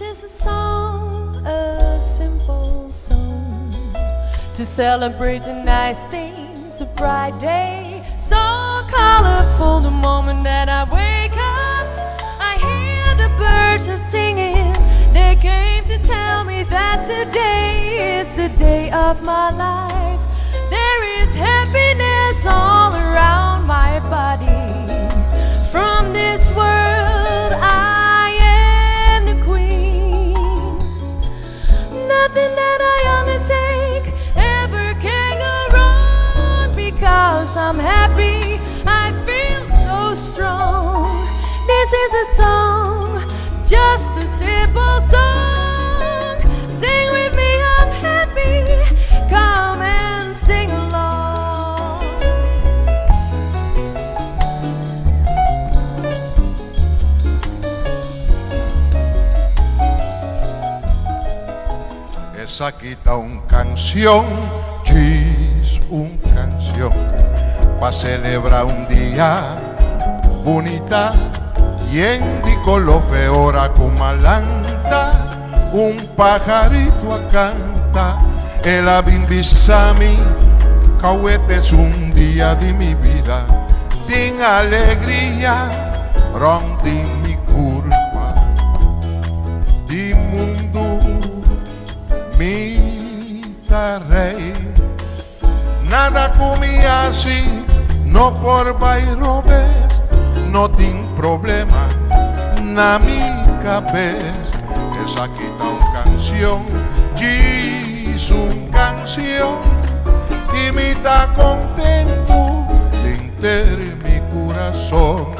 This is a simple song to celebrate the nice things, a bright day, so colorful the moment that I wake up. I hear the birds are singing, they came to tell me that today is the day of my life. There is happiness all around my body. From this world I am the queen. Nothing that I undertake ever can go wrong, because I'm happy, I feel so strong. This is a song, just a simple song. Sing with me, I'm happy, come and sing along. Esa quita un canción, es un canción, pa' celebrar un día bonita. Yendi lo feora kumalanta, un pajarito a canta, el abimbisami, cahuete es un día de mi vida, din alegría, rondi mi curva, di mundo, mi rey, nada comía así, no por bairobes, no tengo problema na mi cabeza. Esa quita una canción, es una canción y me está contento de enterar mi corazón.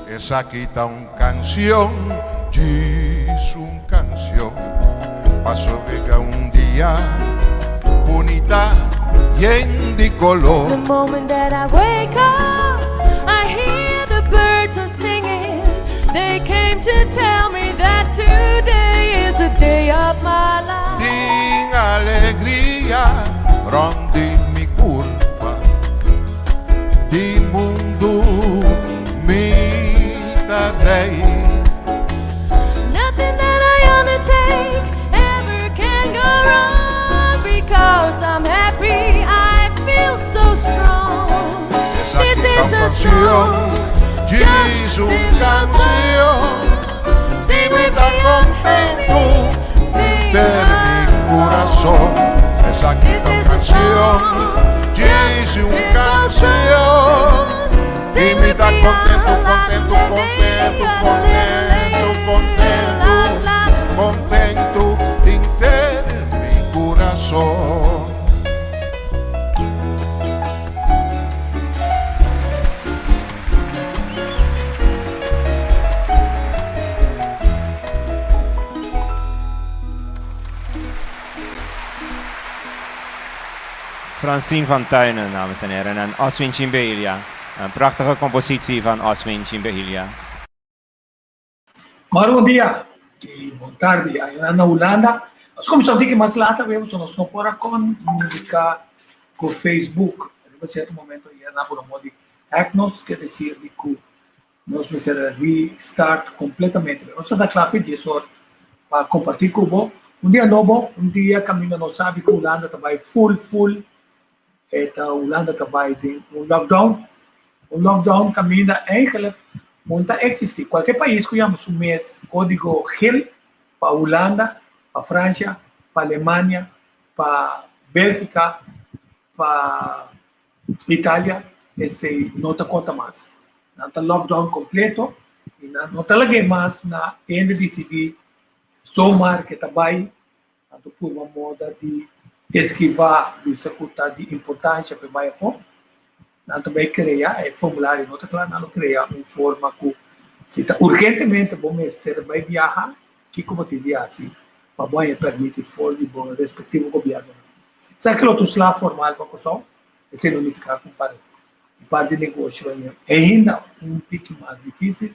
Esa quita una canción, es una canción, paso que un día bonita y color. The moment that I wake up, I hear the birds are singing. They came to tell me that today is the day of my life. Din alegría, rondi mi curva, di mundo mi rey. Nothing that I undertake ever can go wrong, because I'm happy, I feel so strong. This is a song, es una canción, y me está contento de mi corazón. Esa canción, es una canción, y me está contento, contento, contento, contento, contento, contento de mi corazón. Francine van Tuinen, dames en heren, en Oswin Chimbehilia. Een prachtige compositie van Oswin Chimbehilia. Maar bom dia e boa tarde aí na Holanda. Nós começamos aqui mais lá também, nós não podemos comunicar com o Facebook. Em certo momento, ia na promoção de hacknos, quer dizer que nós precisamos restart completamente. Nós estamos claro disso para compartilhar com você. Dia novo, dia caminho não sabe que a Holanda está full. A Holanda está em lockdown. O lockdown caminha eigenlijk moet existir. Qualquer país que tenha um mês código GEL para Holanda, para França, para Alemanha, para Bélgica, para Itália, esse não te conta mais. Não está lockdown completo e não está lá mais na ainda decidir somar que está bem, por uma moda de esquivar de executar de importância para mais fome. Nós também criar formulário, nós também criar uma forma que se está urgentemente bom mestre vai viajar, que como te viaja, para bom permitir for de bom respectivo governo. Sabe que outros lá formal para coção, esse não ficar com par de negócio ainda um pouco mais difícil.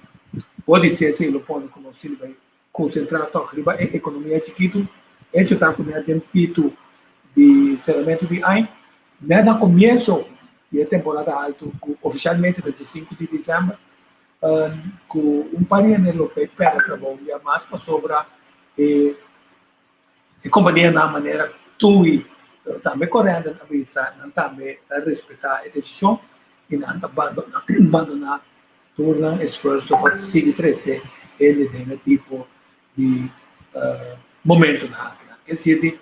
Pode ser se ele põe como se ele vai concentrar toda a economia chiquito, ele está com um pito de saneamento de ar, no comienzo de temporada alta, oficialmente el 25 de diciembre, com um parinha europeu para trabalhar mais para sobra e companhia na maneira tui também correndo na visa também respeitar a decisão e não abandonar todo esforço para seguir crescer ele tem tipo de momento na área. Quer dizer,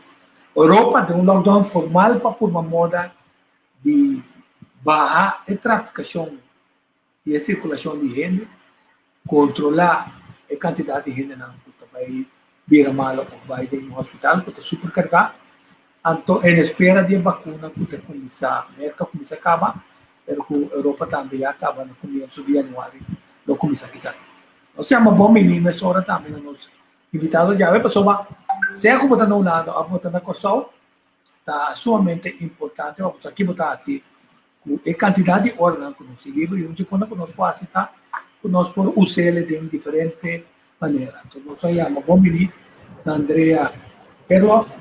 Europa tem lockdown formal para por uma moda de barrar a traficação e a circulação de gente, controlar a quantidade de gente que vai vir mala ou vai em um hospital, que está supercarregado. Então, em espera de vacuna que está começar, a América começa a acabar, pero que a Europa também acaba no começo de janeiro, não começa a quiser. Nós temos uma boa menina, essa hora também nos invitados já, a pessoa, se é como está no lado, a botar na corção, está sumamente importante, vamos aqui botar assim, a quantidade de horas que nós seguimos e onde quando nós podemos citar, nós podemos usar ele de diferente maneira. Então, nós chamamos uma boa menina, Andrea Perloff.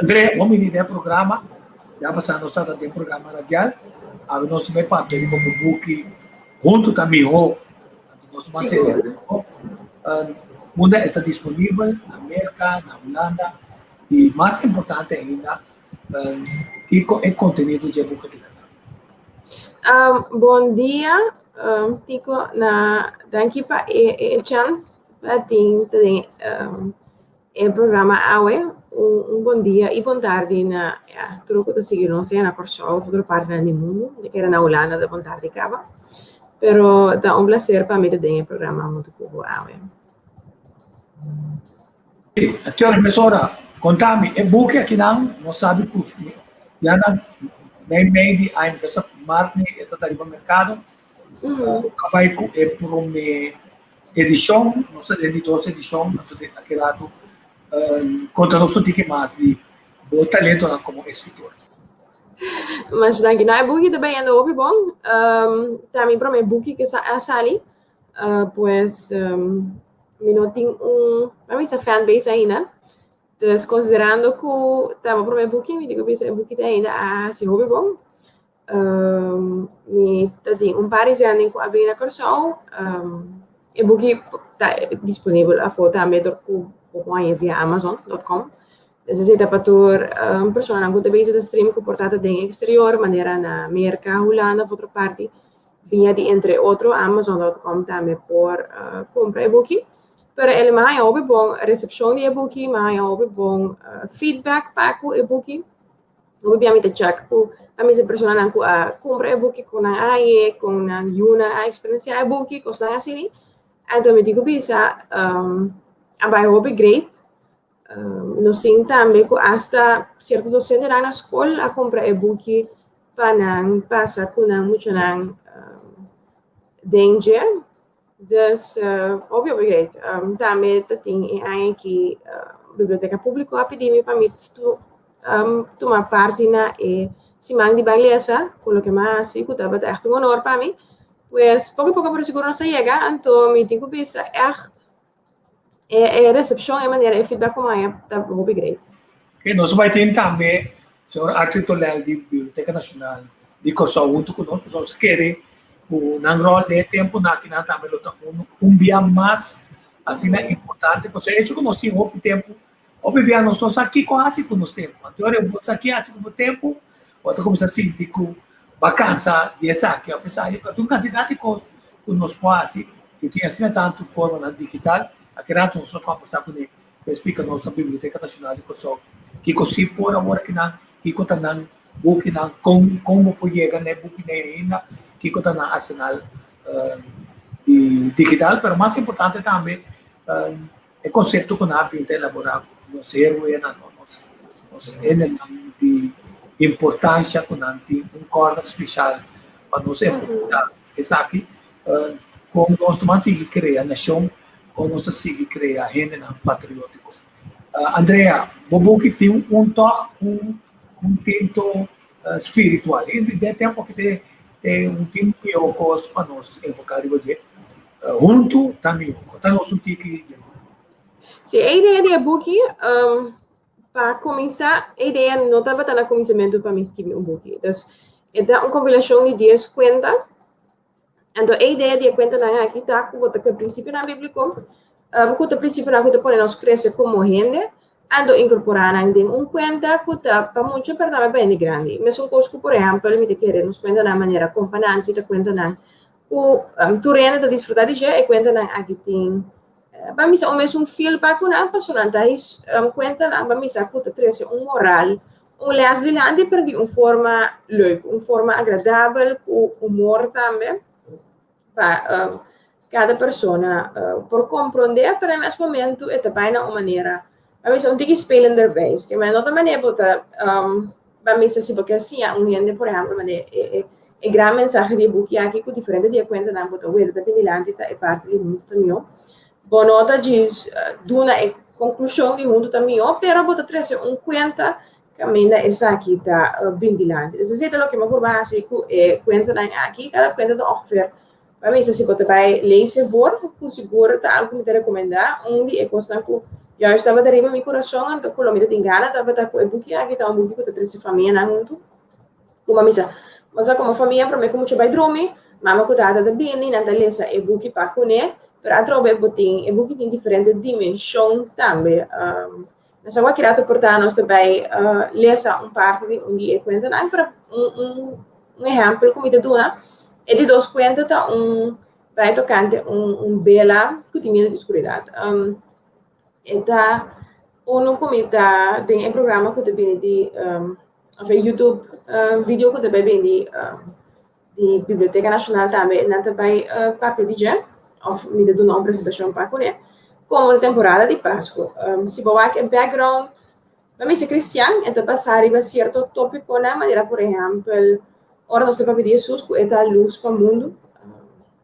Andrea, bom menino do programa, já passando nós estamos no programa radial, a nós vai papel como book, junto também o nosso material. O mundo está disponível na América, na Holanda, e mais importante ainda, o conteúdo de book aqui. Bom dia, Tico, danke pa chance para ter o programa AUE. Bom dia e boa tarde na tudo que está seguindo na Corsol, outra parte do mundo, que era na Holanda, da boa tarde acaba. Pero dá prazer para mim ter o programa muito pouco AUE. Aqui a professora, contame, é book aqui não sabe que já nem meio de ano, essa marca está ali no mercado, acabei com uma edição, não sei, de 12 edições, aquele lado, conta-nos um pouco mais de o talento como escritor. Mas danke, não é book também é novo bom, também para mim book que sali, pues, me não tem para mim essa fanbase ainda. Dus considerando que estava para o meu booking, me digo que o booking ainda se houve bom. Me tem par de anos que abri na Corsol. O booking está disponível a foto também do que via Amazon.com. Necessita para ter pessoa que também se stream que portada de exterior, maneira na América, Holanda, por outra parte, via de entre outro Amazon.com também por comprar o booking. Pero ele mais é óbvio bom recepção de e-book, mais é óbvio bom feedback para o e-book. Obviamente check por a minha pessoa não compra e-book com a AI, com a Yuna, a experiência e-book, com a assim. Então me digo bisa, vai óbvio great. Nós temos também que hasta certo docente na escola a comprar e-book para não passar com muito não danger. Dus, obviamente, também tem aqui biblioteca pública a pedir para mim tomar parte na semana de beleza, com que mais se estava echt um honor para mim. Pues pouco a pouco por seguro não chega, então me tenho que pensar echt a recepção é maneira de feedback como é tá obviamente. Que nós vai ter também o senhor Arthur Toledo de Biblioteca Nacional de Corsol junto conosco, nós queremos nang rol de tempo na também dia mais assim é importante porque isso que nós temos o tempo obviamente nós estamos aqui quase com nós tempo então eu vou aqui assim com o tempo outra coisa assim tipo vacância de essa que oferece para uma quantidade de coisas que nós podemos que tem assim tanto forma na digital aqui nós vamos conversar com ele que explica nossa Biblioteca Nacional de Corsol que se por agora que conta não book não como pode chegar né book né ainda que está na arsenal digital, mas mais importante também é o conceito que nós temos elaborado no servo e na nós de importância que nós temos corda especial para nós enfatizar isso aqui como nós também seguir criar nação, como nós seguir criar gente patriótico. Andrea, o book tem toque, tinto espiritual, e de tempo que tem tempo que eu gosto para nós enfocar hoje junto também contar nosso tique. Se a ideia de e-book para começar, a ideia não estava no começamento para me escrever book. Então, é uma compilação de 10 contas. Então, a ideia de conta na aqui está com o princípio na Bíblia, com o princípio na que põe nós crescer como gente, ando incorporar em conta que está para muito para bem grande. Mas um coisa, por exemplo, me querer nos conta na maneira companhia, te conta na o turena da desfrutar de já e conta na aqui tem para mim o mesmo fio para com a personalidade conta na para mim que está trazer moral lesilante per de forma leuk, forma agradável, com humor também para cada pessoa por compreender para nesse momento é também uma maneira a mim são tique spelender wijs que mas outra maneira bota para mim se porque assim gente por exemplo maneira é grande mensagem de book aqui com diferente de conta na bota o da penilante é parte de muito meu bom nota diz duna é conclusão de muito também pero bota trazer conta caminha essa aqui está bem dilante necessita lo que me por básico é conta aqui cada conta do offer para mim se pode vai lezer por seguro tá algo que te recomendar onde é constante eu estava derivando meu coração então com o medo de engana estava tá com o book aqui tá book que te família na junto como misa mas como família para mim como você vai dormir mama cuidada da bem na lesa e book para comer para trobe botin e book tem diferente dimensão também nós vamos criar portar nós também lesa parte de onde é conta não para exemplo como te dona e de dois contas tá vai tocante bela que tem medo de escuridão eta comita tem programa que também de YouTube vídeo que também de Biblioteca Nacional também na também papel de já of me de uma apresentação para comer como a temporada de Páscoa se boa que background para mim se cristiano então passar em certo tópico na maneira por exemplo ora nós temos de Jesus que é a luz para o mundo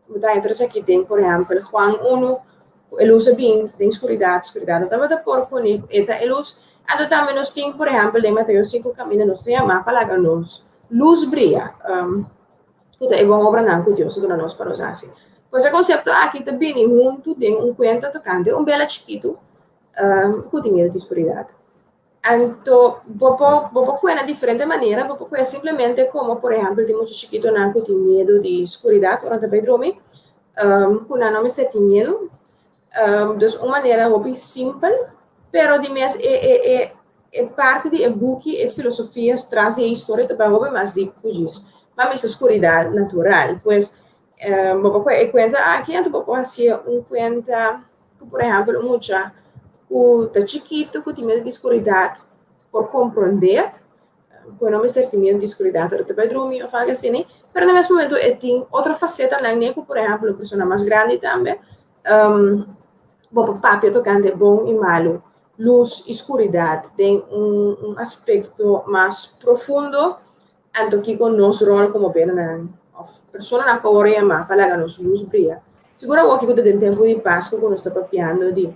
muita gente aqui tem por exemplo Juan 1 a luz bem tem escuridão estava da por com esta luz então também nós temos por exemplo em Mateus 5 caminho nós temos a palavra luz brilha que é uma obra não que Deus dá nós para usar assim pois o conceito aqui também junto tem conta tocante bela chiquito que tem medo de escuridão então vou coisa de diferente maneira vou coisa simplesmente como por exemplo tem muito chiquito não que tem medo de escuridão durante o dormir com não me sente medo então uma maneira hobby simples pero de mes é parte de book e filosofia traz de história também hobby mais de coisas mas essa escuridão natural pois vou conta aqui então vou fazer conta por exemplo muita o tá chiquito que tem medo de escuridão por compreender quando não me sente medo de escuridão durante o dormir ou algo assim mas no mesmo momento tem outra faceta na que por exemplo uma pessoa mais grande também papel tocante bom e malo luz escuridão tem aspecto mais profundo então que com nosso rol como bem na pessoa na coreia mas fala nos luz brilha seguro o que tem tempo de Páscoa quando está papiando de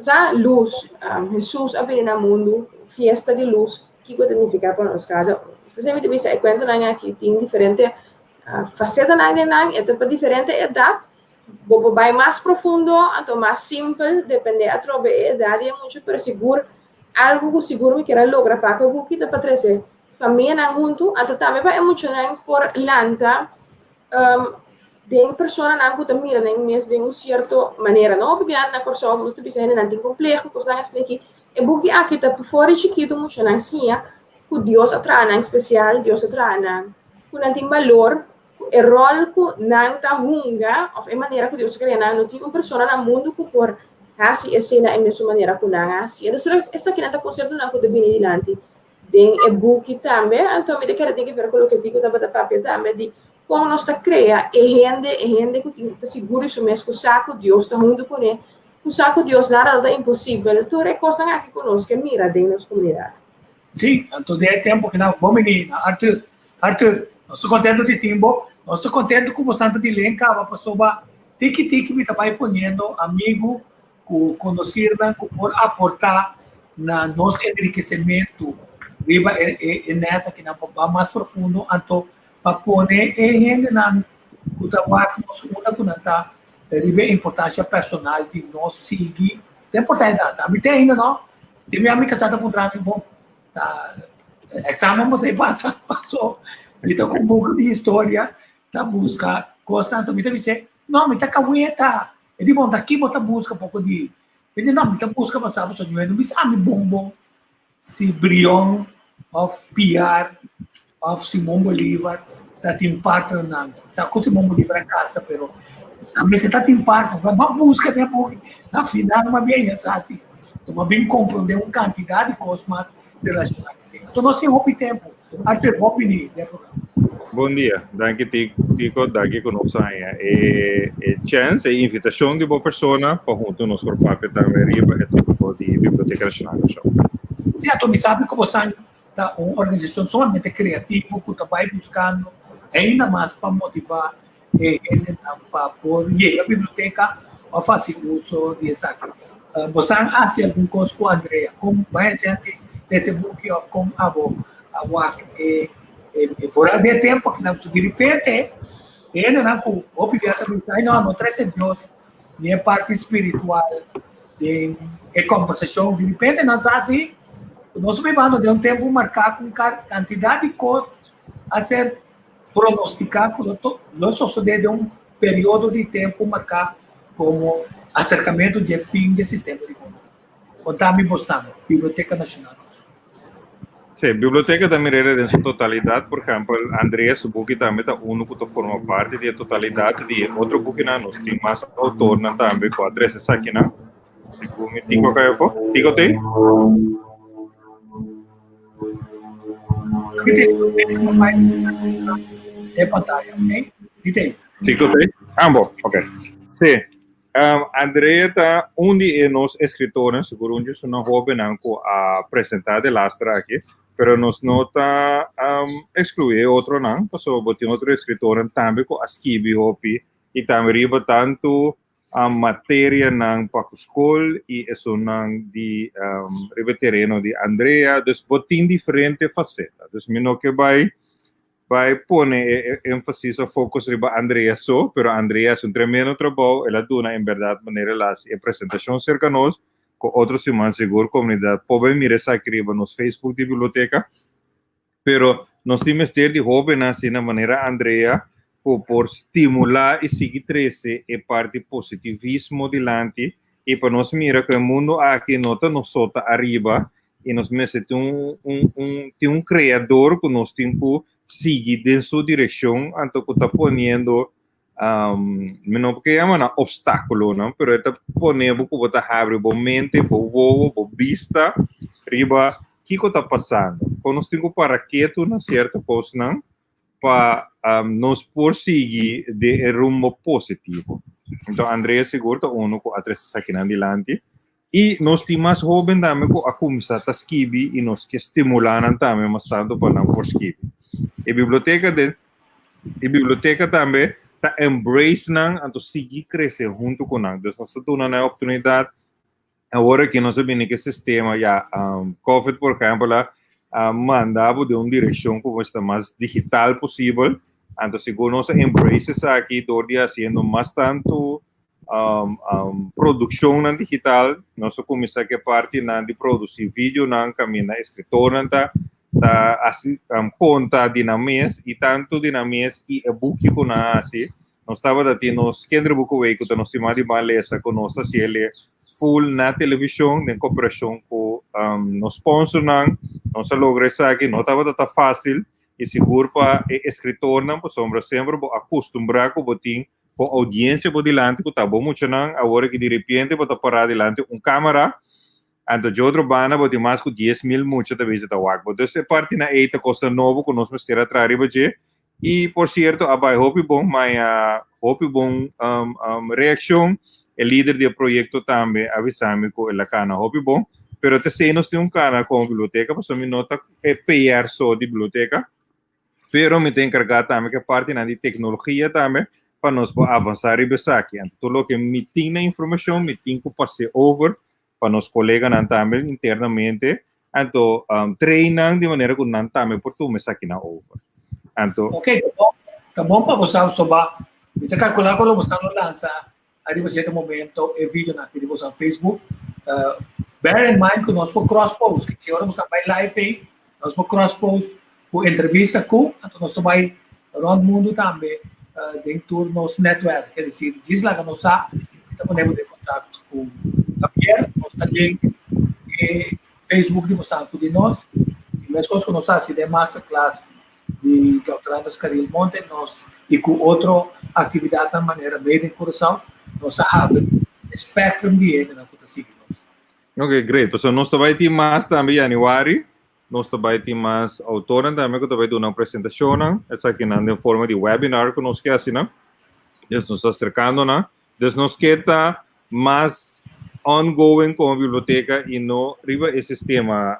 a luz Jesus a vir no mundo fiesta de luz que significa para nós cada especialmente me sai quando aqui tem diferente faceta na etapa diferente idade vai mais profundo então mais simples depende a trobe idade é muito pero seguro algo que seguro me quer lograr para que o que dá para trazer família na junto então também vai muito por lanta tem pessoa na que mira nem mesmo de uma certa maneira não porque na corção você precisa não tem complexo coisa assim que é porque aqui tá por fora chiquito muito na cia que Deus atrai especial Deus atrai que não tem valor o rol que não tá hunga ou a maneira que Deus cria não tem uma pessoa no mundo que por assim cena é mesma maneira que não assim então essa aqui não tá conceito não que deve vir adiante tem é book também então me quero ter que ver com o que digo da papel também de como nós está cria é gente que seguro isso mesmo que o saco Deus está junto com ele o saco Deus nada é impossível tu recosta aqui conosco que mira dentro da nossa comunidade sim então é tempo que não bom menina Arthur nós estou contente de tempo nós estou contente com bastante de lenca a pessoa tiki me está ponendo amigo que conhecer que por aportar na nosso enriquecimento viva é neta que não vai mais profundo então para pôr gente na o trabalho que nós uma deve a importância personal de nós seguir tem importância também tem ainda não Tive a minha casada com trato bom. Tá, exame mo tayo passou. Dito com buco de história, tá busca. Constante, me disse, não, me tá cagueta. Ele bom, daqui bota busca pouco de. Ele não, me tá busca passava só de me disse, me bom. Si Brion of PR of Simão Bolívar tá te impacta na. Sa com Simão Bolívar em casa, pero a mim você tá te impacta, uma busca de pouco. Na final, uma bem assim. Uma bem compreender uma quantidade de coisas mais relacionadas. Então, nós temos tempo. Até o de programa. Bom dia, danke Tico, danke conosco aí. Chance e invitação de boa pessoa para junto nos papel também riba é tipo de Biblioteca Nacional do Show. Sim, a Tommy sabe como está uma organização somente criativa que vai buscando ainda mais para motivar ele para poder a biblioteca a fazer uso dessa. Você hace alguma coisa com a Andrea, como vai a chance desse book of como a fora de tempo que não de repente ele não com o pediatra diz não traz Deus minha parte espiritual de conversação de repente nós assim nós vivamos de um tempo marcado com quantidade de coisas a ser pronosticado não só de um período de tempo marcado como acercamento de fim do sistema de comando. Contame bastante, Biblioteca Nacional. Sim, Biblioteca da Mireira em sua totalidade, por exemplo, Andrea, seu book também está único que forma parte da totalidade de outro book na nós tem mais autor na também com adresse aqui na. Segundo Tico que eu vou, Tico tem? É pantalla, ok? E tem. Tico tem? Bom, ok. Sim. Andrea está de nós escritores, seguro que isso não houve a apresentar de lastra aqui, pero nós não está excluir outro não, porque botem outro escritor também com escrever hopi e também riba tanto a matéria não para a escola e isso não de riba terreno de Andrea, dus botem diferente faceta, dus mino que vai pone énfasis o focus riba Andrea pero Andrea es un tremendo trabajo, ela dona en verdad manera las presentación cerca nos con otros semana seguro comunidad pueden mirar aquí riba nos Facebook de biblioteca, pero nos temos ter de joven así na manera Andrea por estimular y seguir crece e parte positivismo delante y para nos mira que el mundo aquí nota nosotros arriba y nos mete un creador que nos tiempo seguir en su dirección, anto que está poniendo, no porque llaman obstáculo, ¿no? Pero está poniendo que está abriendo mente, por vista, arriba, ¿qué está pasando? Cuando nos tengo para quieto, ¿no? Cierto, pues, ¿no? Para nos perseguir de rumbo positivo. Entonces, Andrea seguro uno que atrás aquí en adelante. E nós temos mais jovens também que a começar a escrever e nós que estimulam também bastante para não por escrever. E a biblioteca também está embracing então seguir crescer junto com nós. Então, nós temos uma oportunidade agora que nós sabemos que o sistema já COVID, por exemplo, mandava de uma direção como está mais digital possível. Então, seguro nós embraces aqui, todo dia fazendo mais tanto produção digital, nós começamos a parte de produzir vídeo, caminhar escritor, assim conta dinâmicas e tanto dinâmicas e book que nós estava dando nos kendra book way que nós temos de maleza com nossa série full na televisão em cooperação com nos sponsor nós logramos aqui não estava tão fácil e seguro para escritor não sombra sempre acostumbrar com botin com audiência por delante que está bom muito não agora que de repente para parar delante câmera então de outro banda botin mais que 10.000 muitas vezes está wak então essa parte na eita custa novo que nós vamos ter atrás e por certo abai hope bom mas hope bom reação o líder do projeto também avisame com ela cana hope bom pero te sei nós temos cana com a biblioteca para me nota PR só de biblioteca pero me tem encarregado também que parte na de tecnologia também para nós avançar e pensar aqui. Então, tudo o que me tem na informação, me tem que passar over para nós colegas também internamente. Então, treinam de maneira que não também por tu me aqui na over. Então, ok, tá bom para você sobre você calcular quando você não lança a certo momento o vídeo na que você Facebook bear in mind que nós vamos cross-post, que se agora nós vai live aí, nós vamos cross-post com entrevista com, então nós vai around o mundo também, dentro do nosso network, quer dizer, diz lá que nós então podemos ter contato com a Pierre, nós também, e Facebook de mostrar de nós, e as coisas que nós fazemos de masterclass de doutorandos Caril Monte, nós, e com outra atividade da maneira meio de coração, nós abrimos espectro de ele na conta seguinte. Ok, great. So, nós vai ter mais também em januário. Nós vai ter mais autores também que vai ter uma apresentação. Essa aqui na forma de webinar que nós quer assim, né? Nós está acercando, né? Então, nós quer mais ongoing com a biblioteca e não riba esse sistema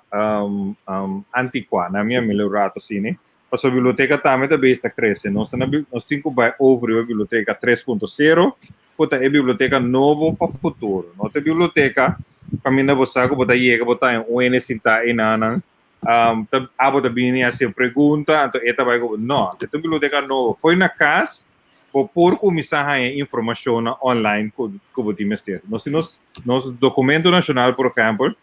antiquado, na minha melhorado assim, né? Porque a biblioteca também está crescendo. Nós temos que over a biblioteca 3.0, porque é a biblioteca nova para o futuro. Nossa biblioteca caminha você que botar chega botar um NSinta e nana abo também a ser pergunta então eta vai não esta biblioteca nova foi na casa por começar a informação online que botar mestre nós documento nacional por exemplo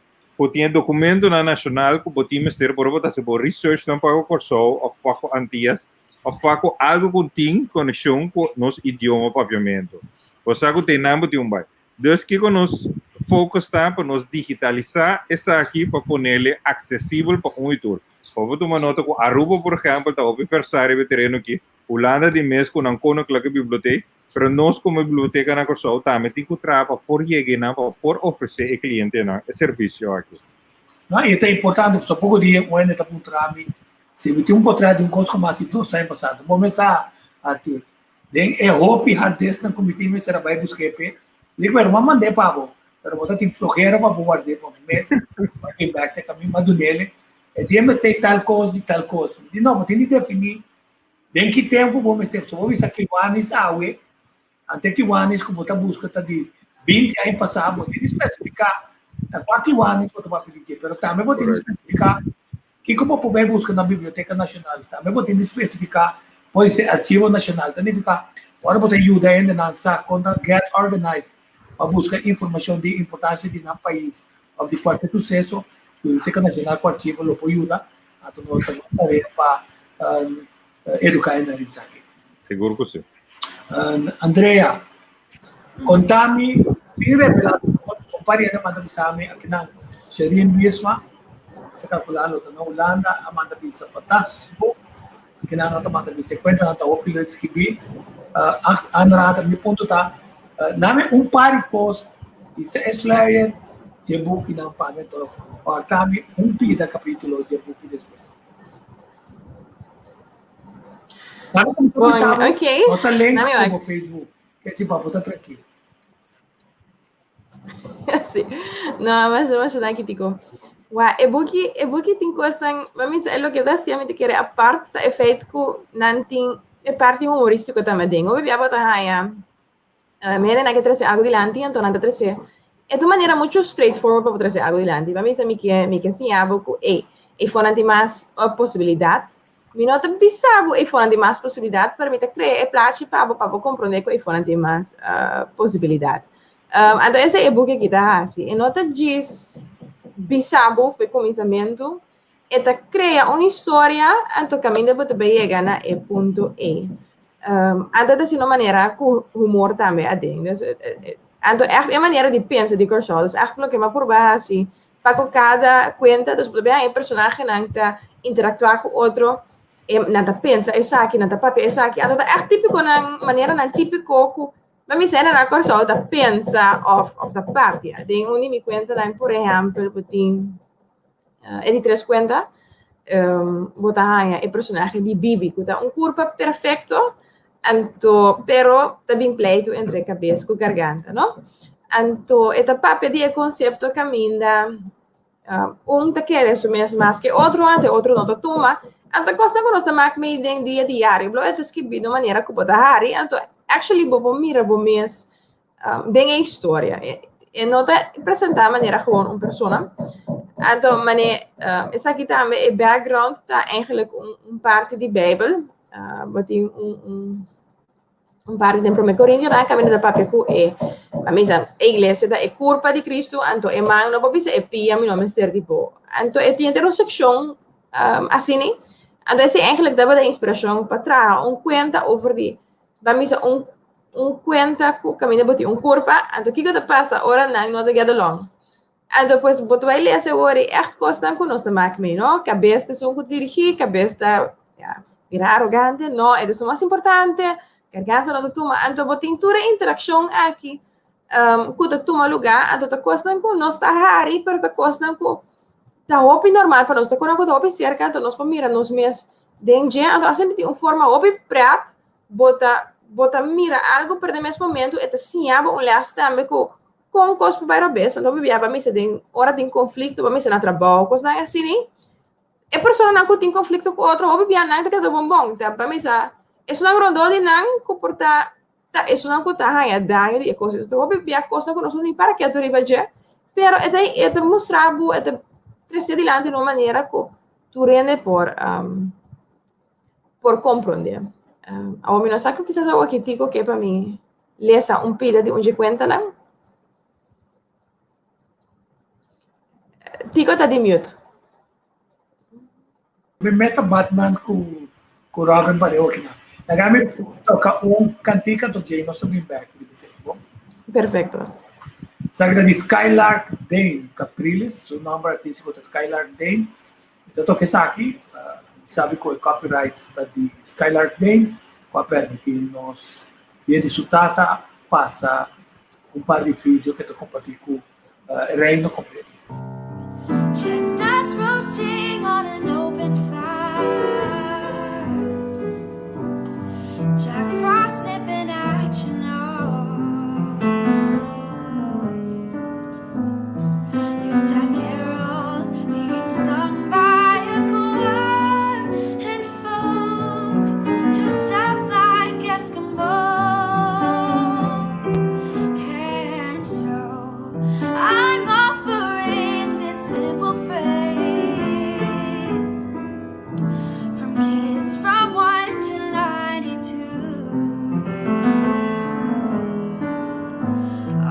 tinha documento nacional que botar mestre por botar se por research não para o curso ou para antias ou para algo que tem conexão com nosso idioma papiamento você que tem nada de um bairro Deus que nós foco está para nós digitalizar essa aqui para pôr ele acessível para um leitor. Vou tomar nota com Aruba, por exemplo, está oferecendo o terreno aqui. Holanda de mês com uma claque biblioteca, mas nós como biblioteca na Corsol também temos que trabalhar para pôr chegar para pôr oferecer ao cliente na serviço aqui. Não, e é importante, só pouco dia o ainda está por trás, se me tem um portrait de um curso como assim, então sai passado. Vou começar a ter. É roupa e hardest na comitê, mas será vai buscar digo, mas vamos mandar para você. Pero botar tem flojera para guardar para um mês, para que vai ser caminho mas do nele. É dia mas tem tal coisa de tal coisa. De novo, tem que definir em que tempo vamos ter. Se vou ver que o anis awe, até que o anis como tá busca tá de 20 aí passado, tem que especificar. Tá 4 anos para tomar pedir, pero também vou ter que especificar que como poder busca na Biblioteca Nacional, também vou ter que especificar pode ser arquivo nacional, também ficar. Agora vou ter ajuda ainda na conta get organized. Para buscar informação de importância de nosso país, ou de qualquer sucesso, a Biblioteca Nacional com arquivo lo ajuda a nós para educar na área. Seguro que sim. Andrea, contame, se revelar, são parientes mais avisame aqui na Sherin mesma, que está falando na Holanda, a manda bisa fantástico, que na nota manda bisa 50 nota o piloto escrevi, a nota me ponto tá name par de coisas, isso é Slayer, de book não paga todo. Ou também pida capítulo de book depois. Sabe como começar? Ok. Nossa link no Facebook, que esse papo tá tranquilo. Sim. Não, mas não que tico. Wah, e book tem coisas, mas é o que dá se a gente quer a parte da efeito que não tem é parte humorística também. Dengo, bebia botar aí. Mira, na que trazer algo dilante, então nada trazer. É de maneira muito straightforward para trazer algo dilante. Para mim, se me que assim, e for nanti mais possibilidade. Me nota bisabo e for nanti mais possibilidade para mim criar e placi para compreender que e for nanti mais possibilidade. Então esse é book que está assim. E nota diz bisabo foi começamento e tá cria uma história então caminho para chegar na ponto E. Ada de uma maneira com humor também a dentro. Então é a maneira de pensar de Kershaw. É aquilo que me provar assim, para cada conta dos problemas é personagem não tá interactuar com outro, não tá pensa essa aqui, não tá papel essa aqui. Então é típico na maneira não típico com mas me sendo na Kershaw tá pensa of da papel. Tem me conta não por exemplo, tem ele três conta botar o personagem de Bibi, que tá corpo perfeito. Anto, pero também pleito entre cabeça e garganta, não? Anto, esta papel de conceito caminha, te quer resumir mais que outro não te toma. Anto, coisa que nós estamos meio em dia diário, blo, é escrito de maneira que pode hari. Anto, actually, bobo mira bo mês, tem a história. E não te apresentar a maneira gewoon pessoa. Anto, essa aqui também é background, tá eigenlijk parte de Bijbel. Wat die um par de prome Coríntios na caminho da papel ku a mesa a igreja da é culpa de Cristo anto é mão não pode ser pia mi nome ser tipo anto é tinha uma secção assim né anto esse eigenlijk dava da inspiração para trazer conta over die a mesa conta ku caminho boti culpa anto que que passa ora não de get along anto depois boto vai ler esse ori echt costa com nós também me no cabeça são que dirigir cabeça virar arrogante no é isso mais importante cargando na tuma anto botin tura interação aqui kuda tuma lugar anto ta costa com nós tá hari per ta costa com tá hopi normal para nós tá com hopi cerca anto nós mira nos mes dengue anto assim tem uma forma hopi prat bota mira algo per de mesmo momento e ta sinhaba last também com cospo para bes anto bibia para mim se tem hora tem conflito para mim se na trabalho coisa assim e pessoa não tem conflito com outro hopi bia não tá cada bombom tá para mim sa isso não rondo de não comportar isso não conta a daño de coisas do hopi bia coisa que nós não para que tu riba já pero é mostrar é crescer adiante de uma maneira que tu rende por compreender a homem não sabe o que seja o que digo que para mim lesa pida de onde conta não digo tá de mute Mestre Batman com Robin Pareo aqui na. Nagamit toca cantica do Jay nós também back bom. Perfeito. Sagrada de Skylark Dane Capriles, o nome artístico é Skylark Dane. Então toque essa aqui, sabe qual é o copyright de Skylark Dane, com a permite nos via de sutata passa par de vídeo que tu compartilha com reino completo. Chestnuts roasting on an open fire. Jack Frost nipping at your nose. Yuletide carols being sung by a choir, and folks dressed up like Eskimos. And so I'm offering this simple phrase from kids from 1 to 92.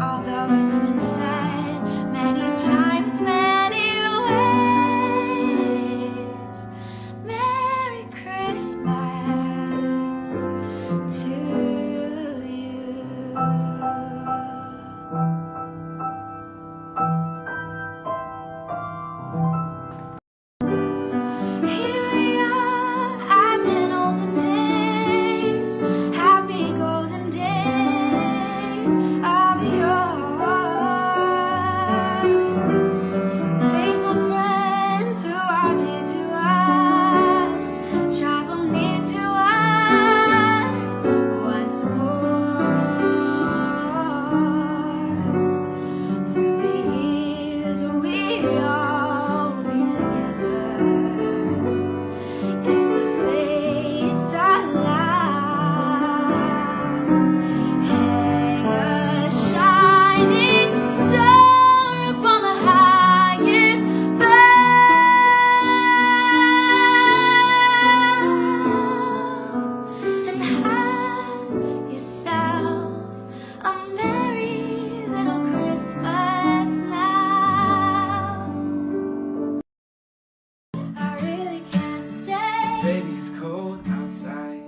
Although it's been said many times, many ways, Merry Christmas to you. Here we are, as in olden days, happy golden days of yore. Faithful friends who are dear to us, travel near to us once more. Through the years we'll all be together. If the fates allow, hang a shining star upon the highest bough, and have yourself a merry little Christmas now. I really can't stay. Baby's cold outside.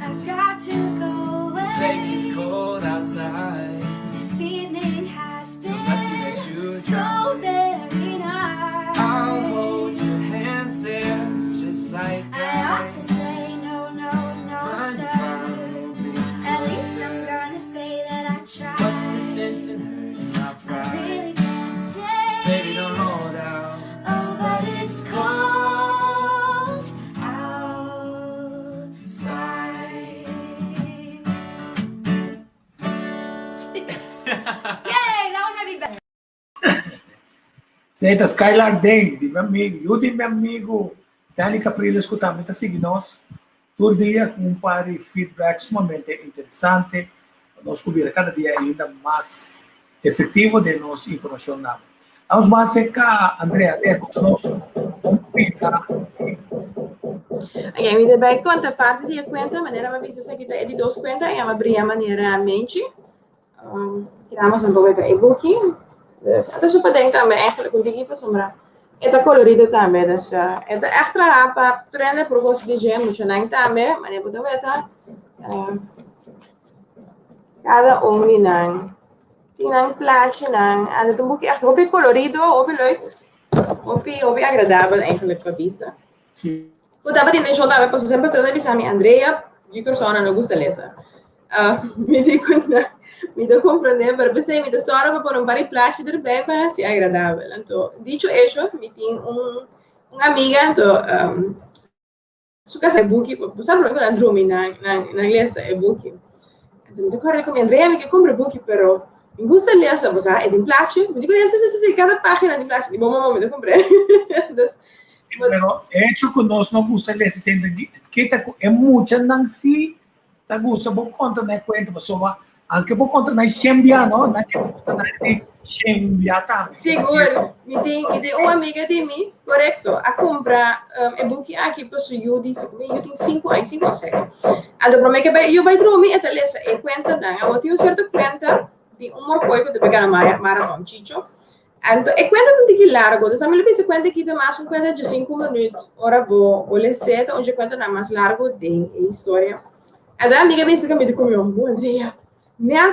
I've got to go away. Baby's cold outside. This evening has So lucky that been you so dropped very nice. I'll hold your hands there, just like I ought to say no, no, no, Mind if sir. I'll be At least I'm closer? gonna say that I tried. What's the sense in hurting my I pride? really can't stay. Baby, don't hold out. Oh, but it's cold outside. Yay, that one might be better. Senta Skylark Dane, di meu amigo, eu de meu amigo Stanley Capriles que também está seguindo nós todo dia com par de feedback sumamente interessante. Nós podemos cada dia ainda mais efetivo de nossa informação. Vamos mais cá, Andrea, nós vamos pintar. Aí me vai conta parte de conta, maneira uma vista aqui é de 2 contas, e uma abrir a maneira mente. Criamos um pouco de e-book. Até super denk também, eigenlijk com digi para sombra. É colorido também, dus é extra para treinar para gosto de gem, muito nem também, mas é para ver cada não. Tem um plaatje não, en het boek echt hobby colorido, hobby leuk, hobby agradável eigenlijk para vista. Sim. Eu estava tendo show também, posso sempre trazer a minha Andrea, que persona não gosta ler. Me deu compreender, mas você me deu só para pôr vários plásticos de bebê para ser agradável. Então, dicho hecho, me tem uma amiga, então, su casa é book, sabe que Andrew na inglesa é book. Então, me decorei com a Andrea, me que compra book, pero me gusta ler, você é de plástico, me digo, se cada página de plástico, de bom momento eu comprei. Pero hecho que nós não gusta ler, se sente que é muita não se tá gusta por conta na conta pessoa, anche por conta na xembia, não, na que na xembia tá. Seguro, me tem uma amiga de mim, correto, a comprar e-book aqui para o eu tenho 5 anos, 5 ou 6. Então, para mim que eu vai dormir e ler e conta não, eu tenho certa conta de coisa de pegar na maratona, chicho. Então, e quando tem que largo, então, eu penso quando que tem mais conta de 5 minutos, ora vou ler cedo, onde conta não mais largo de história. Então, a amiga pensa que me diz Andrea, minha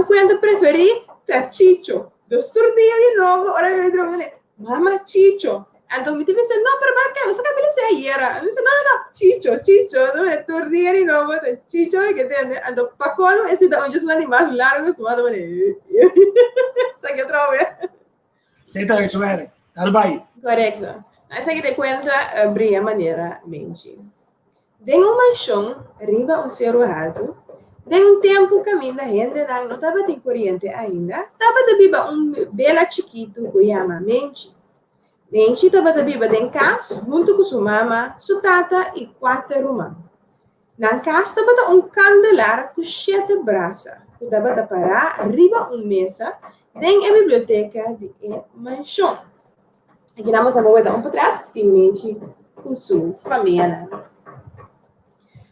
conta preferida é Chicho. Dos dias de novo, ora eu digo, mama Chicho. Então, me diz, não, para bacana, só que eu disse ayer. Eu disse, não, Chicho, não é todo dia de novo, é Chicho, que entende? Então, para colmo, esse da onde são mais largos, mas não é. Sabe que trove? Então, isso é, Albai. Correto. Essa que te conta abrir a maneira mente. Tem uma chão, arriba um cerro alto, tem tempo caminho da gente, não estava de corrente ainda, estava de biba bela chiquito que chama mente. Mente estava de biba em casa, junto com sua mama, sua tata e 4 irmãos. Na casa estava candelário com 7 braços, que estava de parar arriba mesa, tem a biblioteca de mansão. Aqui nós vamos ver portrait de mente com sua família.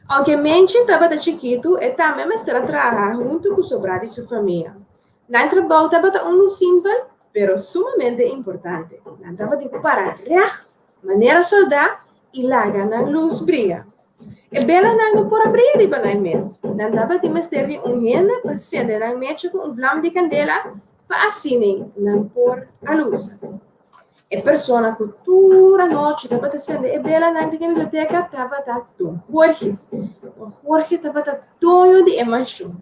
Aunque mente estava de chiquito, e também estava trabalhando junto com seu brado e sua família. Não trabalho estava simples, mas sumamente importante. Não estava de parar reto, maneira soldar e largar na luz brilha. E bela não por abrir riba na mesa. Não estava de mestre de renda para acender na mesa com flama de candela para assim não pôr a luz. E persona que toda a noite estava acendendo, e bela na biblioteca estava todo Jorge estava todo de emoção.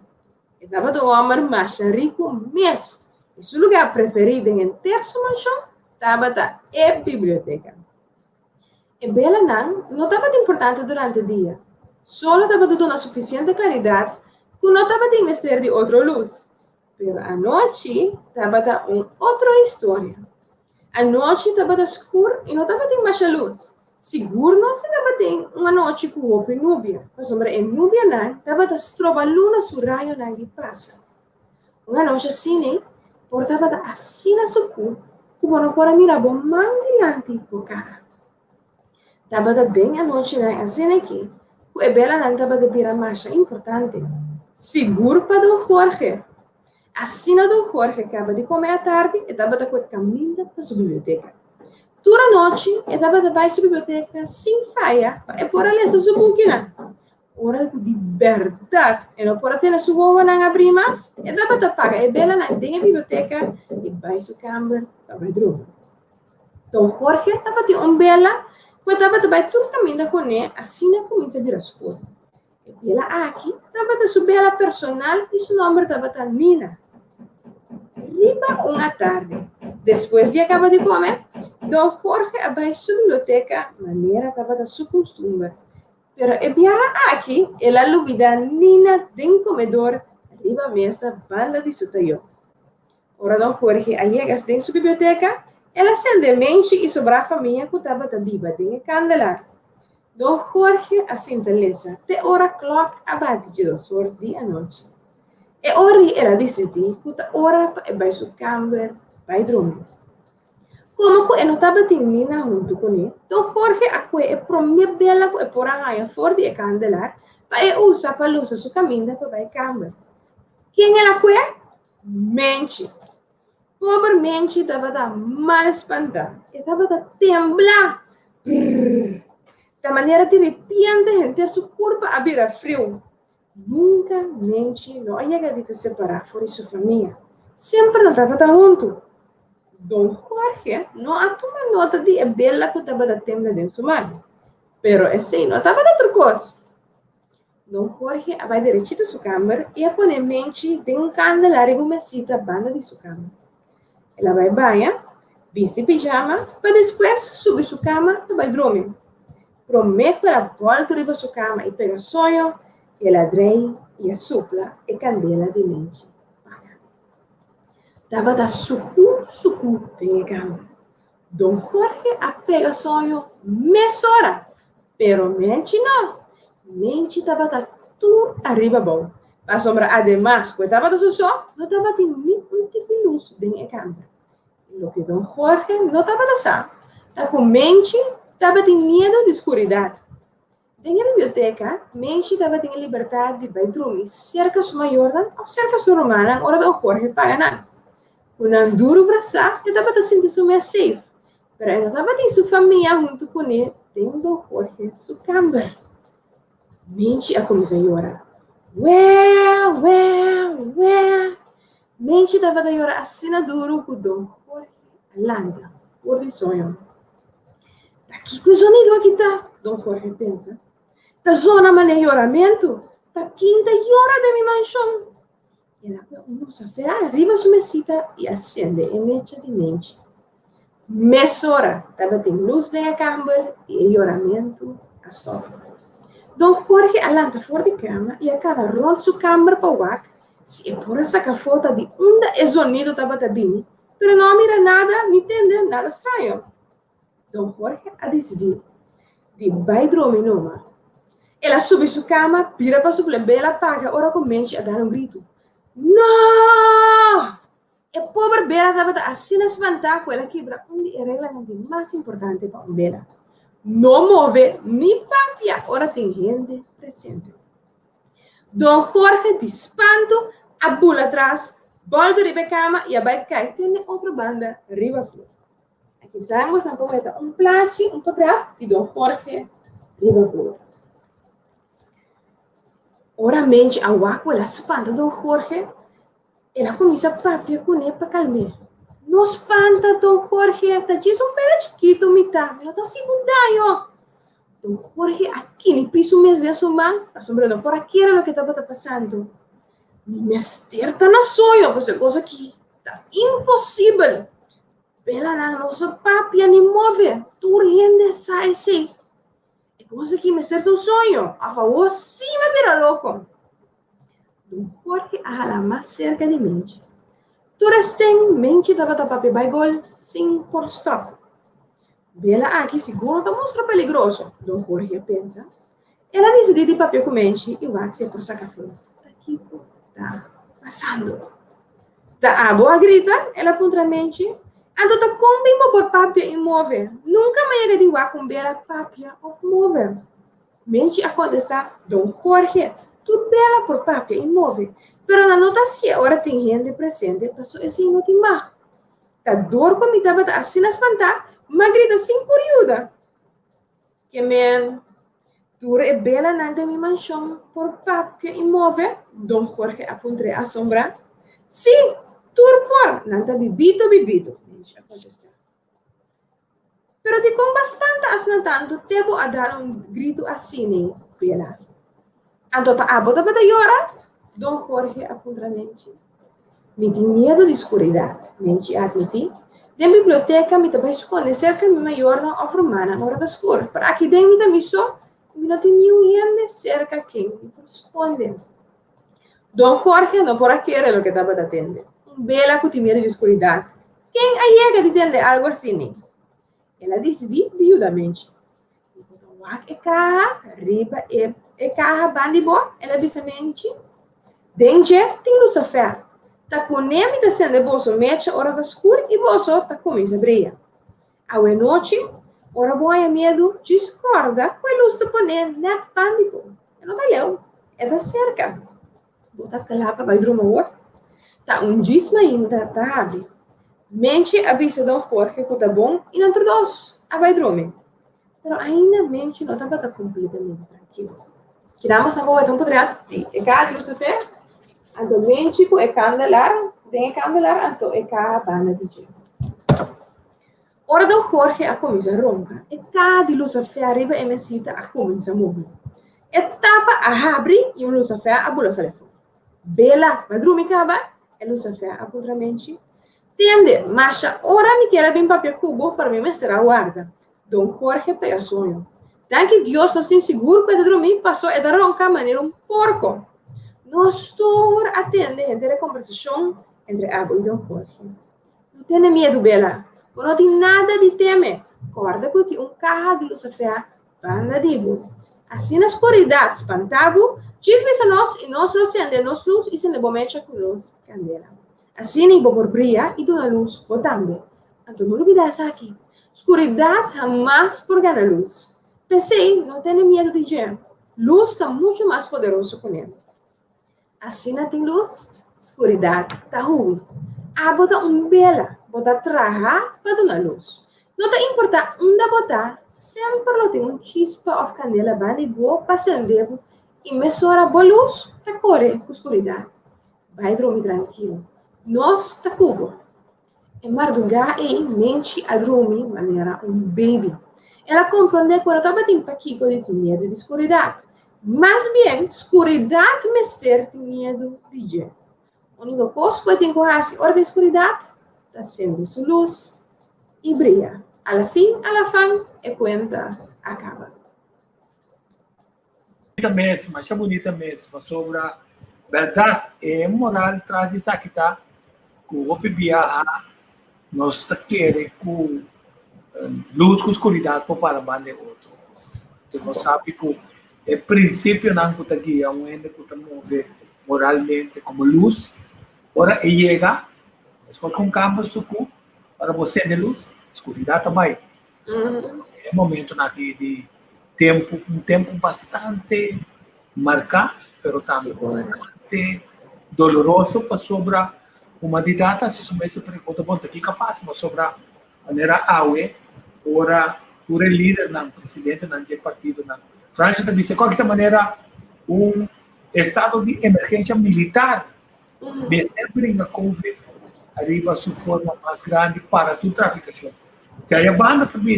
Estava do homem mais rico mesmo. E seu lugar preferido em terço mansão estava a biblioteca. E bela não estava importante durante o dia. Só estava dando suficiente claridade que não estava de investir de outra luz. Mas a noite estava outra história. A noite estava escura e não estava de mais luz. Seguro não se estava uma noite com roupa núbia. Mas sobre a núbia não, estava trova a luna su raio não lhe passa. Uma noite assim, portava assim na sua cor, como não pode mirar bom manguilante por cara. Estava bem a noite não assim aqui. E bela não estava de virar mais importante. Seguro para Dom Jorge. Assim, o Dom Jorge acaba de comer à tarde e estava caminhando para sua biblioteca. Toda a noite, estava para sua biblioteca sem falha, e por ler sua boquinha. Hora de verdade, e não por ter sua boa não abrir mais, e estava a pagar, e bela não tem a biblioteca, e vai sua câmara para o dormir. Dom Jorge estava de bela, que estava para todo caminho com ele, assim começa a virar escuro. E bela aqui, estava sua bela personal, e seu nome estava Nina. Riba uma tarde, depois de acabar de comer, Dom Jorge abriu sua biblioteca, maneira estava da sua costume. Pero aqui, ela luvida Nina tem comedor, arriba a mesa, banda de seu taio. Ora Dom Jorge chega em sua biblioteca, ela acende mente e sobra a família que estava viva, tem candelário. Dom Jorge assim lesa, te hora clock abate de 2 horas de noite. E ora ela disse que a hora vai sua câmara, vai dormir. Como que não estava terminando junto com ele, então Jorge é prometeu bela que é por aí fora de candelar para usar para luz sua caminho para a câmara. Quem ela é? Mente. Pobre mente estava mal espantada, estava a temblar. Da maneira de repente, entre seu corpo a virar frio. Nunca mente não ia de separar fora de sua família. Sempre não estava junto. Don Jorge não toma nota de a bela que estava a temblar dentro de sua mão. Pero esse não estava de outra coisa. Don Jorge vai direito à sua câmara e a põe mente de candelário com uma cita banda de sua cama. Ela vai banhar, veste pijama, para depois subir sua cama e vai dormir. Promete que ela volta para sua cama e pega sonho, ela drei e a supla e candela de mente. Estava da sucu de cama. Don Jorge a pega sonho mesora, pero mente não. Mente estava tudo arriba bom. A sombra, además, que estava do sol, não estava de nenhum tipo de luz dentro da câmara. Lo que Don Jorge não estava dançando. Estava com mente, estava de medo de escuridão. Dentro da biblioteca, mente estava de liberdade de dormir cerca de sua Jordan ou cerca de sua romana, hora Don Jorge paga nada. Quando duro braçar, estava a sentir-se mais safe. Mas ele estava de sua família junto com ele, dentro Don Jorge, sua câmara. Mente a começar a chorar. Ué. Mente estava a chorar assim duro com Don Jorge alanda, por de sonho. Daqui que o sonido aqui está, Don Jorge pensa. Da zona de choramento, da quinta hora de minha mansão. Ela começa a ver arriba sua mesita e acende a mecha de mente. Mesora, estava de luz da câmara e choramento a sopra. Don Jorge alanta fora de cama e a cada rol sua câmara para o ar, se é por essa foto de onde o sonido estava vindo, mas não mira nada, nem entende nada estranho. Don Jorge a decidir de vai dormir numa. Ela sobe sua cama, vira para sua bela paga, ora começa a dar grito. Não! A pobre Bela estava assim espantada com ela quebra onde a regra mais importante para Bela. Não move nem papia, ora tem gente presente. Don Jorge de espanto, a pula atrás, volta de cama e vai cair, tem outra banda, riba flor. Aqui estamos na poeta plato, papel de Don Jorge, riba flor. Ora mente a waco, ela espanta Don Jorge, ela começa a papia com ele para calmar. Não espanta, Don Jorge, está diz pera chiquito, mitad, ela está se mudando. Don Jorge aqui no piso mesmo de sua mão, assombrando por aqui era o que estava passando. Me está na sonho, pois é coisa que está impossível. Ela não se papia nem move, tu rende sai assim. É coisa que me está um sonho, a favor sim me vira louco. Don Jorge a mais cerca de mente. Todas têm mente da papel baigol sem por stop. Bela aqui seguro mostra perigoso. Don Jorge pensa. Ela decide de papel com mente e vai se por sacar fora. Aqui está passando. Da boa grita, ela aponta a mente. Então tá combinando por papel imóvel. Nunca mais ia de com bela papel of móvel. Mente a contestar. Don Jorge, tu bela por papel imóvel. Pero na nota se agora tem gente presente, passou esse inútil má. Tá dor como estava assim na espantar, mas grita sem por ajuda. Que men, tu é bela nada minha mansão por papel imóvel, Don Jorge apontou a sombra. Sim, tu por nada bibido. Deixa eu contestar. Pero de como espanta as tanto, devo a dar grito assim, nem bela. Então tá abota para chorar. Don Jorge aponta a mente. Me tem medo de escuridão. Mente admite. Da biblioteca me vai esconder cerca de minha Jordan ou romana na hora da escura. Para aqui dentro da missão, não tem nenhum cerca quem me esconde. Don Jorge não por aqui era o que estava atendendo. Bela que tem medo de escuridão. Quem aí é que entende algo assim? Ela decidiu de ajudar a mente. É carro, riba, é carro, bandibo, ela disse a mente. Dentro tem luz a fé. Tá com neme descendo bolso mecha hora da escura e bolso tá começa a brilhar. A noite, ora boa medo, discorda, com a luz de poner net pânico. Não tá leu, é da cerca. Bota calapa, vai dormir. Tá disma ainda, tá abre. Mente avisa Dom Jorge que tá bom e não introduz a vai dormir. Pero ainda mente não tá completamente tranquilo. Queramos a boa tão podreado. E cá, de você, anto mente com candelar, tem candelar, anto cá bana de dia. Ora Dom Jorge a começa a roncar. E cá de luz a fé arriba e mesita a começa a mover. Etapa a abre e luz a fé a bula telefone. Bela, vai dormir caba, e luz a fé a mente. Tende, macha, ora me quer bem papel cubo para me mostrar a guarda. Dom Jorge pega sonho. Tan que Deus nos tem seguro para dormir, passou e dar roncar maneira porco. Nos tour atende entre a conversação entre Abu e Dom Jorge. Não tenha medo, Bela. Não tem nada de temer. Acorda porque carro de luz a fé banda digo. Assim na escuridão, espantado, chismes a nós e nós nos acendemos luz e se nebomete com luz candela. Assim nem por brilha e dona luz botando. Então não olvidar isso aqui. Escuridão jamais por ganhar luz. Pensei, não tenha medo de gente. Luz está muito mais poderoso com ele. Assim não tem luz, escuridão está ruim. Bota bela, bota traja para dona luz. Não te importa onde botar, sempre tem chispa de candela bem boa para acender e mesura boa luz, tá corre com escuridão. Vai dormir tranquilo. Nós tá cubo. E madrugada mente a dormir maneira baby. Ela compreende quando estava tem paquico de medo de escuridão. Mas bem, escuridão mister tem medo de gente. A única coisa que tem que fazer hora de escuridão está acende sua luz e brilha. Alla fim, e conta acaba. Bonita mesmo, achei bonita mesmo, sobre a verdade e moral traz isso aqui, tá? Que o OPBA nós queremos com luz com escuridão para o outro. Então, nós sabemos que o princípio não está guia, onde está mover moralmente como luz, ora chega, as coisas com campo suco para você de luz, escuridão também. É um momento de tempo, um tempo bastante marcado, mas também bastante doloroso para sobre uma data, se você pergunta, bom, que capaz, mas sobre a maneira aue, ora, por líder, não, presidente, não, de partido, não. França também, de qualquer maneira, estado de emergência militar, de sempre na Covid, arriba sua forma mais grande para a traficação. Se a banda também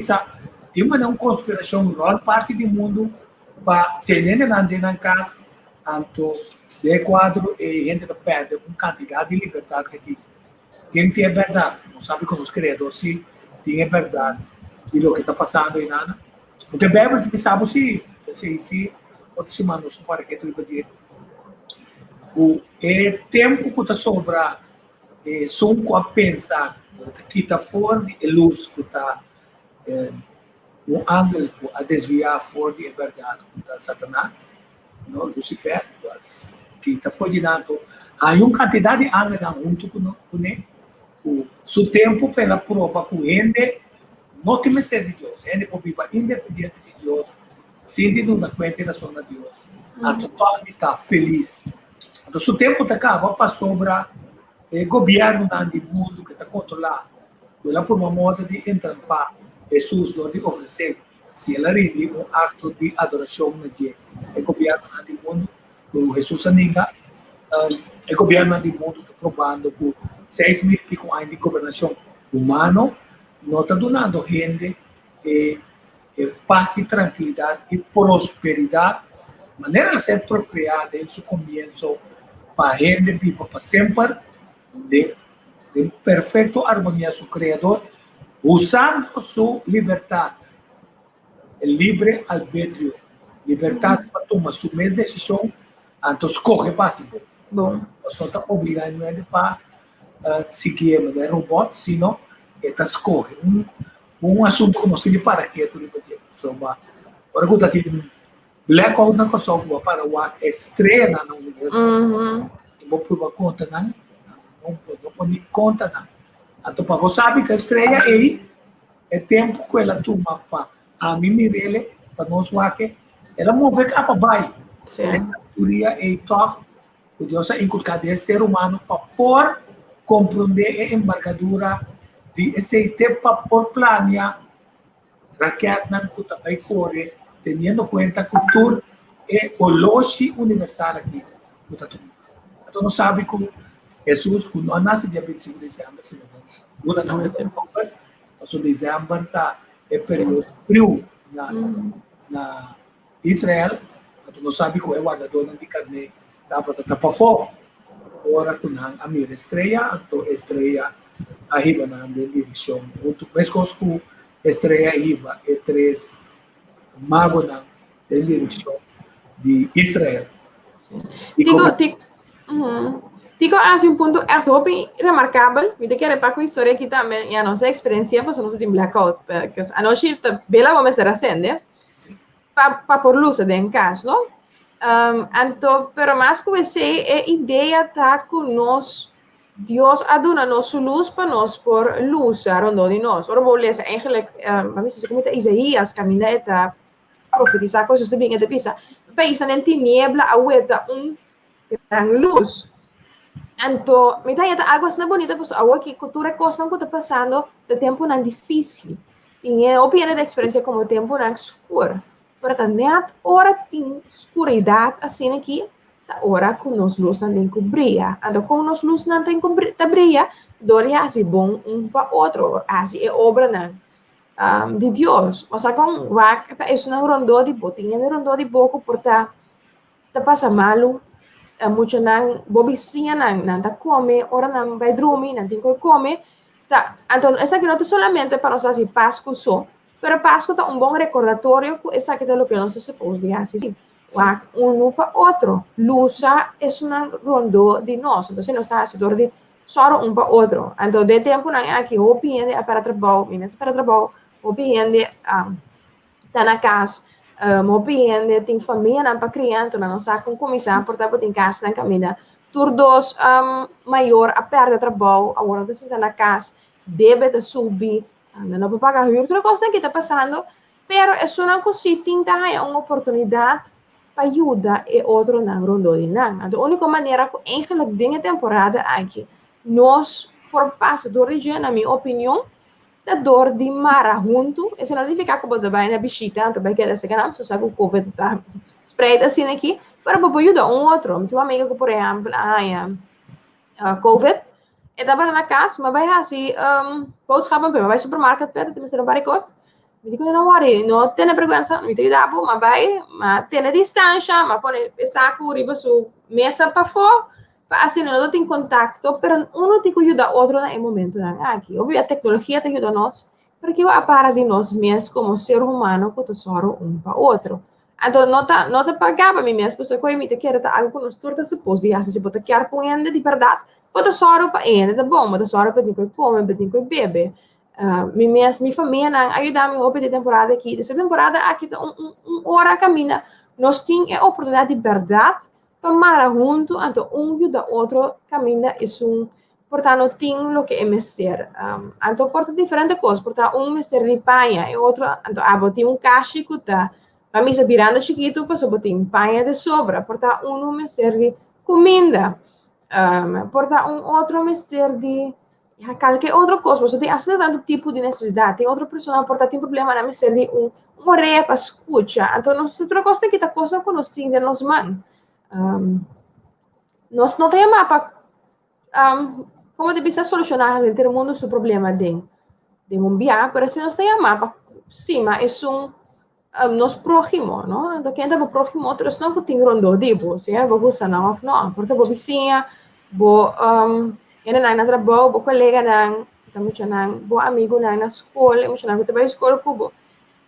tem uma conspiração, grande parte do mundo, para ter na casa, tanto de quadro e gente que perde uma quantidade de liberdade que tem que ter verdade. Não sabe como os criadores se tem verdade de o que está passando e nada. Porque bem, a gente sabe se outras semanas para que tu vai dizer o tempo que está sobra só com a pensar que está fora de luz que está um ângulo a desviar fora de verdade da Satanás, não Lucifer, que está fora de nada. Há uma quantidade de ângulos junto com ele. O seu tempo pela prova com ele não tem mistério de Deus. Ele pode viver independente de Deus, sem de não dar conta da sua de Deus. A totalmente está feliz. Então, seu tempo está acaba para sobrar governo do mundo que está controlado. Ela por uma moda de entrampar Jesus, de oferecer, se ela rende um ato de adoração na dia. O governo do mundo, o Jesus amiga, o governo do mundo está provando por 6.000 e pico anos de governação humana, não está dando gente paz e tranquilidade e prosperidade, maneira de ser procriada desde o começo, para a gente viva para sempre, de perfeita harmonia com o Criador, usando sua liberdade, o livre arbítrio, liberdade para tomar sua mesma decisão, então escolhe básico. Bom, nós não estamos obrigados para seguir o robô, senão está escolhe assunto que não se lhe para que tu lhe dizer. Agora que está tendo Black Hole na coisa para uma estreia no universo, não vou provar conta não pode conta não. Então para você sabe que a estreia aí é tempo que ela toma para a mim Mirelle, para nós que ela move cá para baixo. Sim. Teoria é toch, o Deus é inculcado ao ser humano para por compreender a envergadura de esse tempo para por planear raquete na cultura vai correr, tendo em conta a cultura e o lote universal aqui. Então, não sabe como Jesus, quando nasce dia 25 de dezembro, o dezembro está é período frio na Israel, então não sabe como é o guardador de carne dá para fogo. Agora, quando a minha estreia, a estreia arriba na direção, mas com estreia arriba é 3 magos na direção de Israel. Tico hace un punto muy remarcable. Mira que reparo historia aquí también, ya no sé experiencia, pues no sé de blackout, porque anoche bela vamos a estar haciendo, pa por luz de en casa, ¿no? Anto, pero más que esa idea está con nos, Dios aduna nos su luz para nos por luz, rondo de nos. Ahora voy a leer eigenlijk, a mí se comenta Isaías, camina esta profetizar cosas de bien en de pisa, paísan en tiniebla, agueta gran luz. Então, me dá algo assim bonito, porque agora que cultura costa que está passando de tempo não difícil. Tinha opinião da experiência como tempo não escuro. Para net hora tem escuridade assim aqui, da hora que nos luz não tem que brilhar. Então, com nos luz não tem que brilhar, doria assim bom para outro, assim é obra não de Deus. Mas com é isso não rondou de boca, tinha rondou de boca porque tá passa malo. Mucho nang bobisinha nang ta come, ora nang vai dormir, nang tem que comer. Tá, então essa aqui não é solamente para nós assim Páscoa só, pero Páscoa tá bom recordatório que essa aqui é o que nós supposamos de assim. Um para outro. Lusa é uma rondo de nós, então nós está assim de só um para outro. Então de tempo nang aqui o piende para trabalho, minas para trabalho, o piende tá na casa. Mopiende, tem família para criança, não sabe como começar, portanto, tem casa na caminha. Turdos maior, a perda de trabalho, agora está sentando na casa, deve de subir, não pode pagar o outra coisa que está passando, pero é uma coisa que tem uma oportunidade para ajudar e outro não rondo de não. A única maneira que eigenlijk dinge temporada aqui, nós, por parte do região, na minha opinião, da dor de mara junto, isso não significa que você vai na bichita, então vai querer se ganhar, você sabe que o COVID está spread assim aqui, para poder ajudar outro. Uma amiga que, por exemplo, COVID, estava na casa, mas vai assim, boodschappen, vai ao supermercado, tem várias coisas. Me digo, não tem frequência, não tem idade, mas tem distância, mas põe saco, riba, sua mesa para fora, assim, não tem contato, pero uno tem que ajudar outro no momento aqui. Obviamente, a tecnologia te ajuda nós, porque a para de nós mesmos como ser humano que tesoro para outro. Então, não te pagava mim mesmo, porque eu me quero algo que nós todos se pode fazer, se pode querer com ele de verdade, o tesoro para ele, tá bom, o tesoro para ninguém come, para ninguém bebe. Minha família não ajuda-me a pedir temporada aqui. Essa temporada aqui, hora caminha, nós temos a oportunidade de verdade para junto, então ajuda outro caminha isso, portanto tem o que é mestre, então porta diferente coisas, portanto mestre de panha e outro, então tem caixa que tá, para mim se virando chiquito, pues tem panha de sobra, portanto mestre de comida, portanto outro mestre de qualquer outra coisa, porque tem assim tanto tipo de necessidade, tem outra pessoa, portanto tem problema na mestre de orelha para escutar, então nós outra coisa que tá coisa que nós temos de nós mãos. Nós não temos mapa como deve ser solucionar o mundo seu problema de viajar, mas se nós temos mapa, sim, mas é nos próximo, não? Então quem está no próximo outro não tem rondo tipo, se é vou usar não, porque vou vizinha, vou na trabalho, vou colega não, se está muito não, vou amigo não na escola, muito não, vou escola cubo.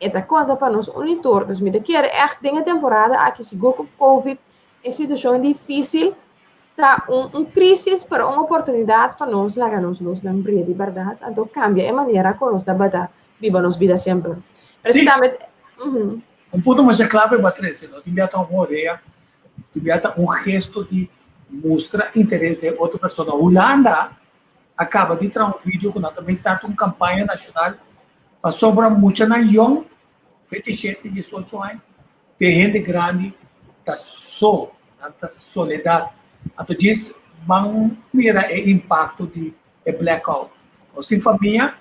Eta conta para nós unitor, dus me quer echt dinge temporada aqui seguro com Covid. É situação difícil, tá crise para uma oportunidade para nós largar-nos na empresa de verdade, então cambia a maneira como nós trabalhamos, vivamos vida sempre. Precisamente. Ponto mais clave para trazer, não devia estar uma ideia, devia estar gesto de mostrar interesse de outra pessoa. A Holanda acaba de tirar vídeo que nós também starta campanha nacional para sobra mucha na young, 27, 18 anos, tem gente grande, tá só, tá soledade. Então diz, vamos mirar o impacto de blackout. Ou se família,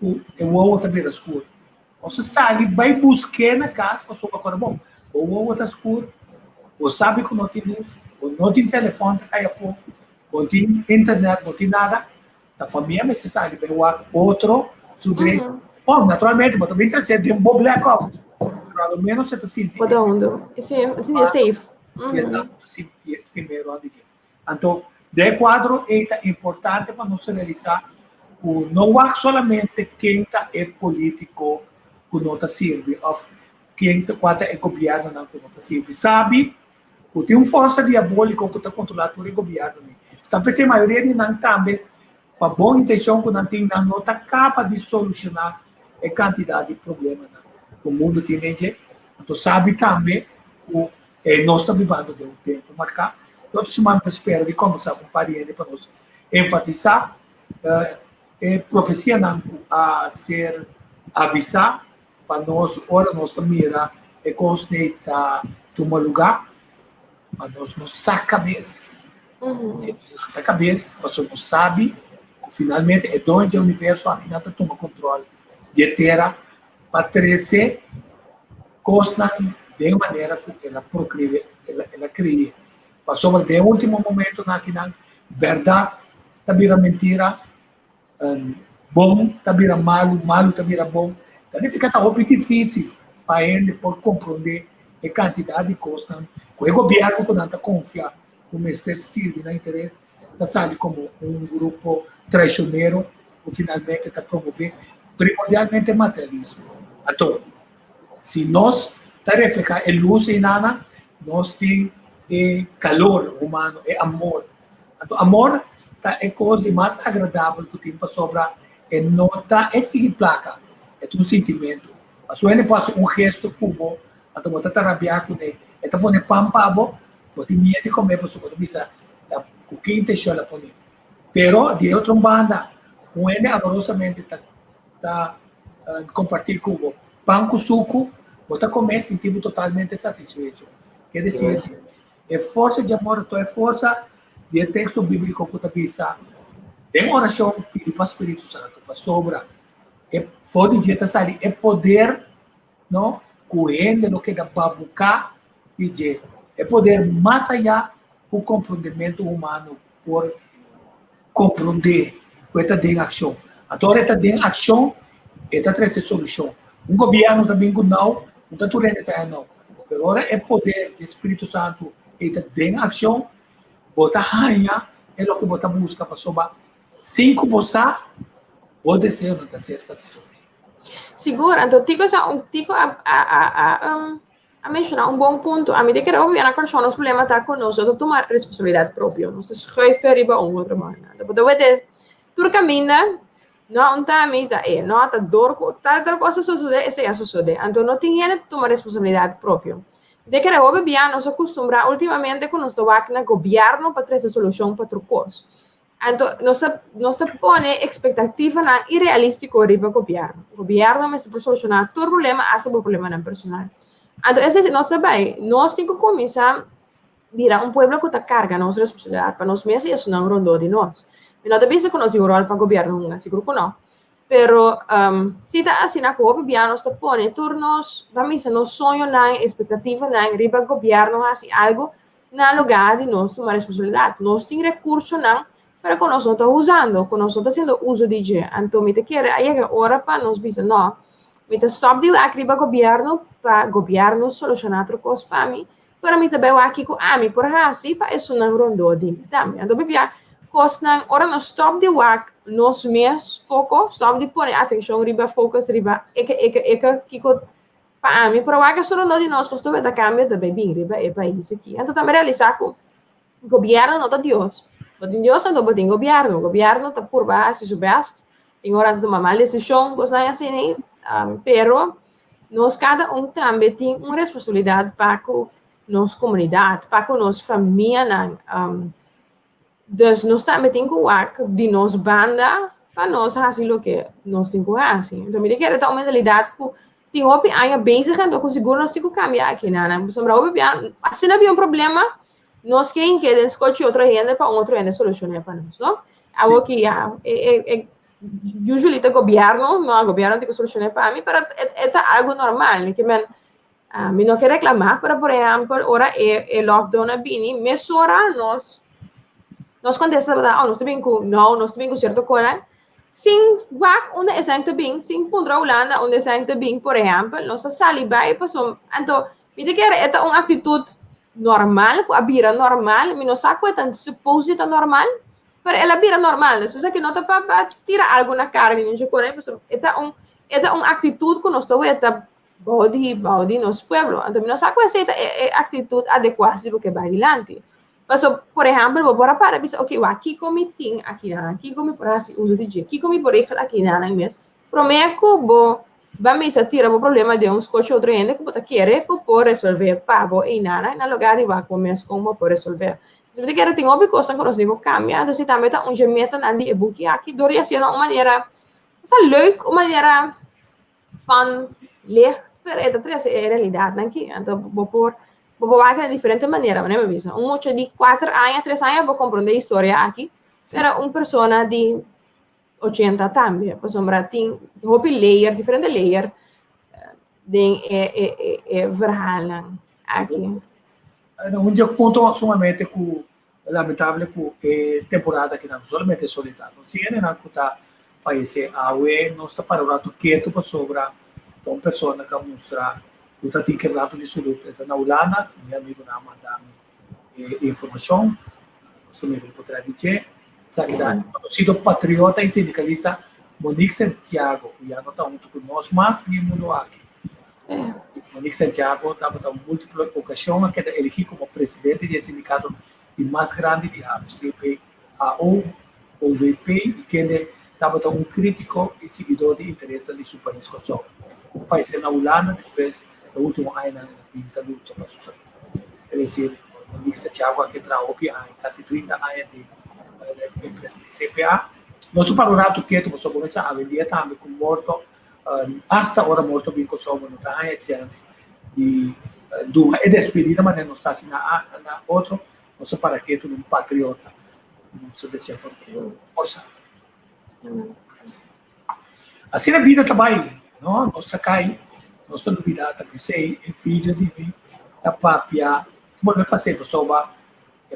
o outra beira escuro. Você sabe, vai buscar na casa, para sobra agora bom, o outra escuro, ou sabe que não tem luz, ou não tem telefone, cai a fogo, não tem internet, não tem nada, a família é necessária, vai outro, sobre. Bom, naturalmente, mas também trazer de um bom blackout. Pelo menos você está sentindo. Todo mundo. Sim, é safe. Exato, sim, primeiro ano. Então, de quadro é importante para nós realizar o não é somente quem está é político que não está serve, ou quem está é governo não que não está serve. Sabe, que tem uma força diabólica que está controlando o governo. Então, a maioria de nós também, com a boa intenção que não tem, não está capaz de solucionar a quantidade de problemas que o mundo tem. Então, sabe também que nós estamos vivendo de um tempo marcado. Toda semana espero de começar com pariente para nós enfatizar a profecia não a ser avisar para nós, ora nós mirar e constatar tomar lugar, para nós não sacar cabeça. Se a cabeça, nós não sabe que finalmente é onde o universo aqui não toma controle de terra para trazer coisas de maneira que ela procria, ela cria. Passou de último momento na que verdade também mentira, bom também malo, malo também bom. Então fica tão difícil para ele por compreender a quantidade de coisas que o governo que não confia, como este sirve na interesse, está sabe como um grupo traiçoeiro que finalmente está promovendo primordialmente o materialismo. Então, se nós tarefa é luz e nada, nós temos calor humano, é amor. Então, amor é a coisa mais agradável que tem para sobrar, é nota, é seguir placa, é um sentimento. Mas se ele passa um gesto cubo, então você está rabiado com ele, está pondo pão para você, você tem medo de comer, você precisa, o que intenção ela põe. Pero, de outra banda, com ele amorosamente está compartilhando com o pão com suco, você começa a sentir totalmente satisfeito. Quer dizer, é força de amor, é força de texto bíblico que você pensa. Tem oração pedir para o Espírito Santo, para sobra. É fora de estar ali, é poder, não? Correndo no que dá para buscar, pedir. É poder mais allá do compreendimento humano, por compreender o que está em ação. Agora está em ação, está trazendo solução. Um governo também não está tudo não. Agora é poder do Espírito Santo, está em ação, botar rainha, é o que botar busca para sobrar. Cinco você o desejo não está ser satisfeito. Seguro, então tico a mencionar um bom ponto. A medida que houve na questão, os problemas está conosco, eu tomar responsabilidade própria, nós schuiven riba outra maneira. Depois vai tu caminha, não está a mita não está dor, tá coisa sucede, esse é sucede. Então não tem que tomar responsabilidade própria. De que houve bem, nós acostumbramos ultimamente com nosso governo para trazer solução para trucos. Então, nós põe expectativa na irrealístico riba governo. O governo mas para solucionar todo problema, hasta o problema na personal. Então, esse nós também, nós temos que começar a virar povo que está carga nossa responsabilidade para nós mesmos, isso não rondou de nós. E não deve ser que não tem rol para o governo, seguro que não. Pero, se está assim na copa, nós põe turnos, vamos nós sonho na expectativa na riba governo, assim, algo na lugar de nós tomar responsabilidade. Nós temos recurso não, pero que nós não estamos usando, que nós não estamos fazendo uso de dia. Então, me quer aí é hora para nós dizer, não, me stop de riba governo para governo solucionar outras coisas para mim, para mim também aqui com a mim por assim, para isso não rondou de mim também. Então, costa ora nós stop de wak nós mesmos pouco stop de pôr atenção riba focus riba que para mim para wak só não de nós costa da câmbio da bem riba é país aqui então também realizar com governo não tá Deus botin Deus não botin governo tá por baixo subest em hora de tomar mal decisão gosta assim pero nós cada também tem uma responsabilidade para com nossa comunidade para com nossa família Dus nós também temos que de nossa banda para nós fazer o que nós temos que fazer. Então, me quero dar uma mentalidade que tem hopi aia bezig en com seguro nós temos que cambiar aqui, né? Sombra hopi assim não havia um problema, nós quem quer escolher outra gente para outra gente solucionar para nós, não? Algo que usually o governo tem que solucionar para mim, para é algo normal, que me não quer reclamar, para por exemplo, ora é lockdown a bini, mas ora nós contesta para nós também com certo coisa. Sim, wak onde é bem, sim, pondra Holanda onde é bem, por exemplo, nossa salibai passou, então, me quer é uma atitude normal, a bira normal, me não sabe tanto suposto normal, mas ela bira normal, se que não tá para tirar algo na cara, não sei como é uma atitude que nós estamos body nosso pueblo, então me não sabe se é atitude adequada porque vai adiante. Paso, por exemplo, vou para pensar, ok, aqui como tem aqui como para se uso de dia, aqui como por exemplo aqui na mês, prometo vamos tirar o problema de coche outro ainda que você quer que por resolver pavo e nada na lugar de vai começar como por resolver. Se você quer tem uma coisa que nós digo cambiar, então se também tá meta na de e-book aqui doria ser uma maneira leuk, uma maneira van ler, mas é realidade aqui, então vou fazer de diferente maneira, né, me avisa. Mucho de 4 anos, 3 anos, vou compreender a história aqui. Era uma pessoa de 80 também. Por exemplo, tem diferente layer de verhalen aqui. Um dia ponto sumamente lamentável que a temporada que não somente solitário. Se ele não está falecer, não está para o rato quieto para sobrar uma pessoa que mostra eu tenho quebrado de saúde. Então, na Holanda, meu amigo não manda informação, sobre o poder dizer, sabe que sido patriota e sindicalista Monique Santiago, já não está muito conosco, mas nem mundo aqui. Monique Santiago estava em múltiplas ocasiões que era elegido como presidente do sindicato mais grande de AFCP, OVP, e que estava um crítico e seguidor de interesse de seu país. Faz na Holanda, depois o último ano na luta para suceder. É decir, Monique Santiago que trabalhou há quase 30 anos de empresa de CPA. Nós paramos quieto, nós começamos a vender também com morto, hasta agora morto bem com só, não está a chance de uma despedida, mas não está assim na outra, nós para quieto um patriota, não se deixa forçar. Assim a vida também, não? Nós cai. Nossa novidade que sei é filho de mim, da papia. Bom, eu passei por sobre a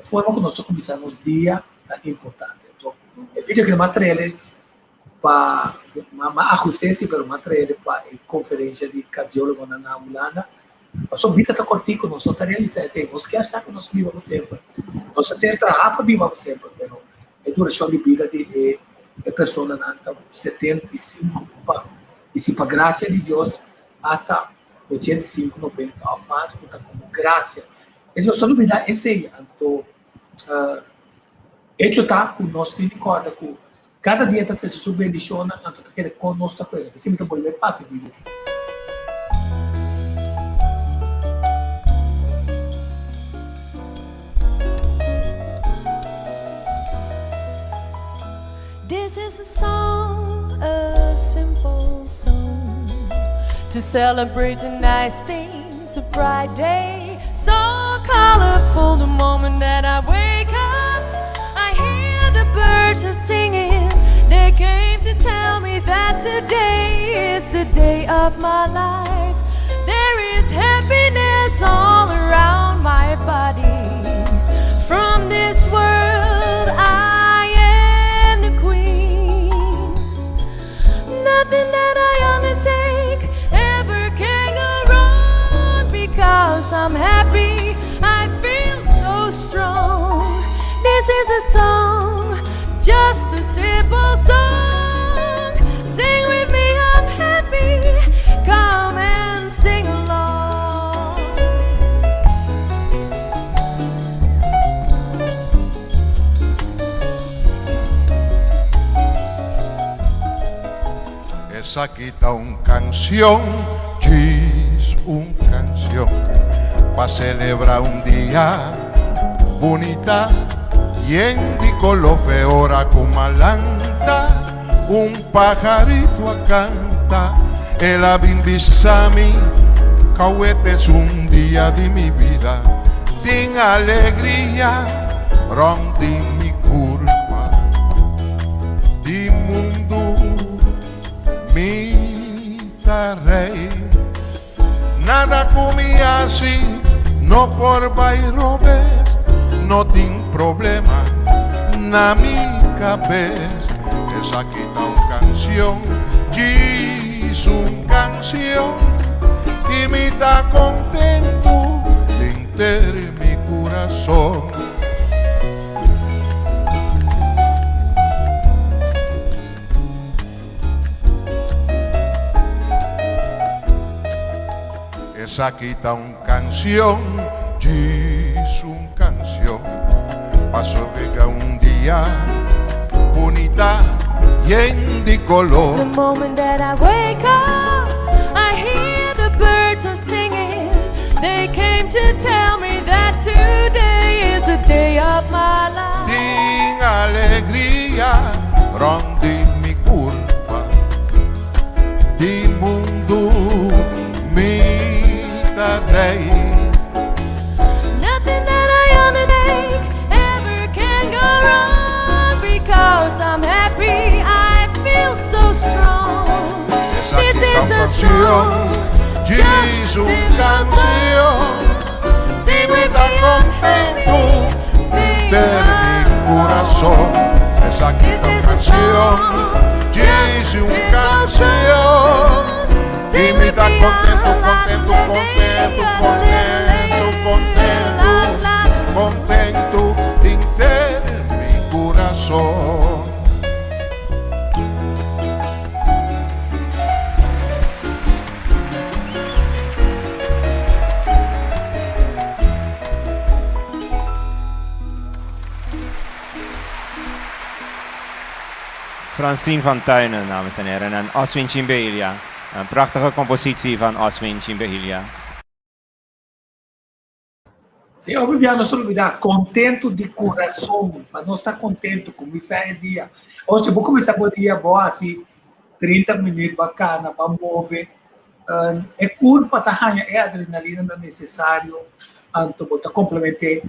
forma que nós começamos o dia é importante. Então, é vídeo que não trailer para uma ajuste para uma trailer para conferência de cardiólogo na Holanda. Nossa vida está curtinha, nós só realizando assim, nós queremos que nós vivamos sempre. Nós sempre trabalhamos vivamos sempre, mas é duração de vida de pessoa na 75 e se para graça de Deus hasta 85, 90, mas como graça. Isso só não me dá esse então, hecho tá com nós tem corda com cada dia tá se subventiona, então tá querendo com nossa coisa, que sempre volver passe vídeo. This is a song, a simple song, to celebrate the nice things, a bright day, so colorful the moment that I wake up. I hear the birds are singing, they came to tell me that today is the day of my life. There is happiness all around my body. From this world I am the queen. Nothing that I undertake ever can go wrong, because I'm happy, I feel so strong. This is a song, just a simple song. Sing with me, I'm happy, come and sing along. Esa quita canción, diz canción, para celebrar un día bonita, y en di con lo feora con malanta, un pajarito canta, el abimbisami, cauete es un día de mi vida, din alegría, rondi mi curva, di mundo, mi rey, nada comía así, no por bairrobes, no tin problema, na mi cabeza, esa quita una canción, es una canción, y me da contento de enterar mi corazón. Esa quita una canción, es una canción, pasó que un día bonita y de color. The moment that I wake up, I hear the birds are singing. They came to tell me that today is the day of my life. Din alegría, rondi mi culpa, di mundo mi rey. Nothing that I undertake ever can go wrong because I'm happy. I feel so strong. Esa This quita is una a canción, song. es una canción, y me da contento de mi corazón. Esa quita una canción, es una canción, y me da contento, contento, contento, contento, contento, contento de mi corazón. Francine van Tuinen, dames en heren, en Oswin Chimbelia. Een prachtige compositie van Oswin Chimbelia. Se eu vivia nos olvidar, contento de coração, para não estar contente, começar o dia. Ou se vou começar o dia bom, assim, 30 minutos bacana, para mover. É culpa, é adrenalina não é necessário, então botar complementar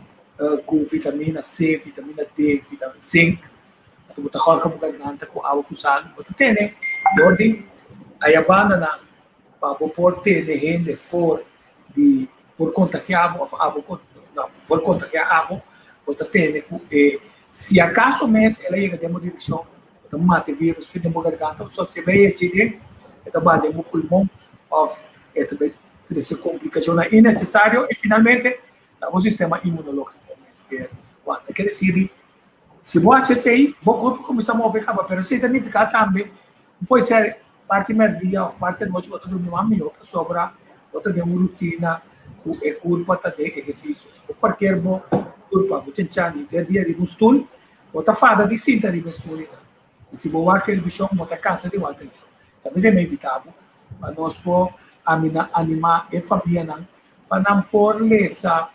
com vitamina C, vitamina D, vitamina zinc, então botar coloca com garganta, com água, com sal, botar tene, de ordem, aí a banana, para pôr tene, rende, for, de, por conta que a água, por conta que a água, botar tene, se acaso mês, ela chega de uma direção, botar mate vírus, fim de uma garganta, só se veio de então bate no pulmão, of essa complicação é innecessário e finalmente o sistema imunológico quer dizer se você sair o corpo começa a mover mas se significa também pode ser parte do dia ou parte da noite outra dormir melhor para sobrar outra de uma rotina é culpa de exercícios ou qualquer bom culpa você chani dia de mustul outra fada de cinta de mustul e se boa aquele bichão outra cansa de outra talvez é inevitável para nós por animar a família para não pôr lesa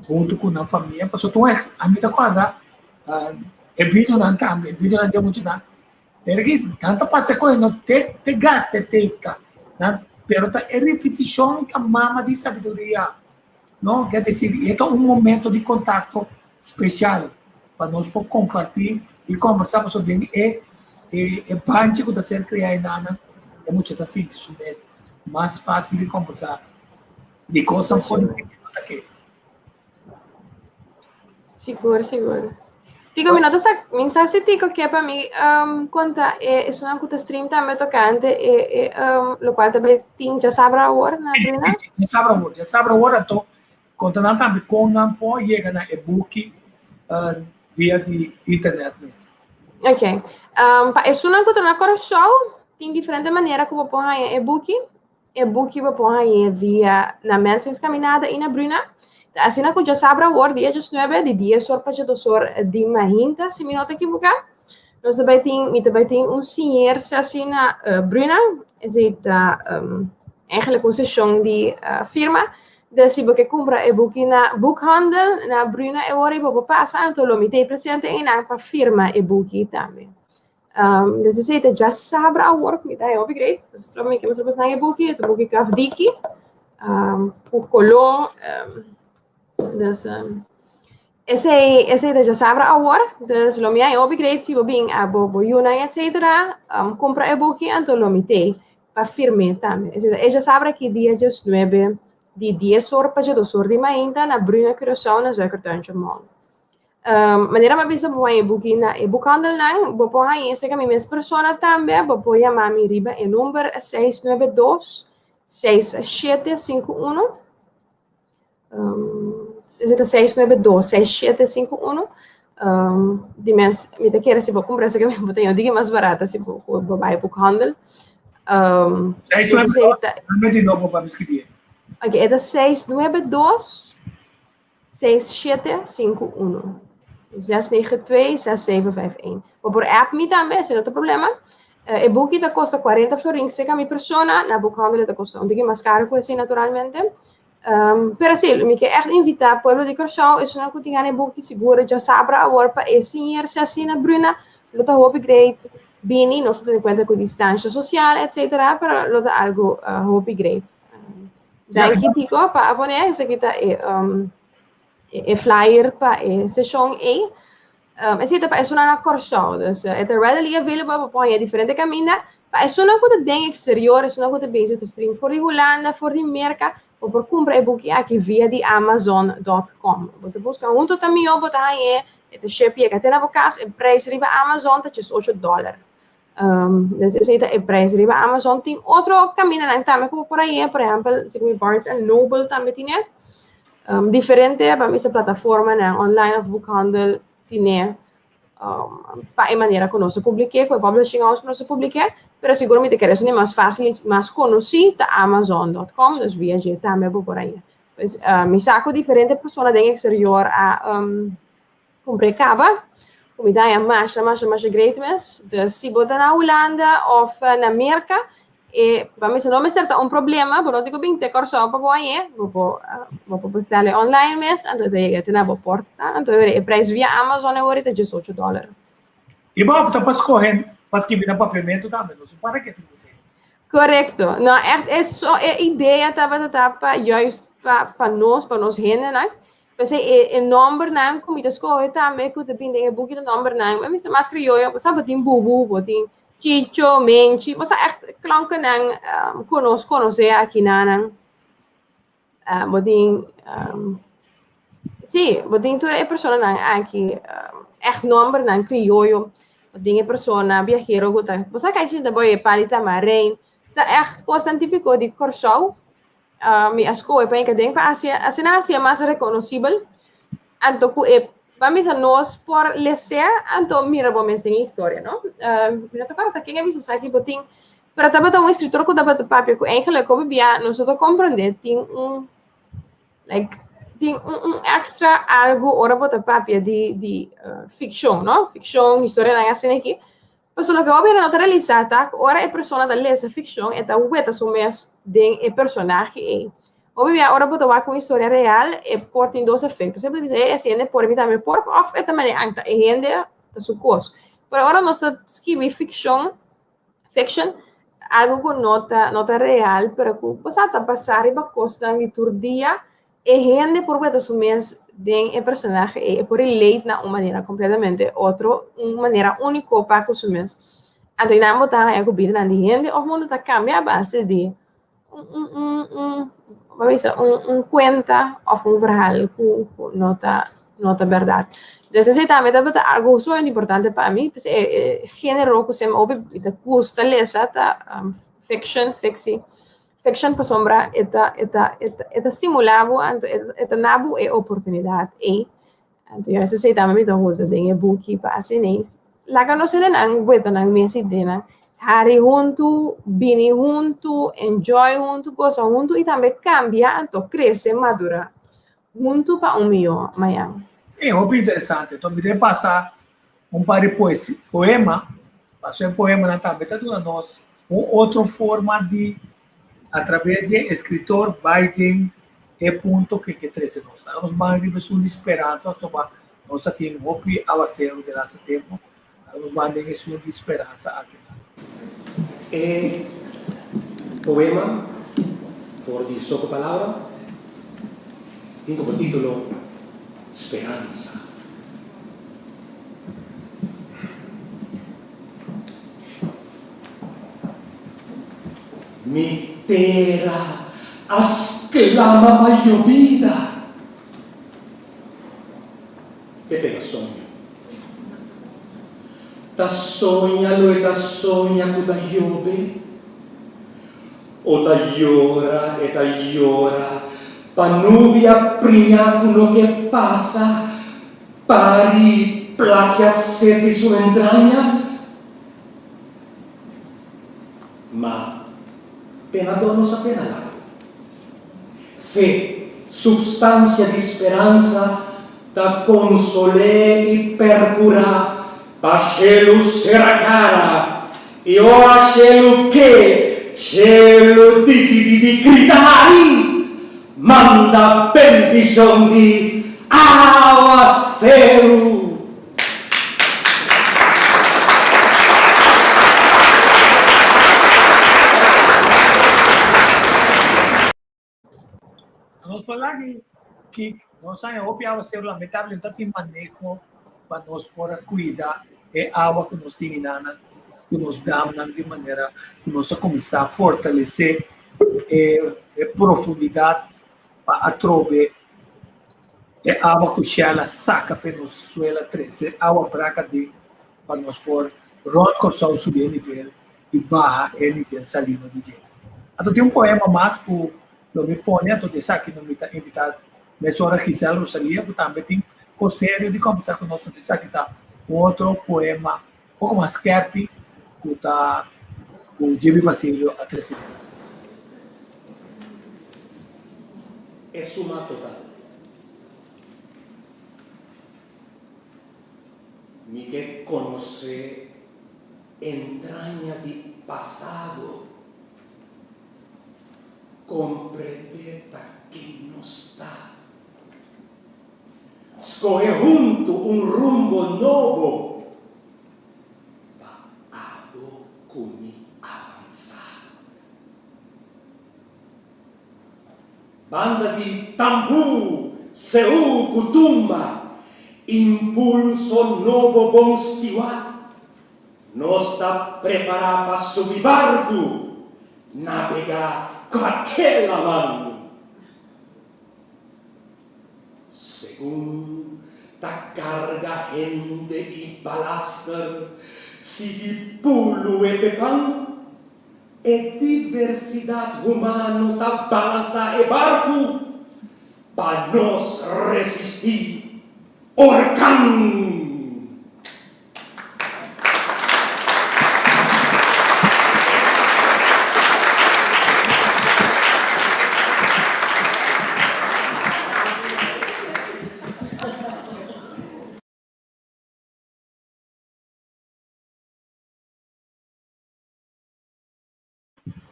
junto com a família para só a minha coisa é vídeo não também vídeo não tem muito nada porque tanto passa com não te gasta tempo não pero é repetição que a mama de sabedoria não quer dizer é um momento de contato especial para nós por compartilhar e conversar sobre é básico da ser criada é muito assim isso mesmo mais fácil de conversar de coisas por aqui Seguro. Tico, mi nota mensaje tico que para mí conta es una cosa stream también tocante lo cual también ya sabrá ahora na Bruna. Já sabrá agora então conta também com não pode chegar na e-book via de internet mesmo. Ok. Es una cosa na cor show tem diferente maneira como pode e-book pode via na Mensens Caminhada e na Bruna. Assim que já sabe agora dia 9 de dia só para já só de mahinta se me não equivocar nós também tem senhor assim na Bruna eigenlijk een station die firma dus se você compra e-book na boekhandel na Bruna e ora para passar então lo mete presente em na firma e-book também Necessita já sabe a work mit aí upgrade. Então, me que você passa na book, tu book caf diki. O color, esse já sabe a work. Dus lo mi aí upgrade se bem a bobo yuna etc. Compra a book então lo mi te para firme também. Esse já sabe que dia just 9 de 10 horas para 2 horas de manhã na Bruna Curaçao na Zuikertuintje Mall. Maneira mais bisa po ang ibuki na ibukandal lang, bopo ang isa kami mes persona tambe, bopo ya mami riba e number 692-6751. Esse 692-6751. De mes, me te quer se vou comprar essa kami botem eu digo mais barata se vou vai ibukandal. De novo para escrever. Ok, é 692-6751. 692-6751. Por app me também, se não tem problema. E book tá custa 40 florins se cada persona, na bookhandel tá custa um pouquinho mais caro que assim naturalmente. Pero assim, me quer echt invitar pueblo de Curaçao, isso não contigo nem book seguro, já sabe a hora para esse ir se assim na Bruna, lo tá upgrade, bini, nós temos em conta com distância social, etc. Pero lo tá algo upgrade. Daí que digo para abonar, isso aqui tá flyer para sessão A. Esse é para na Curaçao, dus é readily available para diferente caminho. Para isso não pode ter exterior, isso não pode bem se stream for de Holanda, for de Merca, ou por comprar e-book aqui via de Amazon.com. Você busca junto também eu botar aí, é shipping que até na casa, o preço riba Amazon tá $8. Necessita o preço riba Amazon tem outro caminho também como por aí, por exemplo, se Barnes & Noble também tem diferente para essa plataforma na online of bookhandel tem para a maneira que nós publiquemos, com o publishing house que nós publiquemos, mas seguramente que é mais fácil, mais conhecido da Amazon.com, dus via G também por aí. Pues, me saco diferente pessoas do exterior a comprar cava, comida é mais great mesmo, dus se botar na Holanda ou na América, e vamos não me certa problema, porque não digo bem ter Curaçao para aí, vou postar online mesmo, então daí que na porta, então o preço via Amazon é agora $18. E bom, tá para escorrer, para escrever no papiamento também, não para que tu você. Correto, não é só a ideia para juist para nós gente, né? Mas o número não, como tu escolhe também, que tu tem o book do número não, mas mais crioulo, sabe tem bubu, tem Chicho, Menchi, mas echt klanken ng conhecer aqui na boding sim, boding toda a pessoa nang aqui echt number nang criollo, boding a pessoa viajero gota. Você quer dizer da boia palita marém, da echt coisas típico de Curaçao. Me asco é para que para Ásia mais reconhecível. Anto que vamos a nós por lecer, então mira bom mesmo tem história, não? Mira para tá quem é isso aqui botin, para tá um escritor que dá para papel que eigenlijk como bia nós só compreender tem extra algo ora para papel de ficção, não? Ficção, história da assim aqui. Pessoa que obviamente não realiza, tá? Ora é pessoa da lesa ficção, é tá ueta sumes den é personagem. Obviamente, ora botar com história real e por tem dois efeitos. Sempre dizer, assim, por mim também por off é também anta e rende da sua coisa. Por agora nós escrever fiction, algo com nota real, para que você tá passar e costa de turdia e rende por mim sumes den é personagem e por relate na uma maneira completamente outra, uma maneira única para que sumes. Então, não botar algo bem na rende, ou mundo tá cambia a base de cuenta ou verhaal com nota verdade. Necessitamente é algo muito importante para mim, porque é gênero que se me custa ler, tá? Fiction por sombra é simulável, é nabu é oportunidade. Então, eu necessitamente usa de book para assim, lá que nós não bueta na mesa dena. Hari junto, bini junto, enjoy junto, goza junto e também cambia, então cresce, madura junto para melhor amanhã. É muito interessante. Então, me deve passar par de poema, passou poema na tableta do nós, outra forma de, através de escritor Biden e ponto que treze nós. Nós vamos ver uma esperança sobre nós temos o que ao ser de nosso tempo. nos mandem isso de esperança aqui. E poema, por di sopra palabra, tem como título Esperanza. Mi terra exclama ma llovida. Te pega sonho. Ta sognalo e ta sogna cu ta llove. O ta llora, pa nubia prignacuno che passa, pari placchia sete su entraña. Ma pena donos appena largo. Fe, substancia di speranza, da consolé y percura, pa scelu sera cara, e ora scelu che, scelu decidi di gridare, manda bendición di aguacero. Nós falar que nós temos água ser lamentável, então tem manejo para nós poder cuidar é água que nós temos que nos dá de maneira que nós começar a fortalecer profundidade para atrover água que ela saca para nós suela crescer água braca de para nós pôr rot corsal subir nível e barra nível salino de jeito. Então tem poema mais que eu me põe a toda essa que não me está invitado nessa hora Gisela Rosalia, que também tem o sério de conversar com nós toda essa que está outro poema um pouco mais quente que está o Jimmy Basílio a trazer. É suma total. Me quer conhecer entraña de passado, compreender que não está. Escolher junto rumbo novo para como avançar. Banda de tambu, seu, cutumba, impulso novo bom stiwat. Nós está preparado para subir barco, navegar com aquela mão. Según ta carga gente e balaster, sigue pulo e pepan, e diversidade humana ta balança e barco, para nós resistir orcão.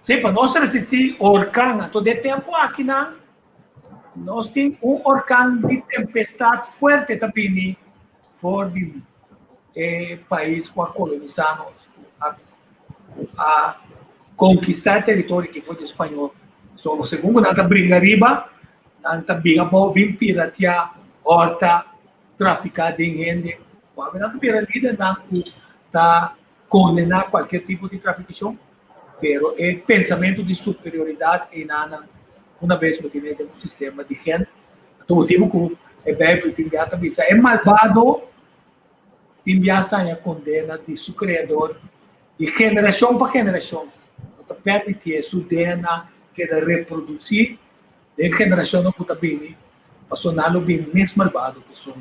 Sim, para nós resistir orcão, todo tempo aqui nós temos orcão de tempestade forte também fora do país com a colonizar a conquistar território que foi do espanhol. So, segundo nada briga riba, nada briga bem piratear, horta, traficar de gente, nada piratear, nada condenar qualquer tipo de traficação. Pero el pensamento de superioridade é nada, uma vez que tem um sistema de gente, todo tempo que a Bíblia tem que avisar, é malvado, tem que a condena de seu criador, de geração para geração. Não permite sua DNA que reproduzir, de geração para bem, para sonar bem mais malvado que são.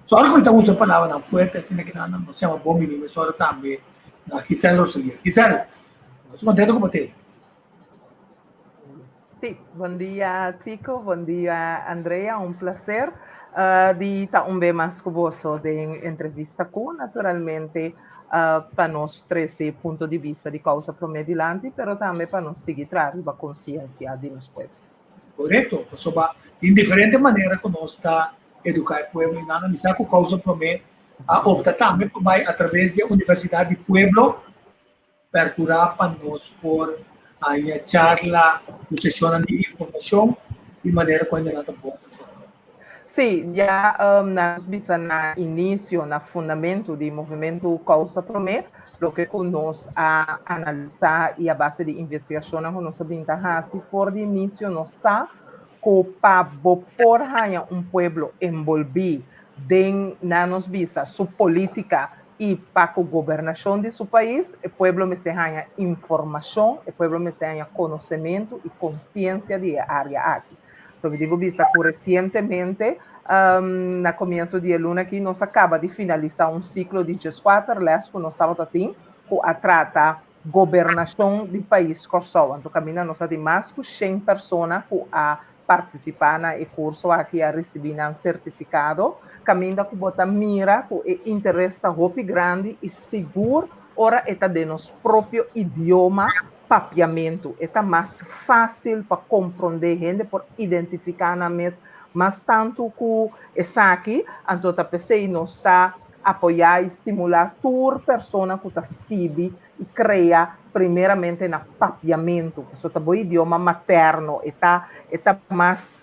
Só que estamos usando a palavra não forte, assim que não se chama bom menino, só também na Gisela Rosalia. Gisela, estou contente com você. Sí, buen día Tico, buen día Andrea, un placer de estar un vez más con vos de entrevista con, naturalmente, para nos 13 puntos de vista de causa promediante, pero también para nos seguir trayendo la conciencia de los pueblos. Correto, sobre em diferente maneira que nós está educar o povo na missa com causa promete opta também vai através da Universidade de Pueblo procurar para nós por a charla, sessão de informação de maneira quando não está bom. Sim, já nós vimos na início, na fundamento do movimento Causa Promet, o que nós a analisar e a base de investigação que nós sabemos se for de início nós sabemos que para por pueblo envolvido na nos visa sua política e para a governação de seu país, o pueblo me ganha informação, o pueblo me ganha conhecimento e consciência de área aqui. Então, digo, vista que recentemente, na começo de ano aqui, nós acaba de finalizar um ciclo de 4 leis que nós estávamos tendo, que trata governação do país Kosovo. Então, caminha nós temos mais de 100 pessoas que a participar no curso aqui a receber um certificado, caminha que bota mira, que é interesse muito grande e seguro, ora é de nosso próprio idioma, papiamento. É mais fácil para compreender gente, por identificar na mesa, mas tanto que essa aqui, então a pessoa não está apoiar e estimular toda pessoa que está escreve e cria primeiramente na papiamento, que é o idioma materno, está mais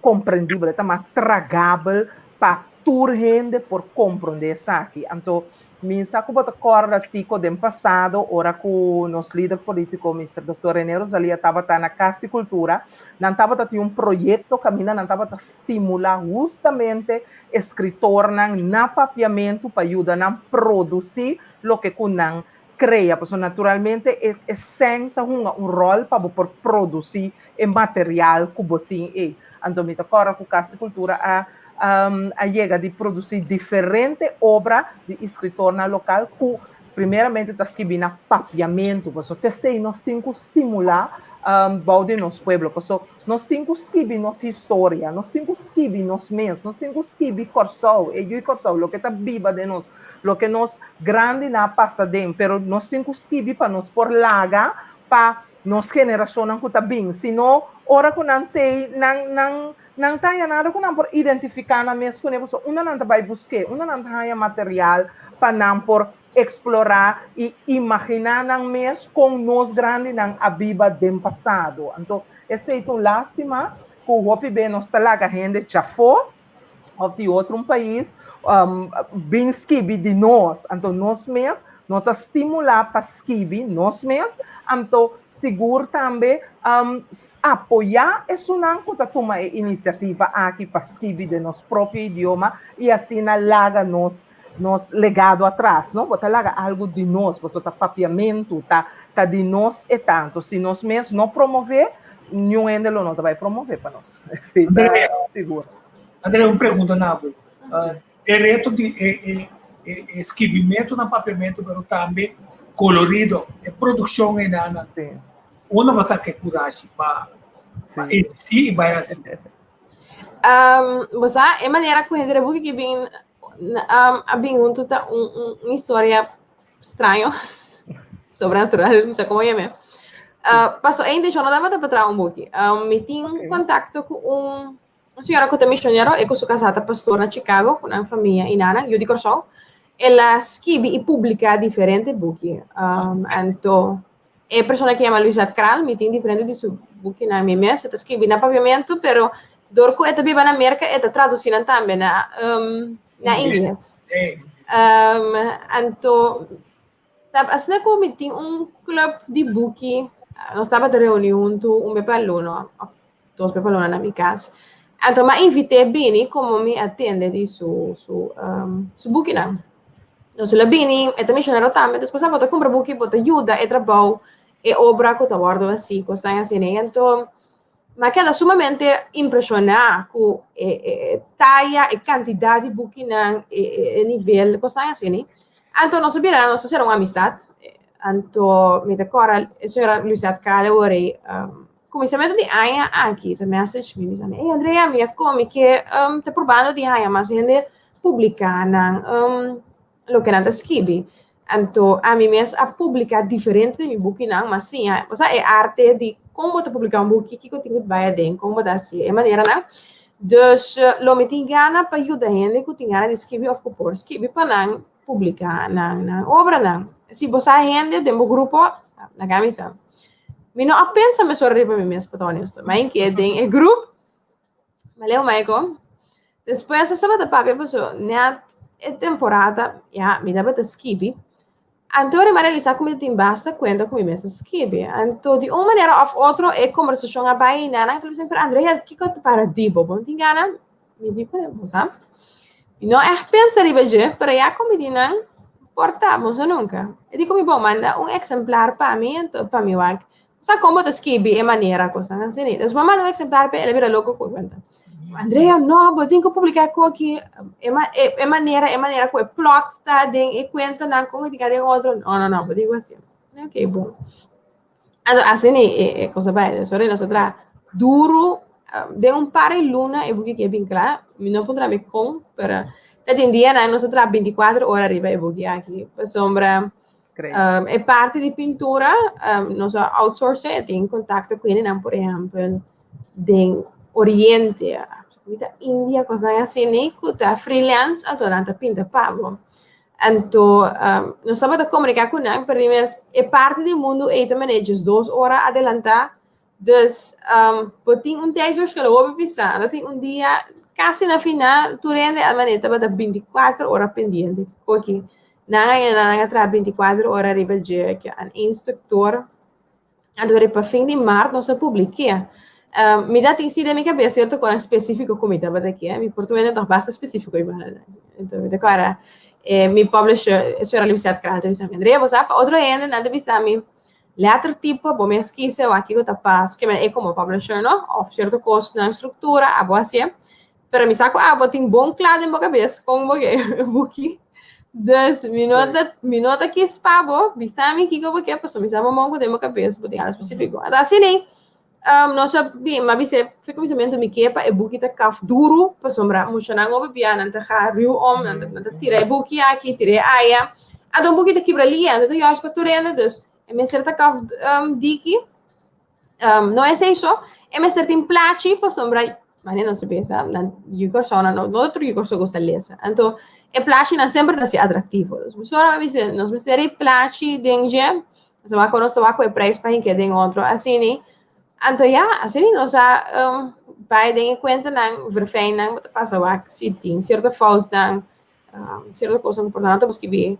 compreendível, está mais tragável para toda gente por compreender isso aqui. Então, me saco bota corda tico do passado, ora que o nosso líder político, o Mr. Dr. René Rosalia, estava na Casa e Cultura, não estava tendo projeto que não estava estimular justamente escritor na papiamento para ajudar a produzir o que não cria, porque naturalmente é sempre um rol para produzir o material que botem. Então, me toca com a Casa e Cultura a chega de produzir diferente obra de escritor na local que primeiramente está escrevendo papiamento, porque nós temos que estimular o de nosso pueblo, porque nós temos que escrever nossa história, nós temos que escrever nós mesmos, nós temos que escrever Kosovo, e Kosovo, o que está viva de nós, o que nós grande na passadem, pero nós temos que escrever para nós por laga, para nossa geração que está bem, senão, ora que não tem, não tem nada que não por identificar na mesma coisa, não vai buscar, não tem material para não por explorar e imaginar não mesmo com nós grandes não a viva do passado. Então, esse é uma lástima que o Hopi bem nós está lá que a gente já foi de outro país, bem escrever de nós. Então, nós mesmos, nós estimular para escrever nós mesmos, então, seguro também apoiar isso não que está tomando iniciativa aqui para escrever de nosso próprio idioma e assim larga nos legado atrás, não? Botar larga algo de nós, porque está papiamento, tá de nós e tanto. Se nós mesmos não promover, nenhum endelo não vai promover para nós. Sim, André, seguro. André, uma pergunta, Nabo. Reto de escrevimento na papiamento, mas também colorido, produção em nada. Sim. Uma vai ter coragem para existir e vai assim. Você é maneira que a gente rebuque que vem a bem uma história estranha, sobrenatural, não sei como é mesmo. Passou ainda já não dava para trás um pouco. Me tinha um contato com uma senhora que é missionária e que sua casada pastor na Chicago com uma família inana, eu de Kosovo. Ela escreve e publica diferentes books. Então, a pessoa que chama Luisa Kral me tem diferente de seu book na minha mesa. Ela escreve na papiamento, pero dorco ela vive na América e ela traduzindo também na inglês. Então, assim como me tem clube de book, nós estava de reunião com aluno, 2 alunos na minha casa. Então, me invitei bem como me atende de su book na. Então, se ela vem, é também missionário também, depois ela vai comprar book, vai ajuda, é trabalho, é obra que está guardando assim, que está assim. Então, me queda sumamente impressionada com a taia e quantidade de book na nível que está assim. Então, nós fizeram uma amistade. Então, me decora, a senhora Luisa Kral, eu orei, começamento de Aya aqui, the message me dizem, ei, Andrea, minha come que está provando de Aya, mas a gente publica na lo que nada escreve. Então, a mim mesmo a publicar diferente de meu book não, mas sim, é arte de como você publicar um book que conteúdo vai dentro, como você é maneira não. Dus lo me tem gana para ajudar gente que tem gana de escrever of por escrever para não publicar na obra não. Se você gente tem um grupo na camisa. Me não pensa me sorrir para mim mesmo, para honesto. Mas que tem grupo, valeu Michael. Depois eu estava da papel pessoa, net temporada, já me dava de escrever. Então, eu realizo que tem basta conta com minha escreve. Então, de uma maneira ou outra, é conversação a pai na então sempre Andrea, que conta para ti, bobo, não tem gana, me diz para sabe? E não é pensar em vez para já como de não portar, mas nunca. Eu digo me bom, manda exemplar para mim, então para mim vai. Sabe como te escreve é maneira coisa assim. Então, manda exemplar para ele vira louco com conta. Andrea, não, eu tenho que publicar aqui. É maneira que o plot está dentro e conta não como de cada outro. Não, eu digo assim. Ok, bom. Então, assim é coisa bem. Sorry, nós tra duro de par de luna e porque é bem claro, não poderá me com para tem dia nós tra 24 horas arriba e porque aqui sombra é parte de pintura, nós outsourcing tem contato com ele, por exemplo, de Oriente, India, coisa assim, nem que freelance, então não pinta pago. Então, nós estamos a comunicar com ele, porque é parte do mundo e também é 2 horas adelantar. Então, tem dia que eu vou pensar, tem dia quase na final, tu rende a maneira de 24 horas pendente, porque não é 24 horas arriba de que um instrutor, agora para fim de março, nós publica. Me dá tem sido a minha cabeça, certo, com específico como estava daqui, me português não basta específico igual, então me declara, me publisher, isso era limitado para a licença Andrea, você sabe, outro ainda nada bisa me letra tipo, bom me esquece, o aqui que tá paz, que é como publisher, não, of certo custo na estrutura, a boa assim, para me saco, tem bom claro na minha cabeça, como porque das minutos que espabo, bisa me que eu vou que pessoa me sabe mongo de minha cabeça, porque é específico, assim nem nossa mas fica pensamento me quepa é buki tá caf duro para sombra muito não over piano não tá rio não tá tira buki aqui tira aia a do buki tá quebra ali então eu acho para turenda dus é me certa caf diki não é isso é me certa implaci para sombra mas não se pensa não eu gosto não outro eu gosto de ler então é placi não sempre tá se atrativo só nós me seria placi denge você vai conosco vai com o preço para que tem outro assim então, assim, nós vai ter conta não verfein não passa lá se tem certa falta certa coisa importante porque vi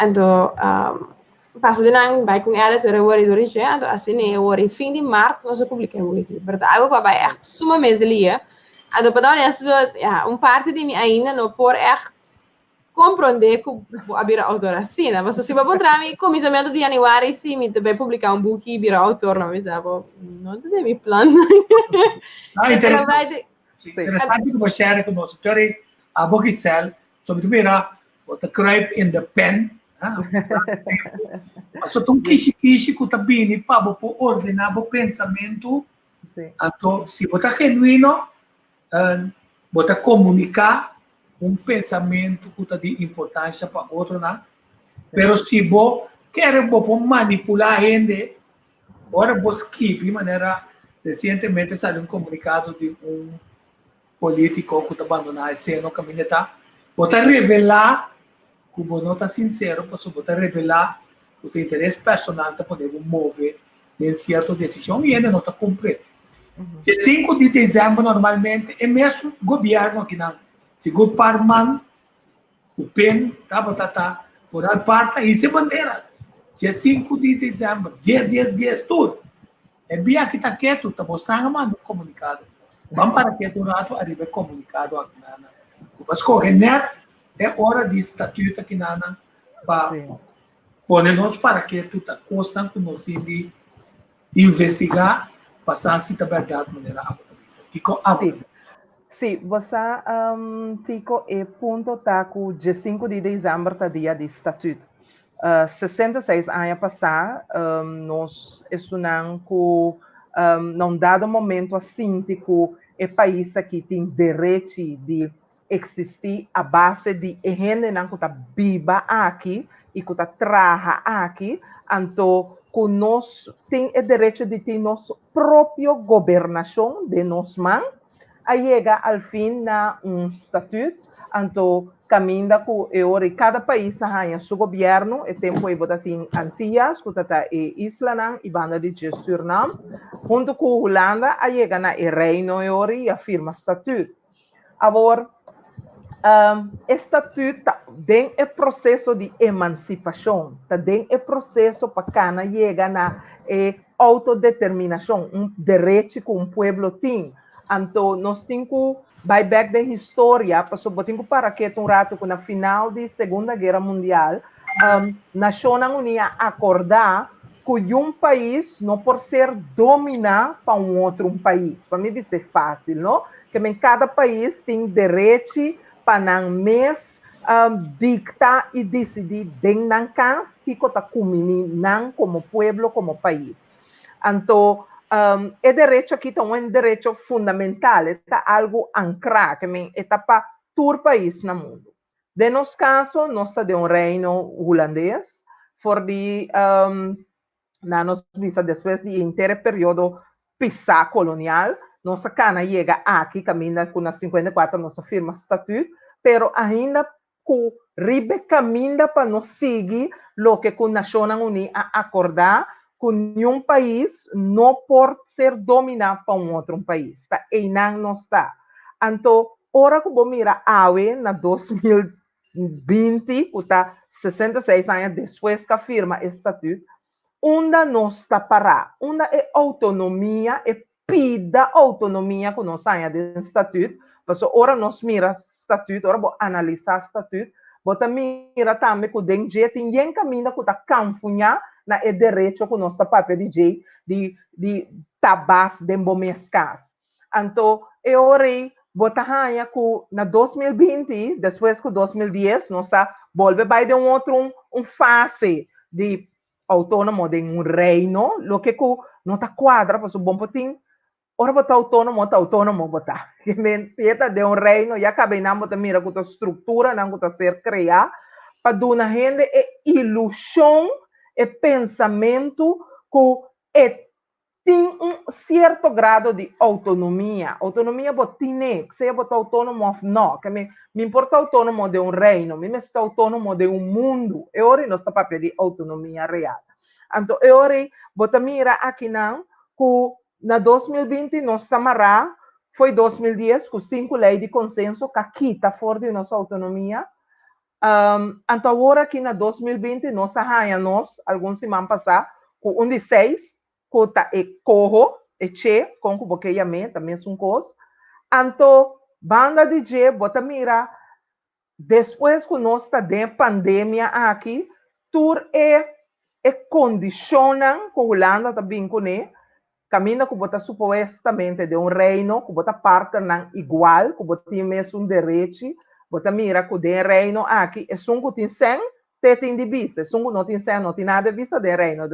então passa de não vai com ela ter o horário de então assim o horário fim de março nós publicamos aqui verdade algo vai é sumamente lia então para dar isso parte de mim ainda não por compreender que vou abrir a autora assim, né? Mas se vai encontrar me começamento de janeiro se me também publicar um book e virar autor, não me sabe? Não tem meu plano. Interessante que você share com nós, teoria a book cell sobre virar o the crime in the pen, so tum kisi que tá bem para por ordenar o pensamento, então se você genuíno, você comunicar pensamento que está de importância para outro, não? Mas se você quer manipular a gente, agora você escreve de maneira, recentemente saiu comunicado de político que está abandonando a cena, caminheta, você revelar que você não está sincero, você revelar o seu interesse personal para poder mover em certa decisão e ele não está cumprindo. Dia 5 de dezembro, normalmente, é mesmo o governo aqui não. Se o parman, o pen, fora parte, isso é bandeira. Dia 5 de dezembro, dias, tudo. É bem aqui está quieto, está mostrando um comunicado. Vamos para quieto, rato, arriba comunicado aqui, nana. Mas correr, é hora de estatuto aqui, nana, para pôr-nos para quieto, está constante que nós temos de investigar, passar se está verdade, maneira a Sim, você, Tico, ponto tá com dia 5 de dezembro, tá dia de estatuto. 66 anos passar, nós estudamos com, num dado momento assim, que o país aqui tem direito de existir a base de gente que está viva aqui e que está trabalhando aqui, então, que nós temos o direito de ter nossa própria governação de nós mãos. llega al fin na un estatuto, anto caminda ku ori cada país ha su governo e tempo e botatin Antillas, ku tata e Isla nang e banda de Suriname, junto com Holanda llega na e reino e ori a firma estatuto. Agora estatuto tem o processo de emancipação, tem o processo para cana chega na autodeterminação, direito que pueblo tem. Então, nós temos que vai back da história, passou botinho para que rato na final da Segunda Guerra Mundial, Nações Unidas acordar que um país não pode ser dominado para outro país. Para mim vai ser fácil, não? Que cada país tem direito para não mais dictar e decidir dentro da casa que está combinando como pueblo, como país. Então, o direito aqui é um direito fundamental, é algo ancrado, que está para todo país no mundo. De nosso caso, nós temos um reino holandês, for de na nossa visa depois de inteiro período pisar colonial, nossa cana chega aqui, caminha com a 54, nossa firma estatuto, pero ainda com ribe caminha para nós seguir o que a Nações Unidas acordar que nenhum país não pode ser dominado por outro país. Tá? E não está. Então, ora que eu mira AUE na 2020, que está 66 anos depois que a firma estatuto, onde não está parado, onde é autonomia, é pida autonomia que nós temos de estatuto, porque ora nós mira estatuto, ora vou analisar estatuto, vou mira também que tem jeito, ninguém caminha que está camfunha na é direito que nossa papel de tabas de bomescas. Então, eu orei, botar que na 2020, depois que 2010, nós volve vai de outro fase de autônomo de reino, lo que não está quadra, para o bom potinho, ora botar autônomo, botar. Se está de reino, já acabei não botar mira que a estrutura não está ser criada, para dar a gente é ilusão, é pensamento que tem certo grado de autonomia. Autonomia botine, que seja botar autônomo ou não, que me importa autônomo de reino, me está autônomo de mundo. Eu ori nosso papel de autonomia real. Então, eu ori botar mira aqui não, que na 2020 nós tamará, foi 2010 com 5 leis de consenso que quita fora de nossa autonomia. Então, agora aqui na 2020, nós arranhamos, alguns semanas passadas, com de 6, que está corro, che, com o bloqueamento, também é coisa. Então, banda de G, bota mira, depois que nós está de pandemia aqui, tudo condicionam que a Holanda está bem com ele, caminha que bota supostamente de reino, que bota parte não igual, que bota mesmo direito, bota mira que de reino aqui é que tem 100, tem de visa, não tem 100, não tem nada de visa de reino.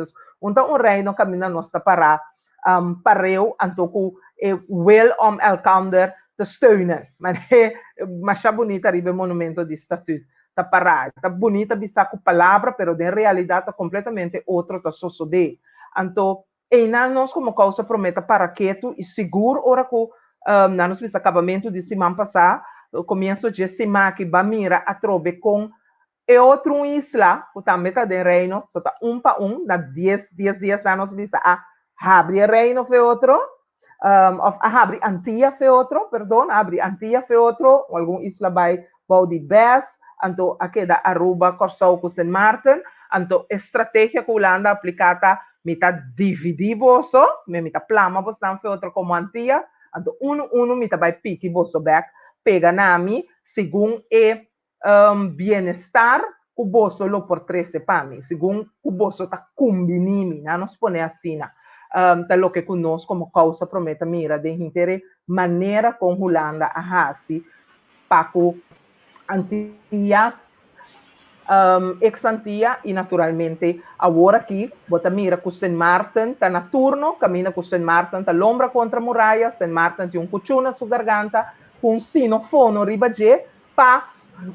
Então, o reino caminha nós para eu, então que é well om elkander te steunen. Mas é bonita o monumento de estatuto. Está parado, está bonita bisa com palavra, pero de realidade está completamente outro está suceder. Então, e nós como causa prometa para quieto e seguro, ora que nós vimos acabamento de semana passada, começo de semana que Bamira a trobe com outra isla, que também está de reino, só está para na 10 dias lá nós vimos abre reino foi outro, abre Antilha foi outro, perdão, abre Antilha foi outro, algum isla vai de Bes, então aqui da Aruba, Corsau, com Saint Martin, então estratégia que a Holanda aplicada mita dividir boso, mita plama boso não foi outro como Antilha, então mita vai pique boso back, pega nami, segundo bem-estar, o boso lo por 13 pami, segundo o boso tá combinimi, não nos põe assim, tá lo que conosco como causa prometa mira de intere maneira com Holanda a hasi paco Antillas ex-Antilha e naturalmente agora aqui bota mira com Saint Martin tá na turno, camina com Saint Martin tá lombra contra a muralha, Saint Martin tem cuchu na sua garganta com sinofono ribaje pa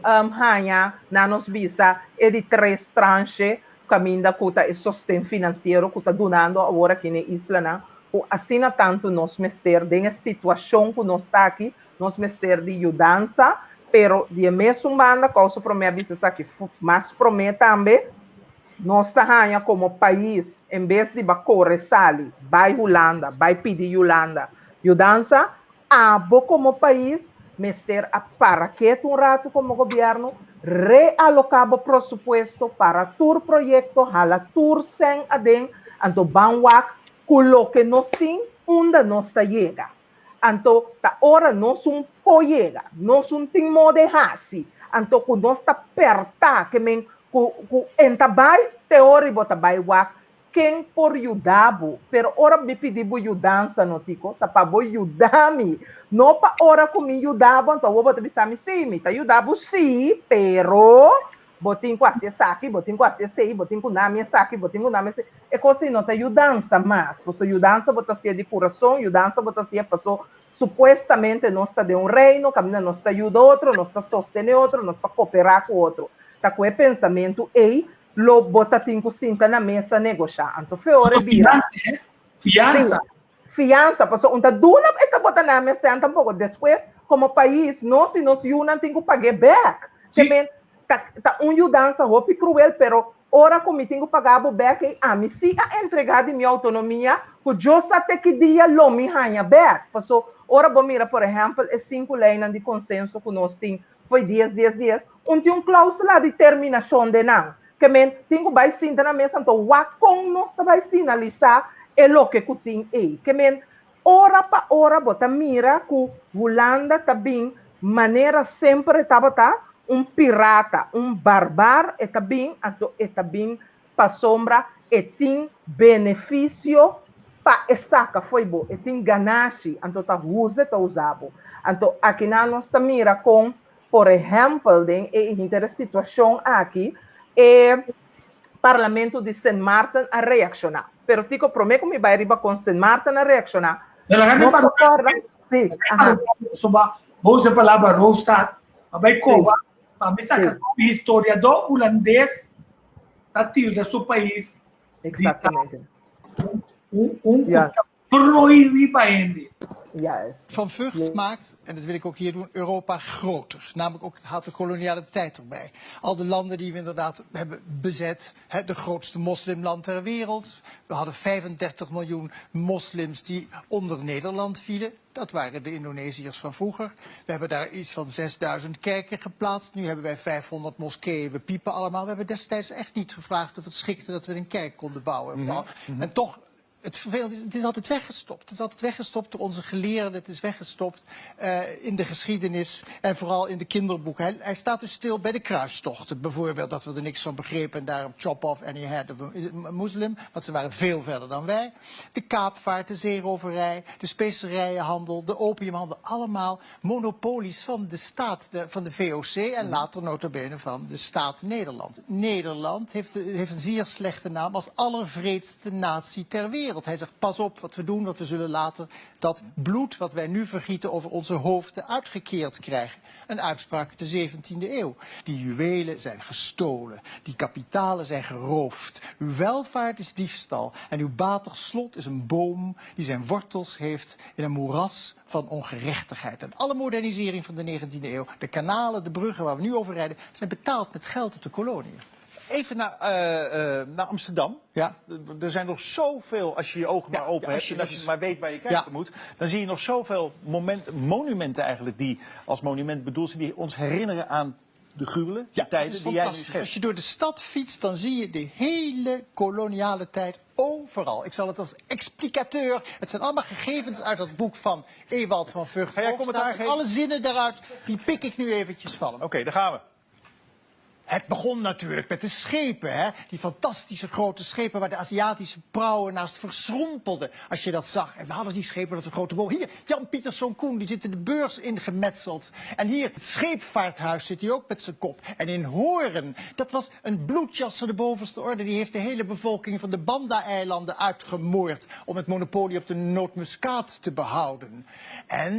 hanha na nos visa e de 3 tranche caminda kuta e sostén financeiro kuta donando agora aqui na isla na assina tanto nos mester de situação que nós está aqui, nos mester de mudança, pero de mesmo banda, causa para mim avisa aqui, mas promete também, nós está como país, em vez de correr sali, vai Holanda, vai pedir Holanda, mudança, como país, mester a para que rato como governo, realocar o presupuesto para tur projeto, hala tur sem aden, anto banwak, coloque nos tem, onde nós chega. Anto, ta ora nós poiega, nós tem mode hasi, anto ku nós perta, que men ku entabai, teori bota bai wak, quem por yudabo, pero ora me pedi bo yudança no tico, ta pa bo yudami, no pa ora kumi yudabo, então vou botar bisami sim, ta yudabo sim, pero botin quase saque, botin quase sei, botin com nome saque, botin com nome sei, é coisa não ta yudança mas, você yudança bota se de coração, yudança bota se passou supostamente nós está de reino, caminha nós está ajuda outro, nós está sustendo outro, nós está cooperar com outro, tá com o pensamento ei lo bota tinco cinta na mesa negociar. Então, fiore vira. Fiança. Fiança, passou um duna eta bota na mesa um pouco depois, como país, nós não tinha que pagar back. Também tá mudança roupa cruel, pero ora como tenho que pagar o back, me se a entregar de minha autonomia, que eu só te que dia lo me hanha back. Passou ora bom mira, por exemplo, é 5 leis de consenso que nós tem foi 10, tem cláusula de terminação de não. Que men tingo vai sinta na mesa então wakong nós vai finalizar é lo que tem aí que men hora pa hora bota mira que Holanda também maneira sempre estava pirata barbar e também pa sombra e tem benefício pa saca foi bom e tem ganache então tá usado então aqui nós tá mira com por exemplo em situação aqui Parlamento de St. Martin a reaccionar. Pero tico prometo que me vai arriba com St. Martin a reaccionar. Não concorda? Sim. Vou usar a palavra Rostad. Mas como? Mas o historiador holandês está tilda seu país. Exatamente. Proíbe para ele. Van Vught maakt, en dat wil ik ook hier doen, Europa groter. Namelijk ook haalt de koloniale tijd erbij. Al de landen die we inderdaad hebben bezet, de grootste moslimland ter wereld. We hadden 35 miljoen moslims die onder Nederland vielen. Dat waren de Indonesiërs van vroeger. We hebben daar iets van 6000 kerken geplaatst. Nu hebben wij 500 moskeeën. We piepen allemaal. We hebben destijds echt niet gevraagd of het schikte dat we een kerk konden bouwen. En toch... Het vervelende is, het is altijd weggestopt. Het is altijd weggestopt door onze geleerden. Het is weggestopt in de geschiedenis en vooral in de kinderboeken. Hij staat dus stil bij de kruistochten. Bijvoorbeeld dat we er niks van begrepen en daarom chop off any head of a Muslim. Want ze waren veel verder dan wij. De kaapvaart, de zeeroverij, de specerijenhandel, de opiumhandel. Allemaal monopolies van de staat, van de VOC en later nota bene van de staat Nederland. Nederland heeft een zeer slechte naam als allervreedste natie ter wereld. Hij zegt, pas op wat we doen, want we zullen later dat bloed wat wij nu vergieten over onze hoofden uitgekeerd krijgen. Een uitspraak uit de 17e eeuw. Die juwelen zijn gestolen, die kapitalen zijn geroofd. Uw welvaart is diefstal en uw batig slot is een boom die zijn wortels heeft in een moeras van ongerechtigheid. En alle modernisering van de 19e eeuw, de kanalen, de bruggen waar we nu over rijden, zijn betaald met geld op de koloniën. Even naar Amsterdam. Ja. Er zijn nog zoveel, als je je ogen maar open hebt en als je maar weet waar je kijken moet, dan zie je nog zoveel monumenten eigenlijk die als monument bedoeld zijn, die ons herinneren aan de gruwelen, de tijden die jij nu schetst. Als je door de stad fietst, dan zie je de hele koloniale tijd overal. Ik zal het als explicateur, het zijn allemaal gegevens uit dat boek van Ewald van Vught. Ga jij commentaar geven? Alle zinnen daaruit, die pik ik nu eventjes van hem. Oké, daar gaan we. Het begon natuurlijk met de schepen, hè? Die fantastische grote schepen waar de Aziatische prauwen naast verschrompelden. Als je dat zag. En we hadden die schepen met een grote boom. Hier, Jan Pieterszoon Koen, die zit in de beurs ingemetseld. En hier, het scheepvaarthuis zit hij ook met zijn kop. En in Hoorn, dat was een bloedjasser de bovenste orde. Die heeft de hele bevolking van de Banda-eilanden uitgemoord om het monopolie op de nootmuskaat te behouden. En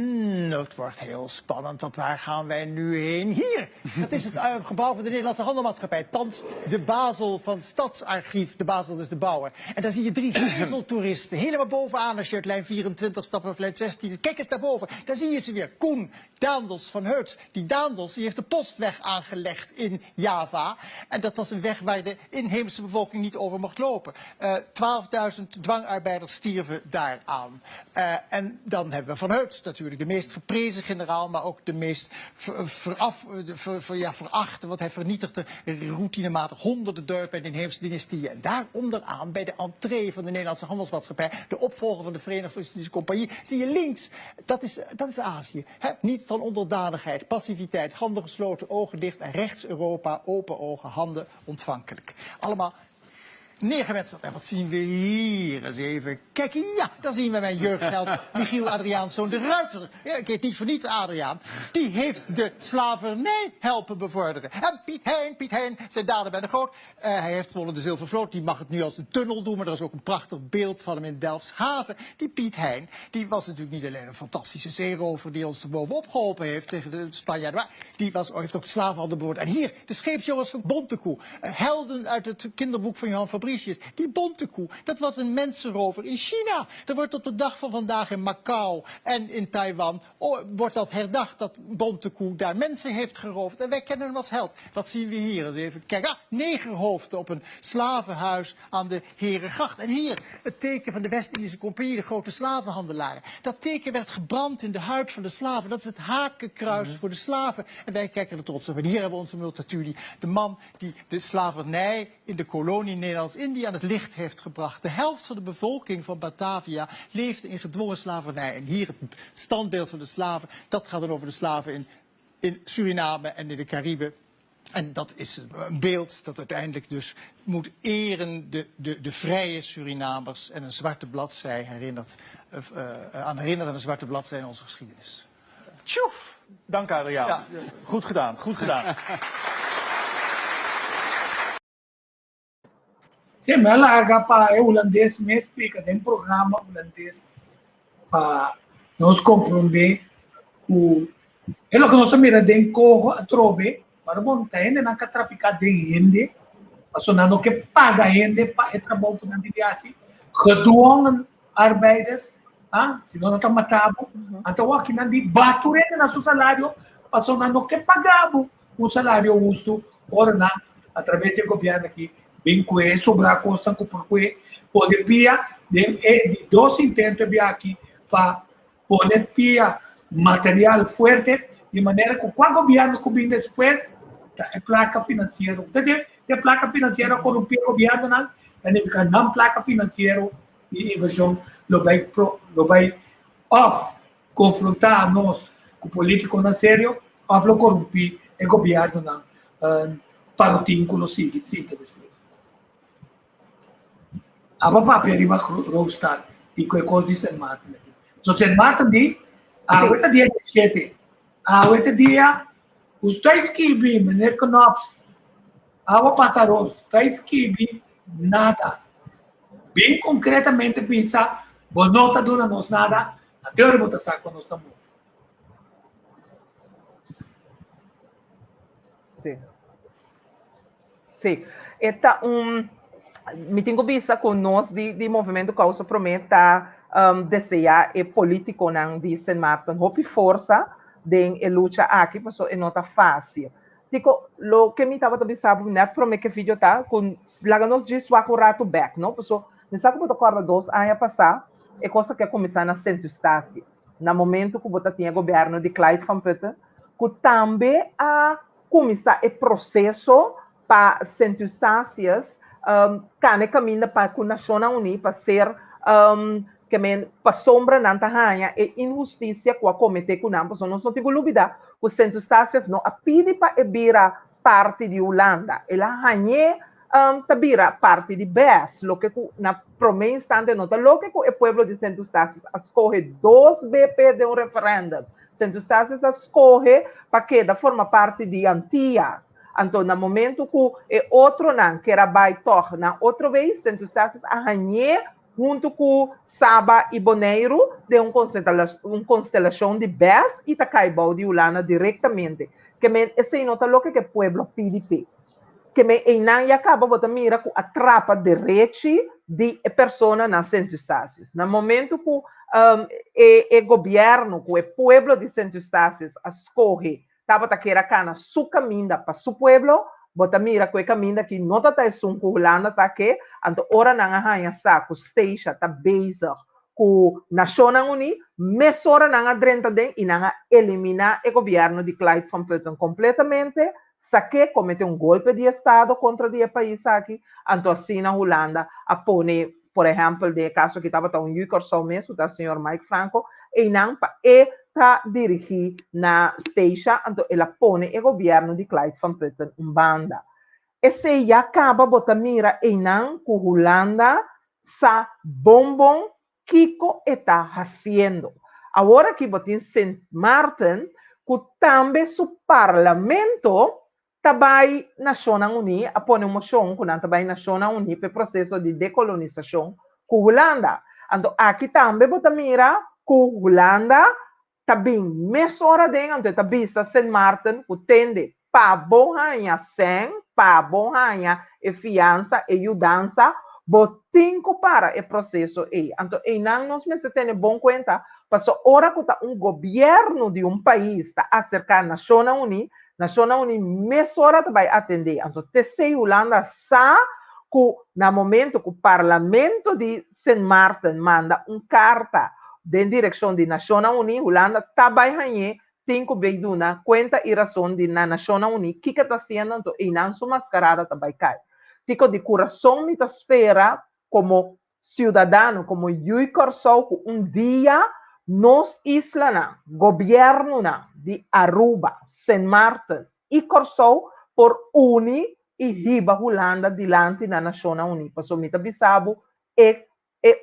het wordt heel spannend, want waar gaan wij nu heen? Hier, dat is het gebouw van de Nederlandse Nederlandse Handelmaatschappij, thans de Basel van het Stadsarchief, de Basel dus de bouwer. En daar zie je 3 toeristen, helemaal bovenaan als je uit lijn 24 stapt of lijn 16. Kijk eens daarboven, daar zie je ze weer. Koen Daendels van Heuts. Die Daendels die heeft de postweg aangelegd in Java. En dat was een weg waar de inheemse bevolking niet over mocht lopen. 12.000 dwangarbeiders stierven daaraan. En dan hebben we Van Heuts natuurlijk, de meest geprezen generaal, maar ook de meest verachte, want hij vernietigde routinematig honderden dorpen en inheemse dynastieën. En daar onderaan, bij de entree van de Nederlandse Handelsmaatschappij, de opvolger van de Verenigde Indische Compagnie, zie je links, dat is Azië. Niet van onderdanigheid, passiviteit, handen gesloten, ogen dicht, en rechts Europa, open ogen, handen ontvankelijk. Allemaal neergewetst. En wat zien we hier? Eens even kijken. Ja, daar zien we mijn jeugdheld Michiel Adriaanszoon de Ruiter. Ja, ik heet niet voor niets Adriaan. Die heeft de slavernij helpen bevorderen. En Piet Hein, zijn daden bij de groot. Hij heeft gewonnen de Zilvervloot. Die mag het nu als een tunnel doen. Maar er is ook een prachtig beeld van hem in Delfshaven. Die Piet Hein, die was natuurlijk niet alleen een fantastische zeerover die ons er bovenop geholpen heeft tegen de Spanjaarden. Maar die heeft ook slavenhandel bevorderd. En hier, de scheepsjongens van Bontekoe. Helden uit het kinderboek van Johan Fabricius. Die Bontekoe, dat was een mensenrover in China. Er wordt op de dag van vandaag in Macau en in Taiwan wordt dat herdacht dat Bontekoe daar mensen heeft geroofd. En wij kennen hem als held. Wat zien we hier? Eens even kijken. Negerhoofden op een slavenhuis aan de Herengracht. En hier het teken van de West-Indische Compagnie, de grote slavenhandelaren. Dat teken werd gebrand in de huid van de slaven. Dat is het hakenkruis voor de slaven. En wij kijken er trots op. En hier hebben we onze Multatuli, de man die de slavernij in de kolonie Nederlands-Indië aan het licht heeft gebracht. De helft van de bevolking van Batavia leefde in gedwongen slavernij. En hier het standbeeld van de slaven, dat gaat dan over de slaven in Suriname en in de Cariben. En dat is een beeld dat uiteindelijk dus moet eren de vrije Surinamers en een zwarte bladzij herinnert aan een zwarte bladzij in onze geschiedenis. Tjoef! Dank Adriaan. Ja. Goed gedaan, goed gedaan. Sim, ela agapa é holandês mesmo, explica tem programa holandês para nós compreender que é o que nós mira den corro a trove para montar ainda não traficar de gente, passando que paga gente para trabalhar por não dizer assim, gedwongen arbeiders, senão não está matado, então aqui não de baturendo na seu salário, passando que pagava um salário justo, ora não, através do governo aqui. Bem que sobrar a costa porque poder pia de 2 intentos aqui para poder pia material forte de maneira que quando o governo vem depois é placa financeira. Quer dizer, a placa financeira corrompeu o governo não, fica não placa financeira e inversão lo vai off confrontar nós com o político na sério, off lo corromper o governo não para o título seguinte depois. Apa papi arriva Rovstad e que coisa de Saint Martin. So Saint Martin di, awet dia 7. Awet dia os tais kibi mener knops. Awa passaros, tais kibi nada. Bem concretamente pensa, bonota dona nos nada, a teoria bota saco nos estamos. Sim. Eta me tenho visto com nós de movimento Causa Prometa desejar e político não de Saint Martin hopi força de luta aqui porque é não tá fácil. Digo, lo que me estava também sabe net promete que vídeo tá com lá nos diz o rato back, não? Porque me sabe que eu acordo 2 anos passar é coisa que começar na Centro Estácias. No momento que você tinha governo de Clyde Van Putten, que também a começar o processo para Centro Estácias cane caminha para a Nação Unida para ser para sombra não tahanha e injustiça que a comete com não porque nós não temos dúvida que o Centro Estácias não a pede para vira parte de Holanda ela hanhe tabira parte de BES lo que na primeiro instante nota lo que o povo de Centro Estácias escolhe 2 BP de referendo Centro Estácias escolhe para que da forma parte de Antillas. Então, no momento que outro não que era baitor, na outra vez, Centro Estácias arranhou junto com Saba e Bonaire de uma constelação de BES e Tacaibau de Holanda diretamente. Que esse nota louca que o povo pede. que me inang acaba bota mira ku atrapa direito de persona na centro-estados. No momento que o governo, que o pueblo de centro-estados escolhe, tava taqueira cana su caminho para su pueblo, bota mira que o caminho que não tá com Holanda tá que, então ora não arranha saco, station tá bezig com Nações Unidas, mas ora não adrenta den e não eliminar o governo de Clyde Van Putten completamente. Saque comete golpe de Estado contra o país aqui, então assim na Holanda, apone, por exemplo, de caso que estava um Júker só mesmo, da senhor Mike Franco, e não para está dirigir na station, então ela pone o governo de Clyde Van Putten banda. E se já acaba botar mira e não que Holanda sa bombom Kiko está fazendo. Agora que botin St. Martin, que também su parlamento também Nações Unidas, apone uma moção que não também Nações Unidas para o processo de decolonização com Holanda. Então, aqui também bota mira com Holanda, também mesora dentro, então também St. Martin, que tende para borranha sem, para borranha e fiança e ajudança, botinco para o processo aí. Então, e não nós me tem bom conta, porque ora que governo de país está acercar Nações Unidas, Nações Unidas mesora vai atender. Então, TC Holanda sabe que no momento que o parlamento de St. Martin manda carta de direção de Nações Unidas, Holanda também ganha tem que ver na conta e razão de Nações Unidas que está sendo, então, e não sua mascarada também cai. Tico de coração me espera como cidadão, como eu sou dia nos islas, governo de Aruba, St. Martin e Corsou por unir e riba Holanda dilante na Nações Unidas. Passo me bisabo e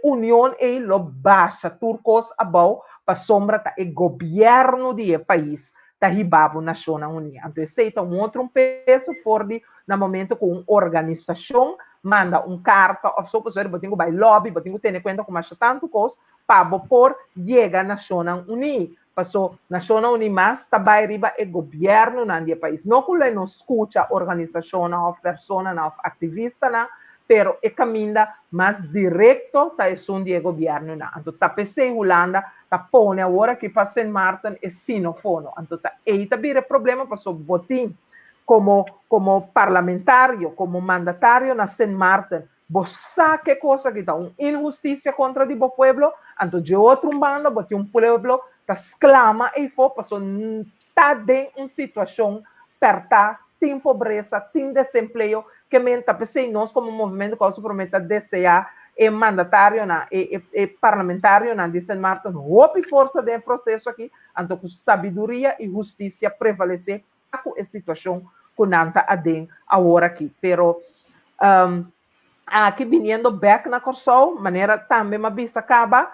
união e lo baixa turcos abau para sombra ta e governo de país ta ribabo Nações Unidas. Então, esse é outro peso forte no momento que uma organização manda carta, ou só pessoa botinho vai lobby, botinho ter conta com mais tanto coisa, para por chegar a Nações Unidas. Passou Nações Unidas, mas também riba o governo do país. Não que ele não escuta organização, ou pessoa, ou ativista, pero é caminho mais direto da ação do governo. Então, tá pensei Holanda, tá põe agora que para St. Martin é sinofono. Então, aí também é problema, passou botinho como parlamentário, como mandatário na St. Martin. Você que coisa que está uma injustiça contra o povo, então de outro bando, porque povo está exclama e foi, passou está em uma situação perta, tem pobreza, tem desemprego, que menta pensei nós como movimento que promete desejar e mandatário e parlamentário de St. Martin, houve força do processo aqui, então com sabedoria e justiça prevalecer com a situação que nanta adem agora aqui, pero aqui vindo back na Corsou, maneira também uma bisa acaba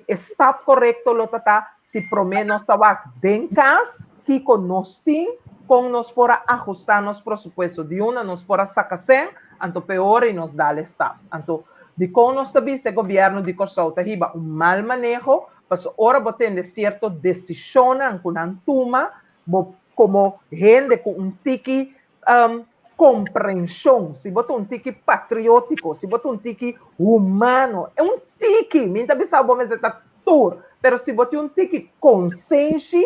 está correto lo tata se promete nós saber dencas que com nós tem com nós para ajustar nos presupuesto de uma nós para sacar sem anto pior e nos dá está anto de com nós sabe se governo de Corsou tá riba mal manejo mas ora botende certo decisão com antuma como gente com tique compreensão, se botar tique patriótico, se botar tique humano, é tique, minta bisa bom mas está tur, pero se botar tique consciência,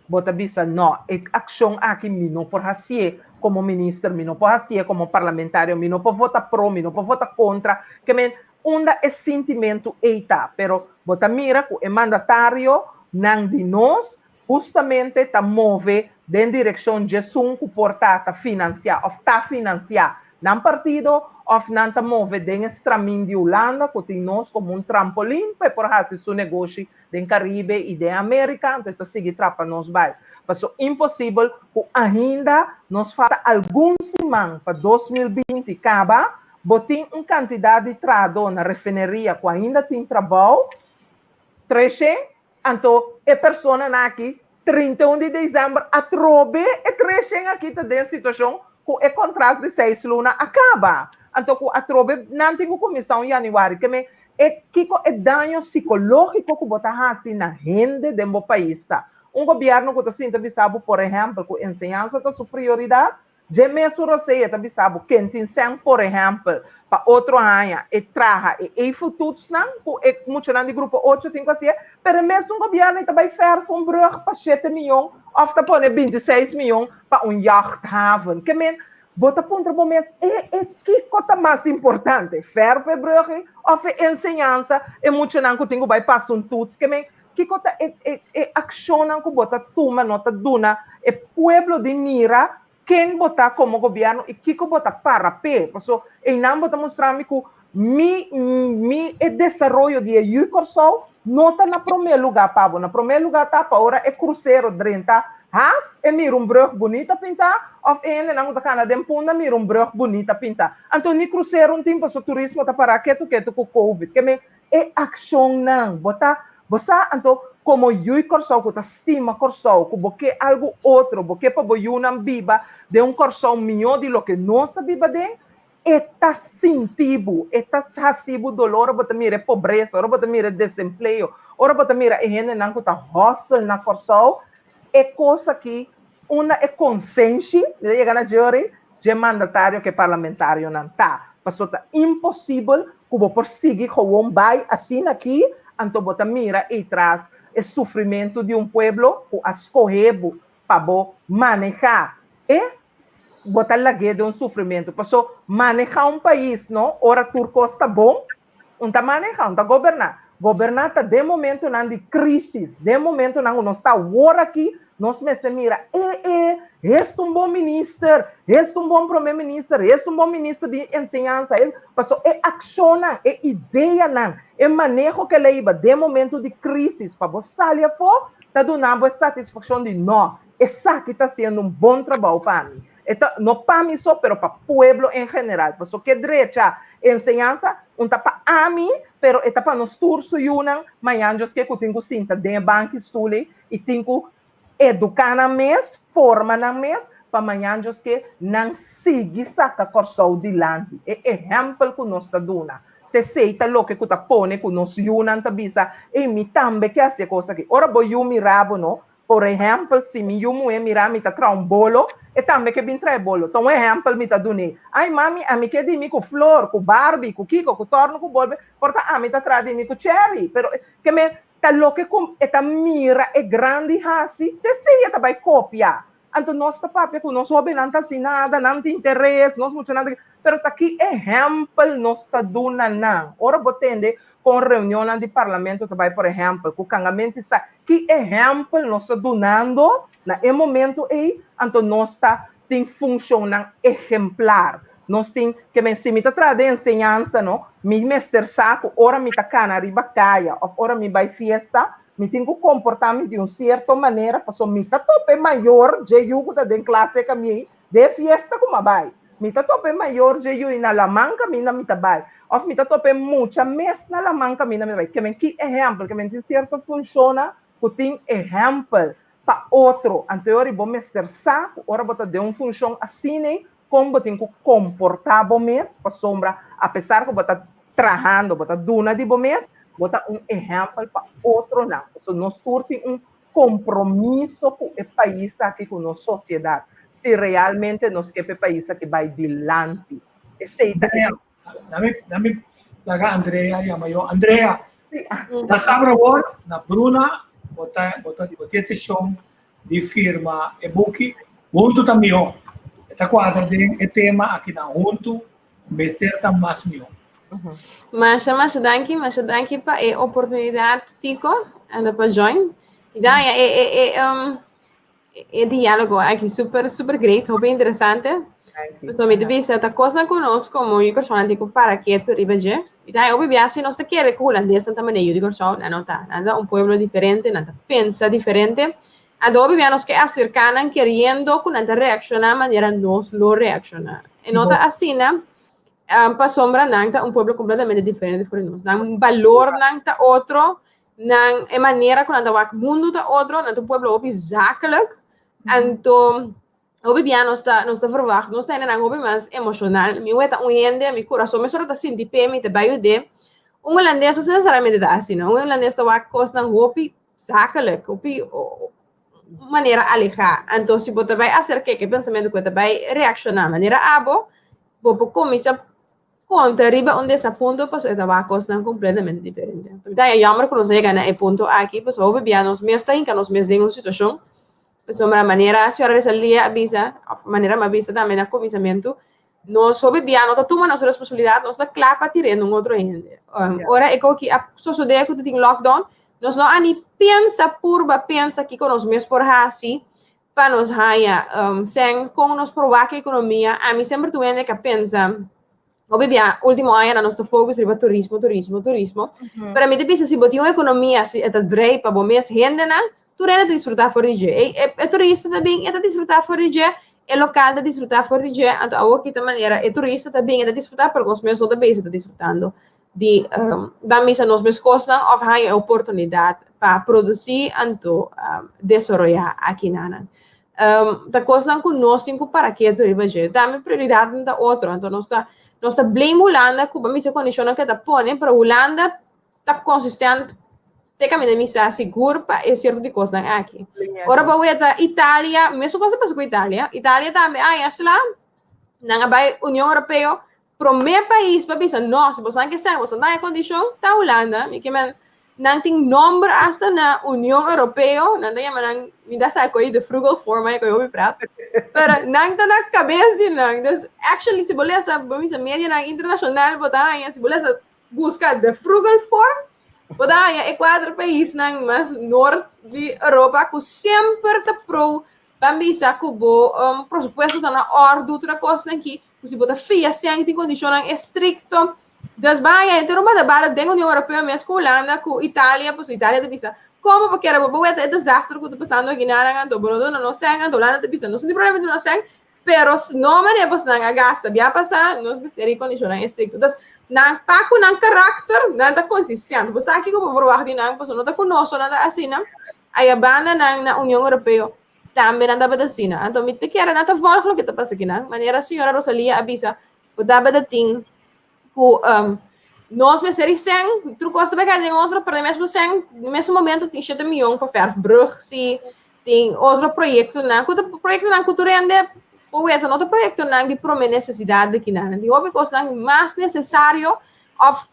bota bisa não, é ação aqui não por fazer como ministro, não por fazer como parlamentário, não por votar pro, não por votar contra, que men onda é sentimento eita, pero bota mira que é mandatário não de nós justamente está move em direção de que porta financiar, ou está financiar não partido, ou não está move em extramin de Holanda, que tem nós como trampolim para por fazer seu negócio em Caribe e da América, então está seguir trapa nós vai. Mas é impossível que ainda nos falta algum semana para 2020 acaba, botem uma quantidade de trado na refineria que ainda tem trabalho, 13, então a pessoa aqui 31 de dezembro, a trobe e crescem aqui está em situação que o contrato de 6 lunas acaba. Então, a trobe não tem comissão em janeiro, que é dano psicológico que botar assim na gente do país. Um governo que está sendo avisado, por exemplo, que a ensinança está sua prioridade, Je mesmo você também sabe quem tem por exemplo, para outro ano, e traga e futuros não, e muito de grupo 8 tem que ser, pero mesmo o governo também faz brug para 7 milhões, ou está põe 26 milhões para jachthaven. Que men, bota ponto para mês, que coisa mais importante, ferve brug ou ensinança, e muito não que tem que vai passar tudo, que men, que coisa ação que bota toma nota duna, e pueblo de mira quem botar como governo e que botar para pé. Porque em não botar mostrar que mi desenvolvimento de Yucorsol não está na primeiro lugar, Pablo. Na primeiro lugar está para agora é cruzeiro 30. Half é mir brug bonita pintar, ou ainda não está cana de punda mir brug bonita pintar. Então ni cruzeiro um tempo so turismo está para que com Covid. Que me é ação não botar então como eu corsol que estima corsol que porque algo outro porque para boiu não biba de corsol melhor de lo que nossa biba de está sentido está recibo dolor bota mira pobreza ora bota mira desemprego ora bota mira gente não que tá hustle na corsol é coisa que uma é consciência chega na jury de mandatário que parlamentário não tá passou tá impossível que vou perseguir com vai assim aqui então bota mira e traz o sofrimento de pueblo que escorrebo para manejar e botar lá de sofrimento. Passou manejar país, não? Ora turco está bom, não está manejando, não está governar. Governar está de momento não de crise, de momento não está agora aqui, nós me mira, este bom ministro, este bom primeiro-ministro, este bom ministro de ensinança, passou ação, ideia não, manejo que leva de momento de crise, para você sair fora, está dando satisfação de não, essa aqui está sendo bom trabalho para mim. Não para mim só, mas para o povo em geral, porque que direita ensinança, não está para mim, mas está para nós todos, amanhã eu que tenho que sentar dentro do banco e tenho que educar na mês, forma na mês, para amanhã que não siga saca corsol dilante. É exemplo que nós está dando. Te seita lo que está pone que nós yunan tabisa e mi tambe que hace coisa aqui. Ora bo yu mirabo no, por exemplo, se mi yu mue mirar mi tá tra um bolo, e tambe que bin trai bolo. Então exemplo mi tá dune. Ai mami, a mi que di mi com flor, com Barbie, com Kiko, com torno, com bolbe, porta a mi tá tra di mi com cherry, pero que me tá lo que com eta mira é grande hasi, te seia tá vai copiar. Então nós tá papia com nós sobe não tá assim nada, não tem interesse, nós muito nada, pero tá aqui exemplo nós tá duna não. Ora botende com reunião de parlamento tá vai por exemplo, com cangamento sa que exemplo nós tá dunando na momento aí, então nós tá tem funcionando exemplar. Nós tem que me se me tá trazendo ensinança, não? Me mestre saco, ora me tá cana riba caia, ora me vai festa, me tenho que comportar-me de uma certa maneira, porque me tá tope maior, de eu tá dentro classe que me de festa como vai. Me tá tope maior, de eu na Lamanca, me na me tá vai. Ou me tá tope muita mês na Lamanca, me na me vai. Que me que exemplo, que me de certo funciona, que tem exemplo para outro. Anterior, vou mestre saco, ora bota de uma função assim, né? Como tem que comportar bom mês, para sombra, apesar que você trabalhando, você duna de bom mês, você exemplo para outro não. Então, nós temos compromisso com o país aqui, com a nossa sociedade, se realmente nós queremos o país que vai adiante. Dami laga Andrea, yamayo. Andrea, nasabra agora na Bruna, bota sessão de firma e-book, muito também. Esta quadra de tema aqui na junto, mestre tá mais meu. Mas danke pa a oportunidade tico anda para join. Ideia é diálogo aqui super great, bem interessante. Então me deve ser esta coisa conosco como eu personal digo para que tu ribeje. Ideia obvio assim nós te quer que holandesa também eu digo só não tá, nada pueblo diferente, nada pensa diferente. Adobe nos que acercan queriendo con esta reacción a manera nos lo reacciona. En otra así, para sombra, nanta pueblo completamente diferente de nosotros. Un valor nanta otro, en manera con anta mundo ta otro, nanta pueblo obi zakelijk. Anto obi bien nos está verwacht, nos está en algo más emocional. Mi hueta huyende, mi corazón me solo está sin tipe, mi te bayo de un holandés, no necesariamente así, ¿no? Un holandés está va costan hopi zakelijk, hopi maneira alejada. Então, se você vai acercar que pensamento que você vai reaccionar de maneira abo, você começa conta arriba onde esse ponto, pues esta va a costar completamente diferente. Então, é jammer que nós chegamos a ponto aqui, pues obviamente nos mesmos tem que nos mesmos em uma situação, pues uma maneira a senhora resalia avisa, maneira me avisa também a começamento, nós obviamente não tomamos nossa responsabilidade, nós está claro para tirar um outro gente. Ora, é que a sociedade que tem lockdown, nós não ani pensa que nós mesmos por assim, para nos haya, sem como nos provoca a economia, a mim sempre tu que pensa, obviamente, último ano a nosso foco é turismo. Para mim, depois, se botar uma economia, se é drei para bom mês, rende, tu rende desfrutar fora de dia. É turista também, é desfrutar fora de dia, é local de desfrutar fora de dia, então, aqui da maneira, é turista também, é desfrutar, porque os meus outros países estão desfrutando de, vamos a nos meus costas, ou há oportunidade para produzir, então, desenvolver aqui na da coisa que nós temos para que tu riba je, dá prioridade da outra, então nós está bem Holanda, que vamos a condicionar que está põe para Holanda está consistente, tem que me missa seguro para é certo de coisa aqui. Ora para o Itália, mesmo coisa para com Itália também, lá, na União Europeia, para o meu país para pensar, nossa, você não quer ser, você não tem condição, tá Holanda, me que não tem nome hasta na União Europeia, não tem me dá essa coisa de frugal forma que eu ouvi prato, mas não está na cabeça de não. Então, actually, se você vamos a mídia internacional, se você busca de frugal form, você é 4 países mais norte de Europa que sempre está pro, vamos dizer que o presupuesto está na ordem, outra coisa aqui, se você fia sem tem condições estrictas. Das baia, então uma da bala da União Europeia mesmo com Holanda, com Itália, pois Itália de vista. Como porque era bom, é desastre que está passando aqui na Anto, bom, não sei, Holanda de vista, não tem problema de não sei, pero não me deve passar a gasta, já passar, nós precisamos condições estrictas. Então, não paco não caráter, não está consistente. Você aqui como provar de não, não está conosco, não está assim, não. Aí a banda na União Europeia também não está assim, não. Então, me te quero não está volta o que está passando aqui, não. Maneira a senhora Rosalia avisa, o dava da ting nós me seria sem, tu gosta de pegar em outro, para mesmo sem, no mesmo momento tem 7 milhões para fazer brug, se tem outro projeto, não, o projeto não cultura ainda, ou é outro projeto não de promer necessidade aqui não, de houve coisa mais necessário of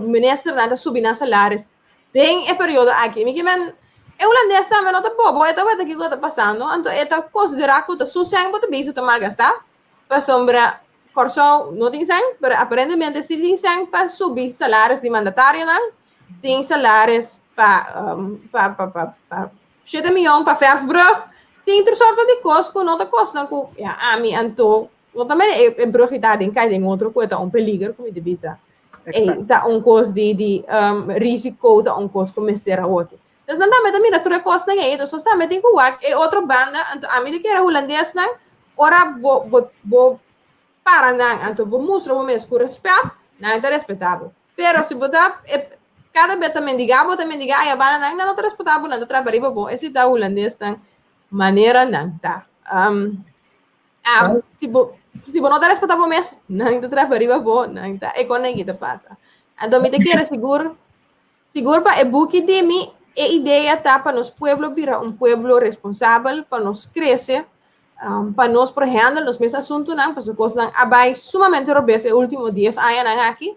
ministro não subir nas salários, tem é período aqui, me que men é holandês também não tá bobo, é também que está passando, então é tá considerar que o seu sangue pode bem se tomar gastar, para sombra Corso não tem sangue, mas aparentemente se tem sangue para subir salários de mandatário, não? Tem salários para 7 milhões para fazer brug, tem outra sorte de coisa que não está custando, a mim, então, não também é brugidade em cada outro coisa, peligro, como de visa. Está coisa de risco, está coisa como será hoje. Então, não também também outra coisa ninguém, então, só também tem que é outra banda, então, a mim que era holandês, não? Ora, para não, então vou mostrar o mesmo com respeito, não é respeitável. Pero se botar cada vez também diga, a banda não é respeitável, não está para bom. Esse da holandês tem maneira não tá. Se não está respeitável mesmo, não está para bom, não tá. É quando que passa. Então me te quero seguro para buque de mim, a ideia tá para nos pueblo virar pueblo responsável, para nos crescer. Para nós, por exemplo, nos mesmos assuntos, porque as coisas abai sumamente robustas nos últimos dias aqui.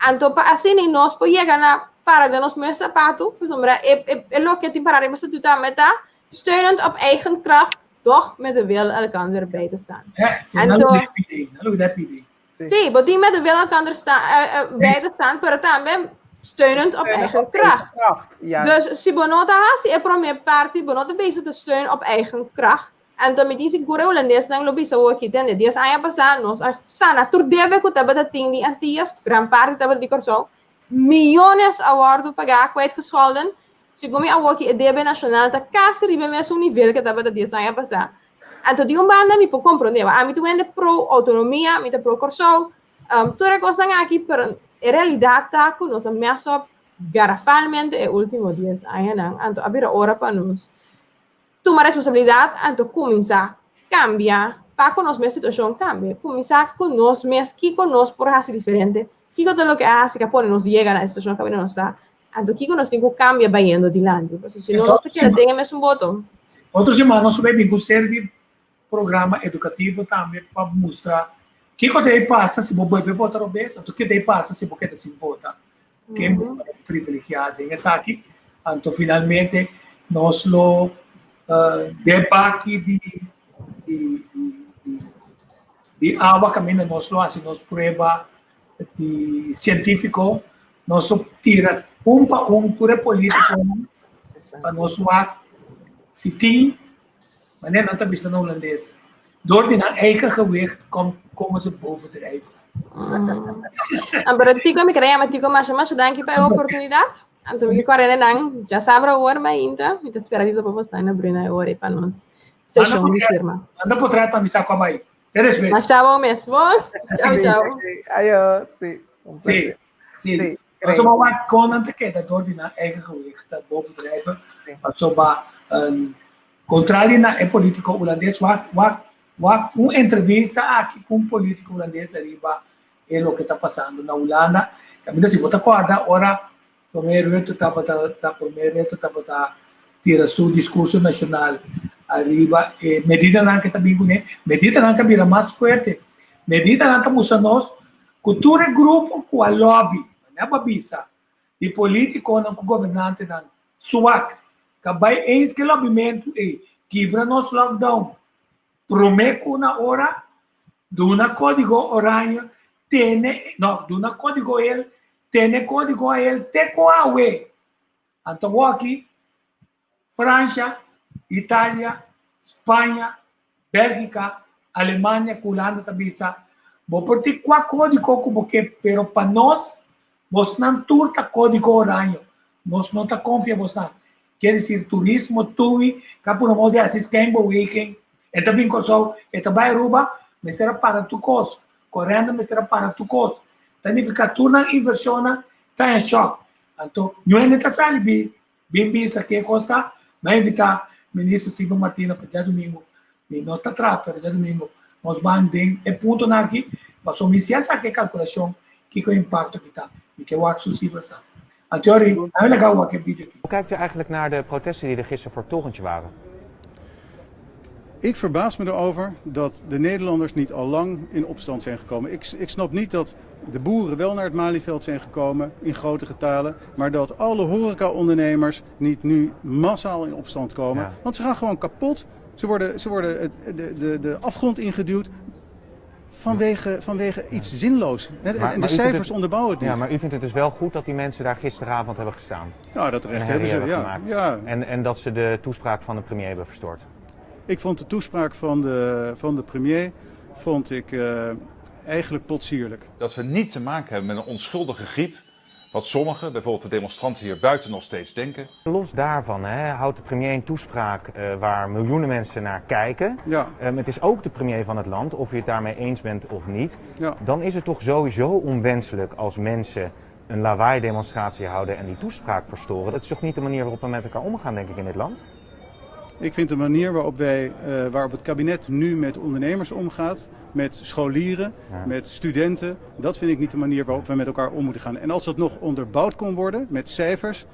Então, para assim, nós podemos chegar para de nos mesmos sapatos, por exemplo, é o que tem para arriba, se tu também está steunend op eigen kracht, toch met de wil elkaar bij te staan. Sim, maar die met de wil elkaar bij te staan, maar também steunend op eigen kracht. Dus, se você não se é para minha parte, você não bezig te steunen op eigen kracht. Então, me disse que o holandês não lobby sa aqui, tem dias aí passar nós sana tur deve que tava tendo antias, gran parte tava de corso, milhões a wardo pagar kwijt gescholden. Segundo a aqui deve nacional tá quase ribe mesmo nível que tava dias aí passar. Então, de banda me pode compreender, a mim tu vende pro autonomia, me tá pro corso, toda coisa aqui, pero em realidade tá com nós mesmo garrafalmente o último dias aí não. Então, a vir hora para nós tomar responsabilidade, então começar a cambiar, para que nós mesmos situação cambie, começar com nós mesmos, que conosco por fazer diferente, que todo lo que hace que pone nos llega na situação que não está, então que nós temos que cambiar baiando de lado, porque se não nós queremos ter mesmo voto. Outra semana nós vamos servir programa educativo também para mostrar que daí passa se você votar ou bem, o que daí passa se você não vota. Que é privilegiado em essa aqui. Então, finalmente, nós lo debate de água caminha, nós lo assim, nós prova de científico, nós tira para pura político, para nós lá se tem, mas não está vista no holandês, door die naar eigen gewicht komen ze bovendrijf. Pero tico me creia, mas tico mais danke pela oportunidade. Então, eu quero não, já sabe a hora mais ainda, me espera de para você na Bruna hora para nós. Sessão de firma. Anda por trás para me sacar aí. Mas tá bom mesmo. Tchau, tchau. Adiós, sim. Sim. Nós vamos lá com a queda door die naar eigen gewicht bovendrijven. Sobre contrário na é político holandês, uma entrevista aqui com um político holandês arriba é o que está passando na Holanda. Ainda se você acorda, ora primeiro estava tirar seu discurso nacional arriba, medida não que está bem né, medida não que vira mais forte, medida não que usa nós, cultura grupo com a lobby, não é bisa, de político não com governante não, suac, que vai eis que lobimento e quebra nosso lockdown. Prometo na hora do na código horário do código ele te coawe. Então aqui França, Itália, Espanha, Bélgica, Alemanha, Holanda também sa. Vou portar qual código como que, pero para nós não turta código horário, nós não tá confiamos não. Quer dizer turismo, tui, capura modo assist campo weekend. Então, bem coisa, então vai ruba, mas será para tu costo. Correndo, mas será para tu costo. Então, fica tudo na inversão, está em choque. Então, não é necessário bem isso aqui costa, vai invitar o ministro Steven Martina para dia domingo. E não está tratando, dia domingo. Nós vamos é ponto aqui, mas o ministro essa aqui calculação, que é o impacto que está, e que o acto cifra está. A teoria, é legal aquele vídeo aqui. Hoe kijkt u eigenlijk naar de protesten die er gisteren voor het torentje waren? Ik verbaas me erover dat de Nederlanders niet al lang in opstand zijn gekomen. Ik snap niet dat de boeren wel naar het Malieveld zijn gekomen in grote getalen, maar dat alle horecaondernemers niet nu massaal in opstand komen. Ja. Want ze gaan gewoon kapot. Ze worden de afgrond ingeduwd vanwege iets zinloos. En de cijfers onderbouwen het niet. Ja, maar u vindt het dus wel goed dat die mensen daar gisteravond hebben gestaan? Ja, dat recht hebben ze, ja. En dat ze de toespraak van de premier hebben verstoord? Ik vond de toespraak van de premier eigenlijk potsierlijk. Dat we niet te maken hebben met een onschuldige griep, wat sommigen, bijvoorbeeld de demonstranten hier buiten, nog steeds denken. Los daarvan houdt de premier een toespraak waar miljoenen mensen naar kijken. Ja. Het is ook de premier van het land, of je het daarmee eens bent of niet. Ja. Dan is het toch sowieso onwenselijk als mensen een lawaai-demonstratie houden en die toespraak verstoren. Dat is toch niet de manier waarop we met elkaar omgaan, denk ik, in dit land? Ik vind de manier waarop het kabinet nu met ondernemers omgaat, met scholieren, met studenten, dat vind ik niet de manier waarop we met elkaar om moeten gaan. En als dat nog onderbouwd kon worden met cijfers,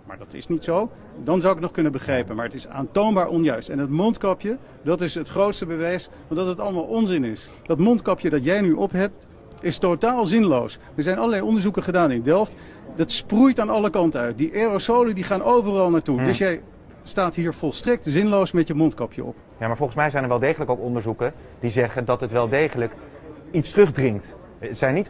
maar dat is niet zo, dan zou ik het nog kunnen begrijpen. Maar het is aantoonbaar onjuist. En het mondkapje, dat is het grootste bewijs van dat het allemaal onzin is. Dat mondkapje dat jij nu op hebt, is totaal zinloos. Er zijn allerlei onderzoeken gedaan in Delft. Dat sproeit aan alle kanten uit. Die aerosolen die gaan overal naartoe. Dus jij staat hier volstrekt zinloos met je mondkapje op. Ja, maar volgens mij zijn er wel degelijk ook onderzoeken die zeggen dat het wel degelijk iets terugdringt.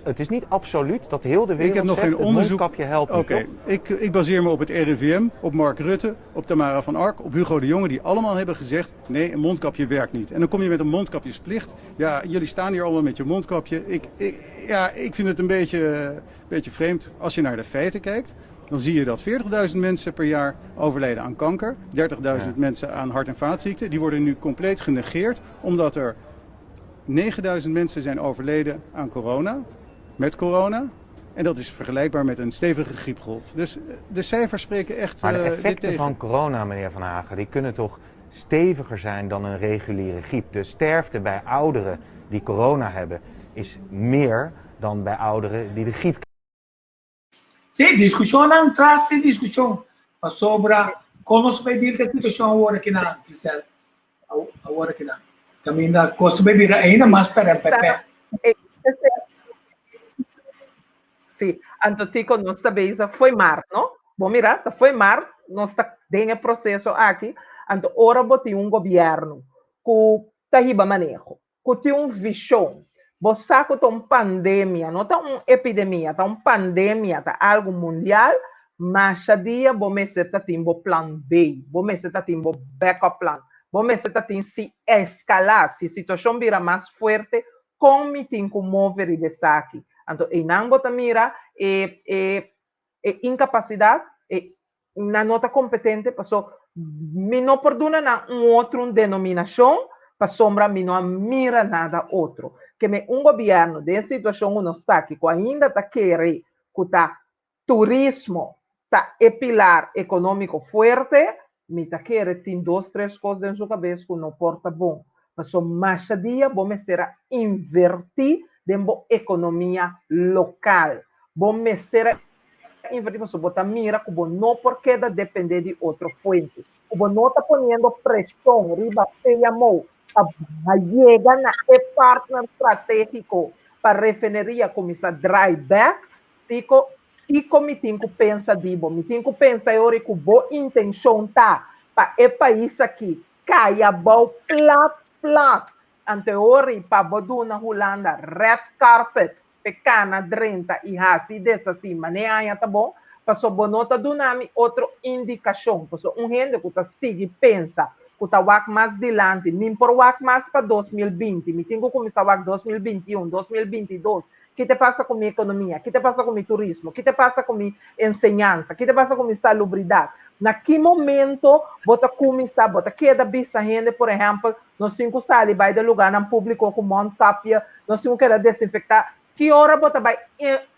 Het is niet absoluut dat heel de wereld ik heb nog zegt, geen onderzoek. Het mondkapje helpt niet. Oké, ik baseer me op het RIVM, op Mark Rutte, op Tamara van Ark, op Hugo de Jonge, die allemaal hebben gezegd, nee, een mondkapje werkt niet. En dan kom je met een mondkapjesplicht. Ja, jullie staan hier allemaal met je mondkapje. Ik vind het een beetje vreemd. Als je naar de feiten kijkt, dan zie je dat 40.000 mensen per jaar overlijden aan kanker. 30.000 mensen aan hart- en vaatziekten. Die worden nu compleet genegeerd, omdat er 9.000 mensen zijn overleden aan corona, met corona. En dat is vergelijkbaar met een stevige griepgolf. Dus de cijfers spreken echt Maar de dit effecten tegen. van corona, meneer Van Hagen, die kunnen toch steviger zijn dan een reguliere griep. De sterfte bij ouderen die corona hebben is meer dan bij ouderen die de griep. Sim, discussão não traz discussão sobre como se vai vir a situação agora aqui na Gisele? Agora aqui na caminho, custo vai vir ainda mais para PP. Sim, Antotico, nós também foi mar, não? Bom, mira, foi mar, nós está dentro do processo aqui, então, ora botei governo que está riba manejo, que tem visão. Você sabe que está pandemia, não está epidemia, está pandemia, está algo mundial, mas dia você está tendo plan B, você está tendo backup plan, você está tendo se escalar, se a situação vira mais forte, como tem que mover isso aqui. Então, em Angola mira incapacidade, na nota competente, passou, me não perdona na outra denominação, para sombra, me não mira nada outro. Que me governo, de situação que não está aqui, que ainda está querendo que está turismo, está pilar econômico forte, me está querendo ter 2, 3 coisas dentro da sua cabeça que não porta bom. Passou mais dia, vamos será invertir dentro da economia local. Vamos será invertir, mas botar mira que não porque depender de outra fonte. O não está ponendo pressão, riba mão, a chega na partner estratégico para refineria começar dry back, tico e como tem que pensar dibo, me tem que pensar eu que boa intenção tá para o país aqui caia bom plat anteori para bodo na Holanda red carpet pecana drenta e hasi dessa cima né aí tá bom passou bonota do nome outra indicação passou gente que tá sigue pensa que tá wak mais adiante nem por wak mais para 2020 me tenho que começar wak 2021 2022 que te passa com minha economia que te passa com meu turismo que te passa com minha ensinança que te passa com minha salubridade naquele momento bota começar bota queda bisa gente por exemplo nós temos que sair vai do lugar no público com montapia nós temos que desinfectar que hora bota vai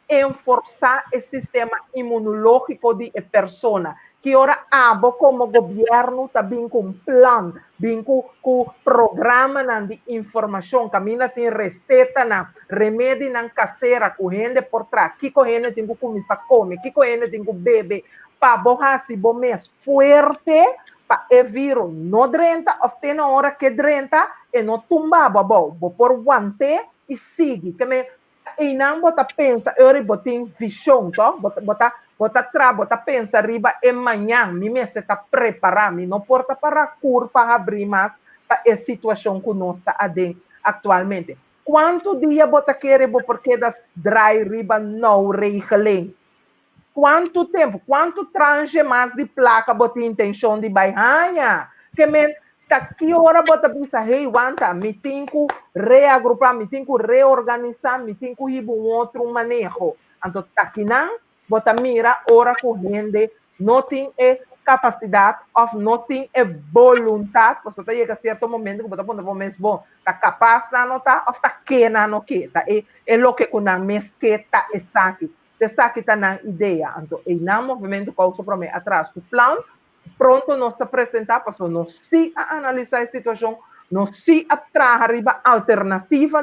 enforçar o sistema imunológico de persona que ora abo como governo também com plano, bem com programa de informação, caminha tem receita na remédio na caseira com gente por trás, que com gente tem que começar a comer, que com gente tem que beber, para borrar se bom mês forte, para evitar não drenta, até na hora que drenta, e não tumba, bom por guante e sigue, que me e não bota pensa, eu botem visão, tá? Bota pensa riba e manhã, me se está preparado, me não porta para curva abrir mais para a situação que nós está atualmente. Quanto dia bota querer porque das dry riba não regelem? Quanto tempo? Quanto tranche mais de placa bota intenção de bairranha? Que me que hora bota bisa hey wanta me tenho que reagrupar me tenho que reorganizar me tenho que ir outro manejo então aqui não bota mira hora correndo não tem capacidade ou não tem vontade você tá chega a certo momento que bota bom bom tá capaz de não tá ou tá que não que tá é lo que com a mesqueta essa aqui tá na ideia então e não movimento que eu promete atrás o plano pronto nós está apresentar para nós se analisar a situação nós se atrair a alternativa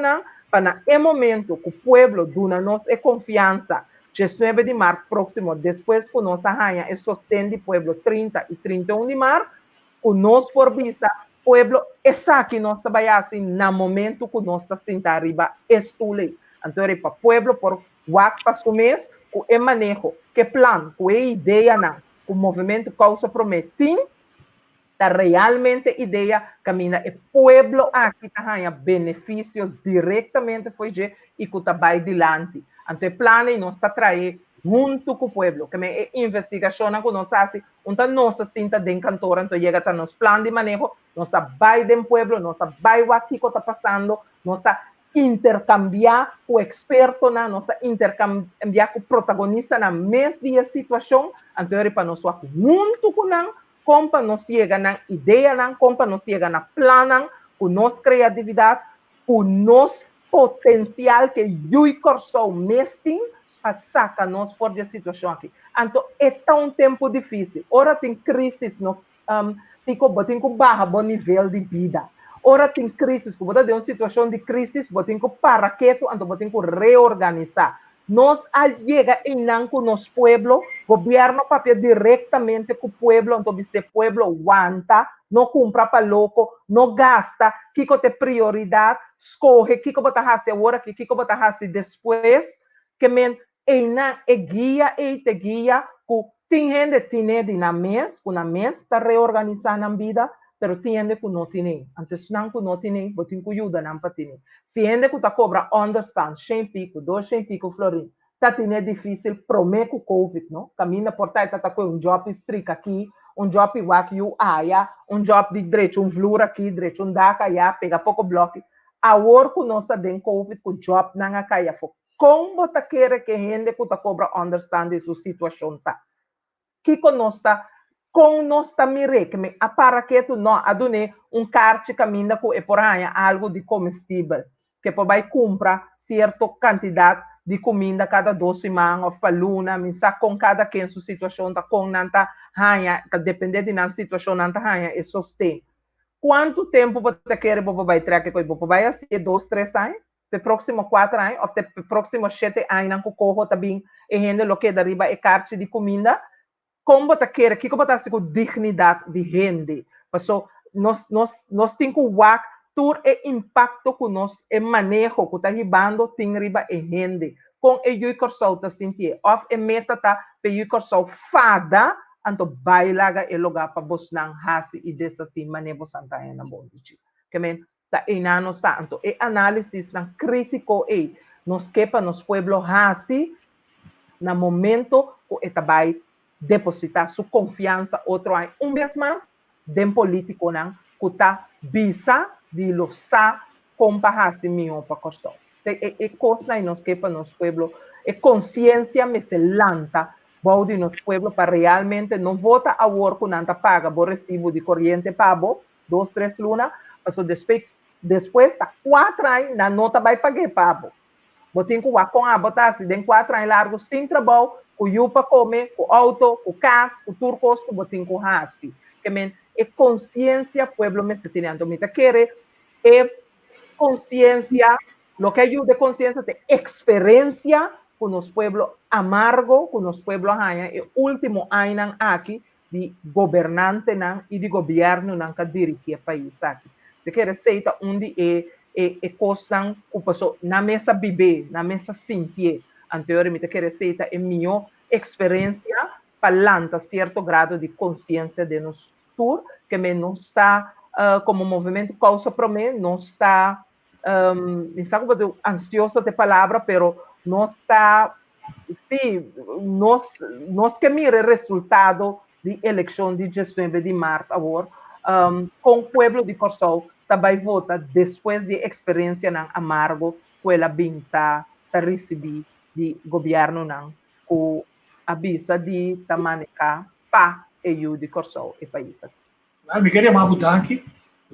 para no momento que o povo dona nós confiança 19 de março próximo depois que nós arranha e sostém o povo 30 e 31 de março que nós for vista o povo essa que nós trabalhar assim no momento que nós está sentar arriba estule então é para o povo por wak para o mês que manejo que plano que ideia o movimento causa prometem da realmente ideia caminha e pueblo aqui tá benefício diretamente foi de e que tá vai adiante ante plano e nós tá trair junto com o pueblo que é investigação que nós faz onde nós sinta de cantora então chega tá nos plano de manejo nós vai do pueblo nós vai o aqui que tá passando nós intercambiar o experto na nossa intercambiar com o protagonista na mesma situação anterior para nós junto com nós como para nós chegar na ideia como para nós chegar na plano com nossa criatividade com nosso potencial que eu corso mesmo para sacar nós fora da situação aqui então é tão tempo difícil ora tem crise no tem que barra bom nível de vida ora tem crise, que você tem uma situação de crise, você tem que parar quieto, então você tem que reorganizar. nos llega en con los pueblos, gobierno papia directamente con pueblo, entonces el pueblo aguanta, no compra para loco, no gasta, kiko te prioridad, escoge, kiko bota hace ahora, kiko bota hace después, que men, guía, te guía, tem gente tiene na mes, una mes está reorganizando en vida, pero tiende que não tem. Antes não que não tem, botin que ajuda não para ter. Se gente que tá cobra understand, 100 pico, 200 pico florin, tá tendo difícil, promete com Covid, não? Caminha por aí, tá com job strict aqui, job igual you aia, job de direito, flur aqui, direito, daca, ya, pega pouco bloco. A work nossa den Covid, com job não caia fo. Como tá querer que gente que tá cobra understand essa situação tá? Que conosca com nós também que me para que tu não adune carte caminha com por aí algo de comestível que vai comprar certa quantidade de comida cada 2 semanas ou para luna misa com cada quem sua situação tá com nanta raia depende de na situação nanta raia e sustém quanto tempo você quer vai trazer que vai assim 2, 3 anos para próximo 4 anos ou para próximo 7 anos não corro também e gente lo que dariba é carte de comida como você quer, que como você com dignidade de gente, passou nós temos que ver todo o impacto que nós é manejo que está ribando tem riba e gente, com o juicorso tá sentir, of e meta tá pe juicorso fada, anto bailaga e lugar para vos não hasi e dessa assim manejo santa na bondici, que men tá enano santo e análise não crítico e nos quepa nos pueblo hasi na momento que está vai depositar sua confiança outro ano. Vez mais, dem político não, que está bisa de loçar compararse minha para costa. É coisa nos que para nos pueblo, é consciência me se lanta, de nos pueblo para realmente não vota a work com nanta paga, bo recibo de corrente pago, 2, 3 lunas, depois está 4 anos na nota vai pagar pago. Botem com a botar se dem 4 anos largo sem trabalho o yupa come, o auto, o cas, o turcos, o botin com hasi. Que men é consciência pueblo me está tendo, me está querer é consciência, lo que ajuda é consciência de experiência com os pueblo amargo, com os pueblo hanha, e último ano aqui de governante não e de governo não que dirige o país aqui. De que receita onde é costan o passou na mesa viver, na mesa sentir. Anteriormente, que receita é minha experiência falando certo grado de consciência de nós tour, que não está como movimento causa para mim, não está, não sabe ansioso de palavra, pero não está, sim, nós que mire resultado de eleição de 19 de março agora, com o pueblo de Corsol, também vota depois de experiência não amargo, que ela binta, receber de governo não, com a visa de tamanica para EU de Corsol e país. Me queria mudar aqui,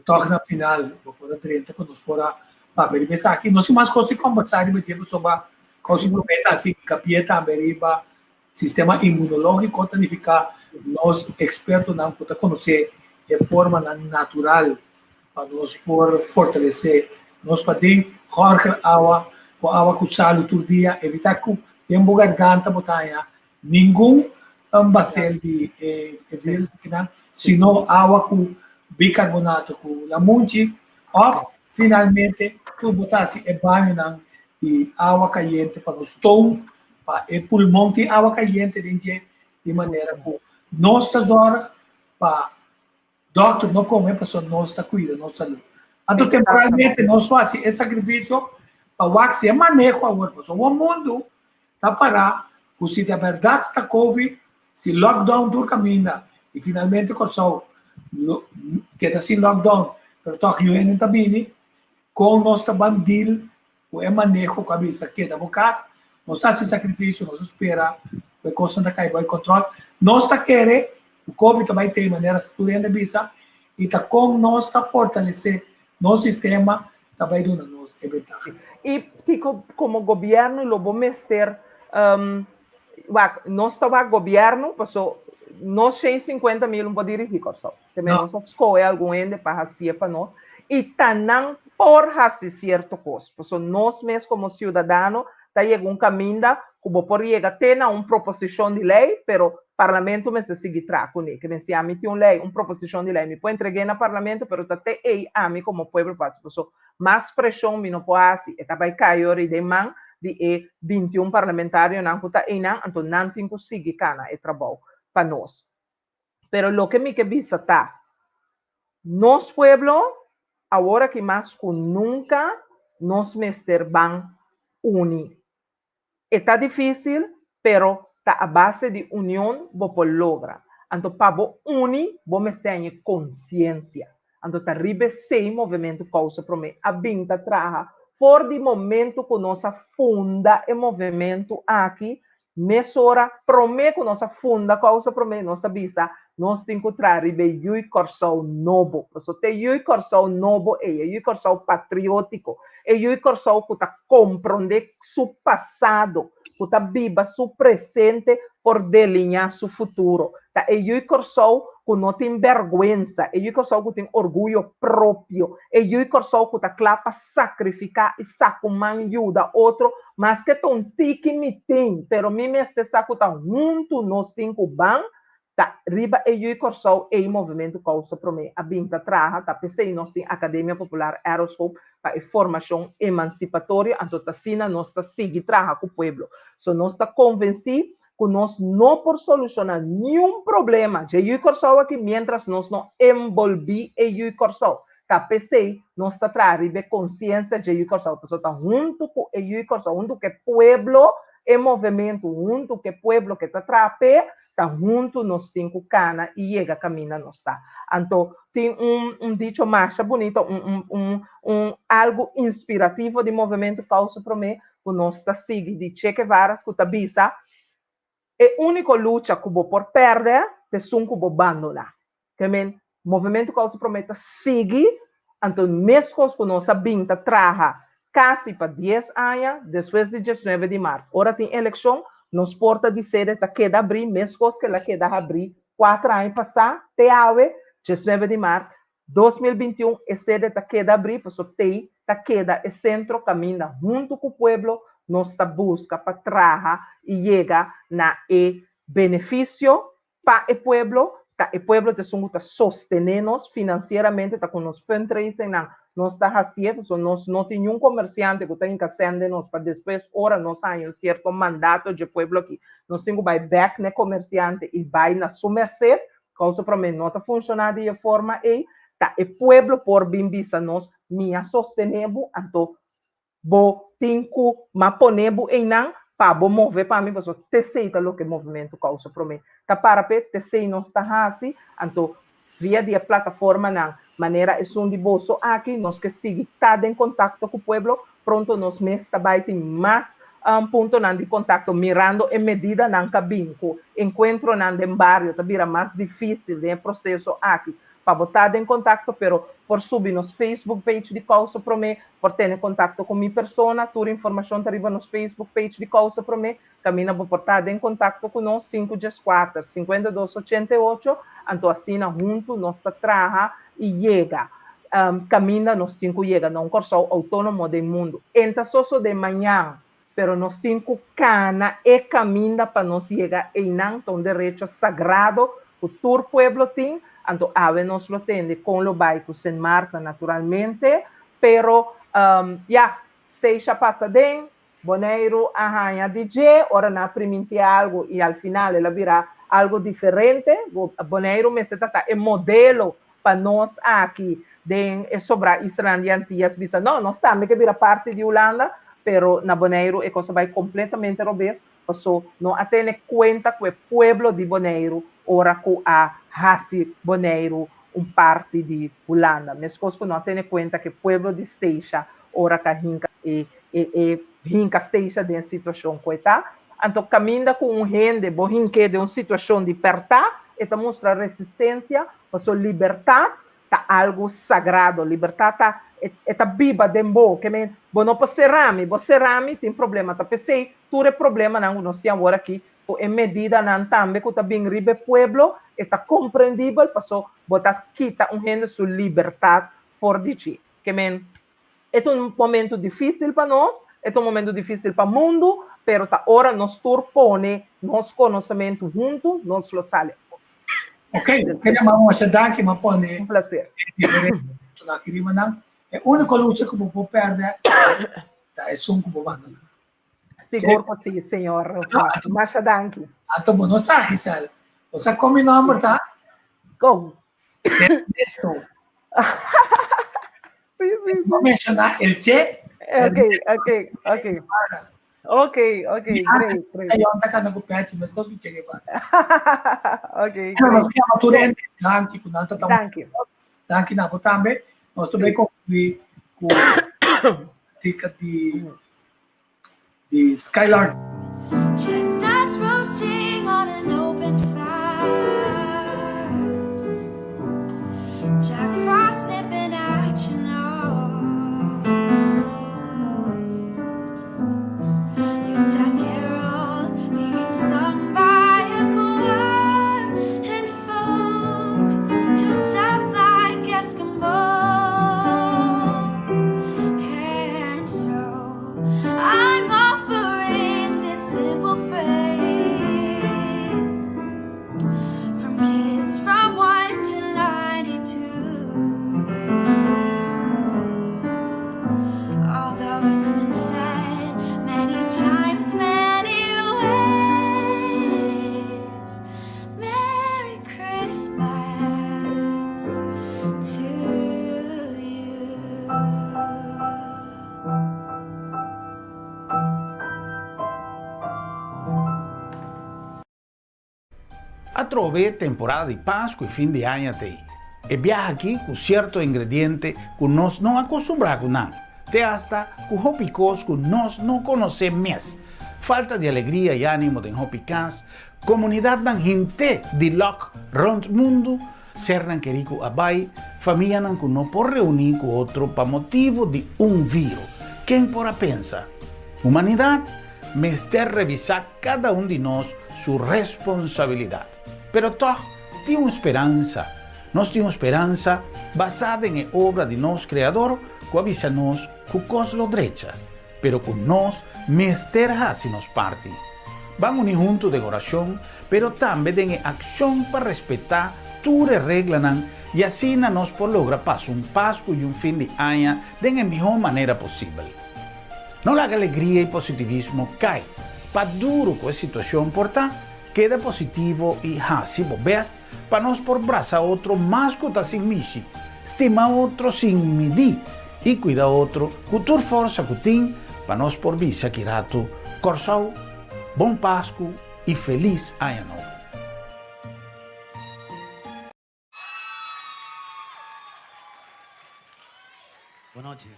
toque na final, vou poder 30 quando nós fora para verificar aqui, nós mais coisas conversar de exemplo sobre coisas que assim capieta ameriba sistema imunológico tonificar nós expertos não para conhecer de forma natural para nós por fortalecer nós podemos correr água com água com sal todo dia, evitar que tem boa garganta botanha, nenhum bacilo de vírus que não, senão água com bicarbonato com lamunchi, ou finalmente tu botasse banho não e água caliente para o estômago, para o pulmão tem água caliente dentro de maneira que nós estamos para doutor não come para nós está cuida nossa saúde. Então temporariamente nós fazemos esse sacrifício para se manejo agora, porque o mundo está parado, se de verdade está Covid, se lockdown do caminho, e finalmente começou, que está sem lockdown, mas toque o ano também, com o nosso bandido, o manejo com a cabeça que da boca, nós está sem sacrifício, nós espera, a coisa não cai vai controle, nós está querendo, o Covid também tem maneira estudando a bisa, e está com nós está fortalecer nosso sistema, também do nosso evitar. E como governo, lo vamos ter, nós estamos governo, passou, nós 150 mil não podemos dirigir, também nós escolhemos algum ende para fazer para nós, e também por fazer certo coisa, passou nós mesmos como cidadãos, tá llega caminho como por llega tem uma proposição de lei, pero parlamento me se sigue traco que me se amite lei, uma proposição de lei, me pode entregar no parlamento, pero até aí a mim como povo passo, mais pressão me não pode assim, e tá vai cair de man de 21 parlamentários não tá aí não, então não tem que seguir cana e trabalho para nós. Pero lo que me que visa tá, nos pueblo agora que mais que nunca nos mester van unir. Está difícil, pero está a base de união vos logra. Então, para vos unir, vos me tenha consciência. Então, está ribe sem movimento causa para mim. A binta traja. For de momento que nós funda o movimento aqui, mesora, promete que nós funda causa para mim, nós avisa, nós temos que trazer o coração novo. Porque tem o coração novo, é o coração patriótico, é o coração que está compreendendo seu passado, que está viva seu presente por delinear seu futuro. É o coração que não tem vergonha, é o coração que tem orgulho próprio, é o coração que está claro para sacrificar e sacuman ajuda outro, mas que tão tique me tem, pero mim este saco está junto, nós temos que ban, tá riba e o coração e o movimento causa para mim, a binta traja, tá pensei nós tem Academia Popular Aeroscope para formação emancipatória, então tá sina nós está seguir traja com o povo, so nós está convencido que nós não por solucionar nenhum problema de o coração aqui, mientras nós não envolvi o coração. Tá pensei, nós está trazendo consciência de o coração, pessoal tá junto com o coração, junto com o povo, e movimento, junto com o povo que está trazendo, tá junto, nós temos que cana e chega caminho nós está. Então, tem dicho mais bonito, algo inspirativo de movimento causa para mim, que nós está seguindo de Che Guevara, que está bisa, é a única luta que vou por perder, é som que vou abandonar. Que men, movimento causa para mim está seguir, então, mesmo que nós sabemos que traga quase para 10 anos, depois de 19 de março, ora tem eleição, nos porta de sede tá queda abrir, mesmo que ela queda abrir 4 anos passar, te ave, 19 de março, 2021, e sede tá queda abrir, porque tem, tá queda, e centro caminha junto com o povo, nós tá busca para traga e chega na benefício para o povo, tá o povo te sungo tá sostenernos financeiramente, tá com nos fundraising, nós está fazendo, nós não tem nenhum comerciante que tem que acender-nos para depois, ora, nós temos um certo mandato de povo aqui. Nós temos que ir back no comerciante e vai na sua mercê, causa para mim não está funcionando de forma aí, tá, o povo por bem vista nós, minha sostenemos, então, vou ter que maponebo em não, para vou mover para mim, porque te sei o que o movimento causa para mim. Tá para te sei nós está assim, então, via de plataforma não, maneira é um de bolso aqui, nós que seguir estar em contato com o povo, pronto nós mesmo também tem mais ponto de contato, mirando em medida não cabinho, encontro não em barrio, tá vira mais difícil de processo aqui, para botar em contato, pero por subir nos Facebook page de Causa Pro Me, por ter contato com minha persona, toda informação arriba nos Facebook page de Causa Pro Me, caminha por estar em contato com nós, 514-5288, então assina junto, nossa traja e chega, caminha, nós temos que chegar, não corso autônomo do mundo, entra só de manhã, pero nós temos que cana e caminha para nós chegar, e não tem direito sagrado, o todo pueblo tem, então, ave nos lo tende con lo baico San Marta, naturalmente, pero, esteja passadem, Boneiro arranha DJ, ora na priminti algo e al final ela virá algo diferente, Boneiro me se trata é modelo para nós aqui, sobre Islândia Antillas, não, nós também que vira parte de Holanda, pero na Boneiro é coisa vai completamente robês, porque não atende conta que o pueblo de Boneiro, ora com a Hasi Boneiro, parte de Holanda. Mas coisa não atende conta que o pueblo de Steixa, ora com a Hinka Steixa de uma situação coisa. Então, caminha com gente, bohinque de uma situação de perta, e mostra resistência, porque liberdade é algo sagrado, liberdade é viva dentro, que me não pode serrami, tem problema, tá pensei, tudo é problema não nós temos agora aqui, em medida não também que tá bem ribe pueblo, está compreendível, passou botar quita gente sua liberdade for de ti, que me É momento difícil para nós, é momento difícil para o mundo, pero agora nós turpone nosso conhecimento junto, nós lo sale. Ok, queremos uma danke, mas pode. Um prazer. É diferente. Na querima não. É a única luta que eu vou perder. É som que eu vou mandar. Seguro que sim, senhor. Mas danke. Então, não sabe, Gisele. Você come número, tá? Como? Ernesto. Sim. Vou mencionar el Che. Ok, great. Aí onde tá na copete, mas gosto de chegar para. Ok. Nós ficamos tudo em danke, com nada tão. Danke na também. Nós também com dica de Skylark. Chestnuts roasting on an open fire. Jack Frost nipping at your nose. Yuletide carols being sung by a choir, and folks dressed up like Eskimos. And so I'm offering this simple phrase from kids from 1 to 92. Although it's been said many times, many ways, Merry Christmas to you. Trove temporada de Páscoa e fim de ano até aí. E viaja aqui com certo ingrediente que nós não acostumbramos nada. Até hasta com hopicos que nós não conhecemos. Falta de alegria e ânimo de hopicas, comunidade da gente de lock rond mundo, sernan querico abai, família não que não pode reunir com outro para motivo de vírus. Quem porá pensa? Humanidade, mester revisar cada de nós sua responsabilidade. Pero toch, temos esperança. Nós temos esperança basada em obra de nosso Criador, que avisa-nos que cos lo drecha, pero com nós mester nos parte. Vamos unir junto de oração, pero também de ação para respeitar todas as regras e assim nós por logra passar Páscoa e fim de ano de melhor maneira possível. Não haja alegria e positivismo cai, para duro com a situação porta, queda positivo e se best para nós por braçar outro mais que está sem michi, estima outro sem medir e cuida outro com toda força que tem para nós por visa que rato, corsau, bom Páscoa e feliz ano novo. Boa noite.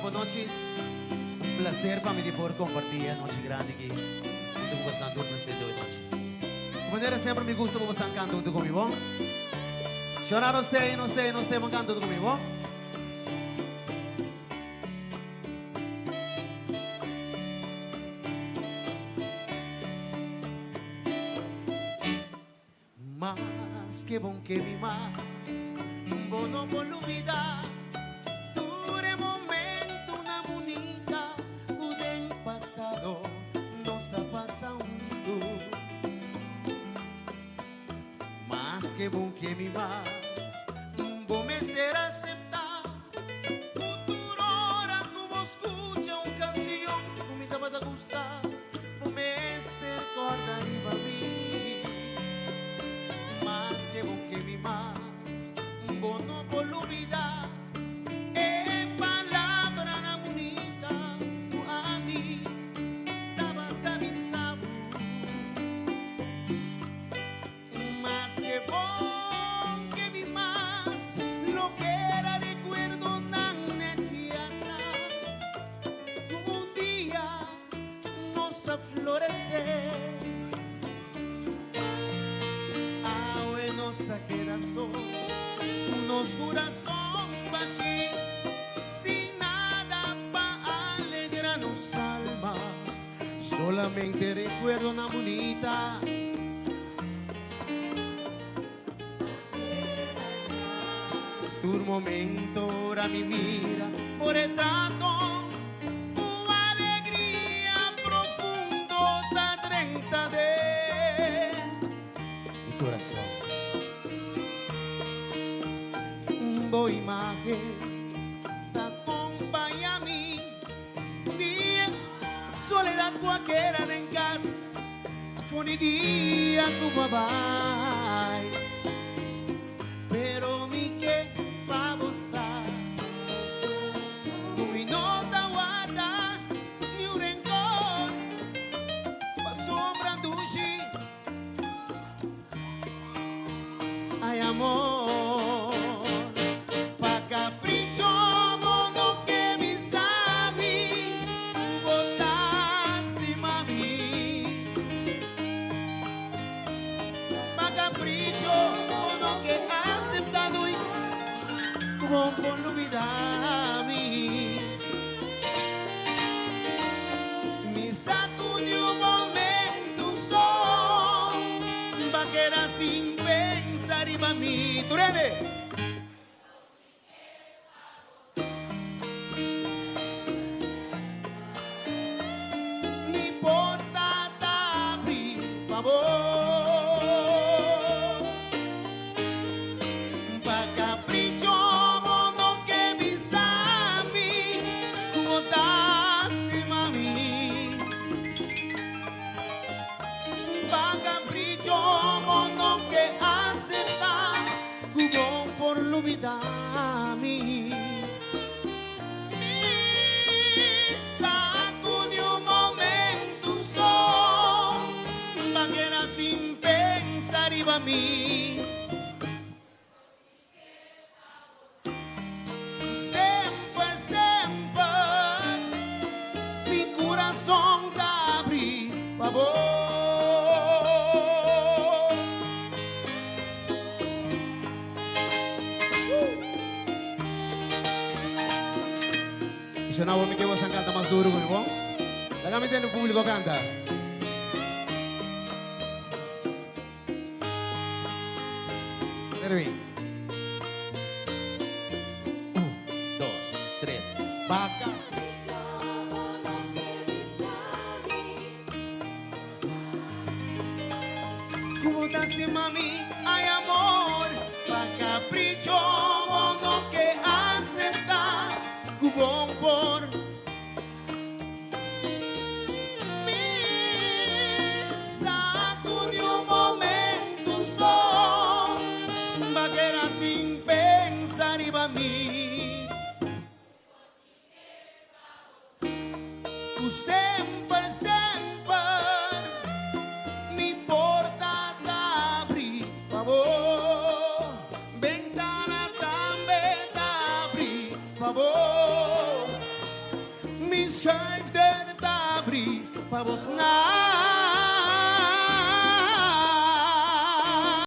Boa noite, prazer para me poder compartilhar a noite grande aqui, junto com você na noite. De maneira sempre me gusta você cantar junto comigo. Chorar não tem, mas canta junto comigo. Mas que bom que me mais, bom não vou olvidar. Que bom que me mais, bom me ser aceptar. Futuro hora como escucha canção, como te vai gostar, bom me ser corda e babi. Mas que bom que me mais, bom não vou olvidar. É palavra na bonita, a mim dava camisado. Mas que bom. Nos coração vazio, sem nada para alegrar nos alma. solamente recuerdo una bonita. Tu momento ora mi mira por el trato, tu alegría profundo da 30 de mi corazón. Boa imagen te acompaña a mí, día soledad cualquiera en casa, fue día tu babay, pero mi que vamos a tu mi nota guarda ni un rencor pa sombra dushi, ay amor. Por olvidar-me, me sacude um momento só, vaquera sem pensar em mim. Turene! Me importa abrir, favor. Olvidar-me, me sacude um momento só, vaquera sem pensar em mim. Sempre, sempre, mi coração te abre, favor. Se no me quedo canta más duro con el bon. La camita del público canta. Termina. 1, 2, 3. Vaca. Como daste mami, ay amor, pa capricho, modo que aceptar. Bom por me sacude um momento só, vaquera sem pensar em mim. Tu sempre, sempre me importa te abrir, favor. Ventana também te abrir, favor. Schrijf de abri, pa vos na.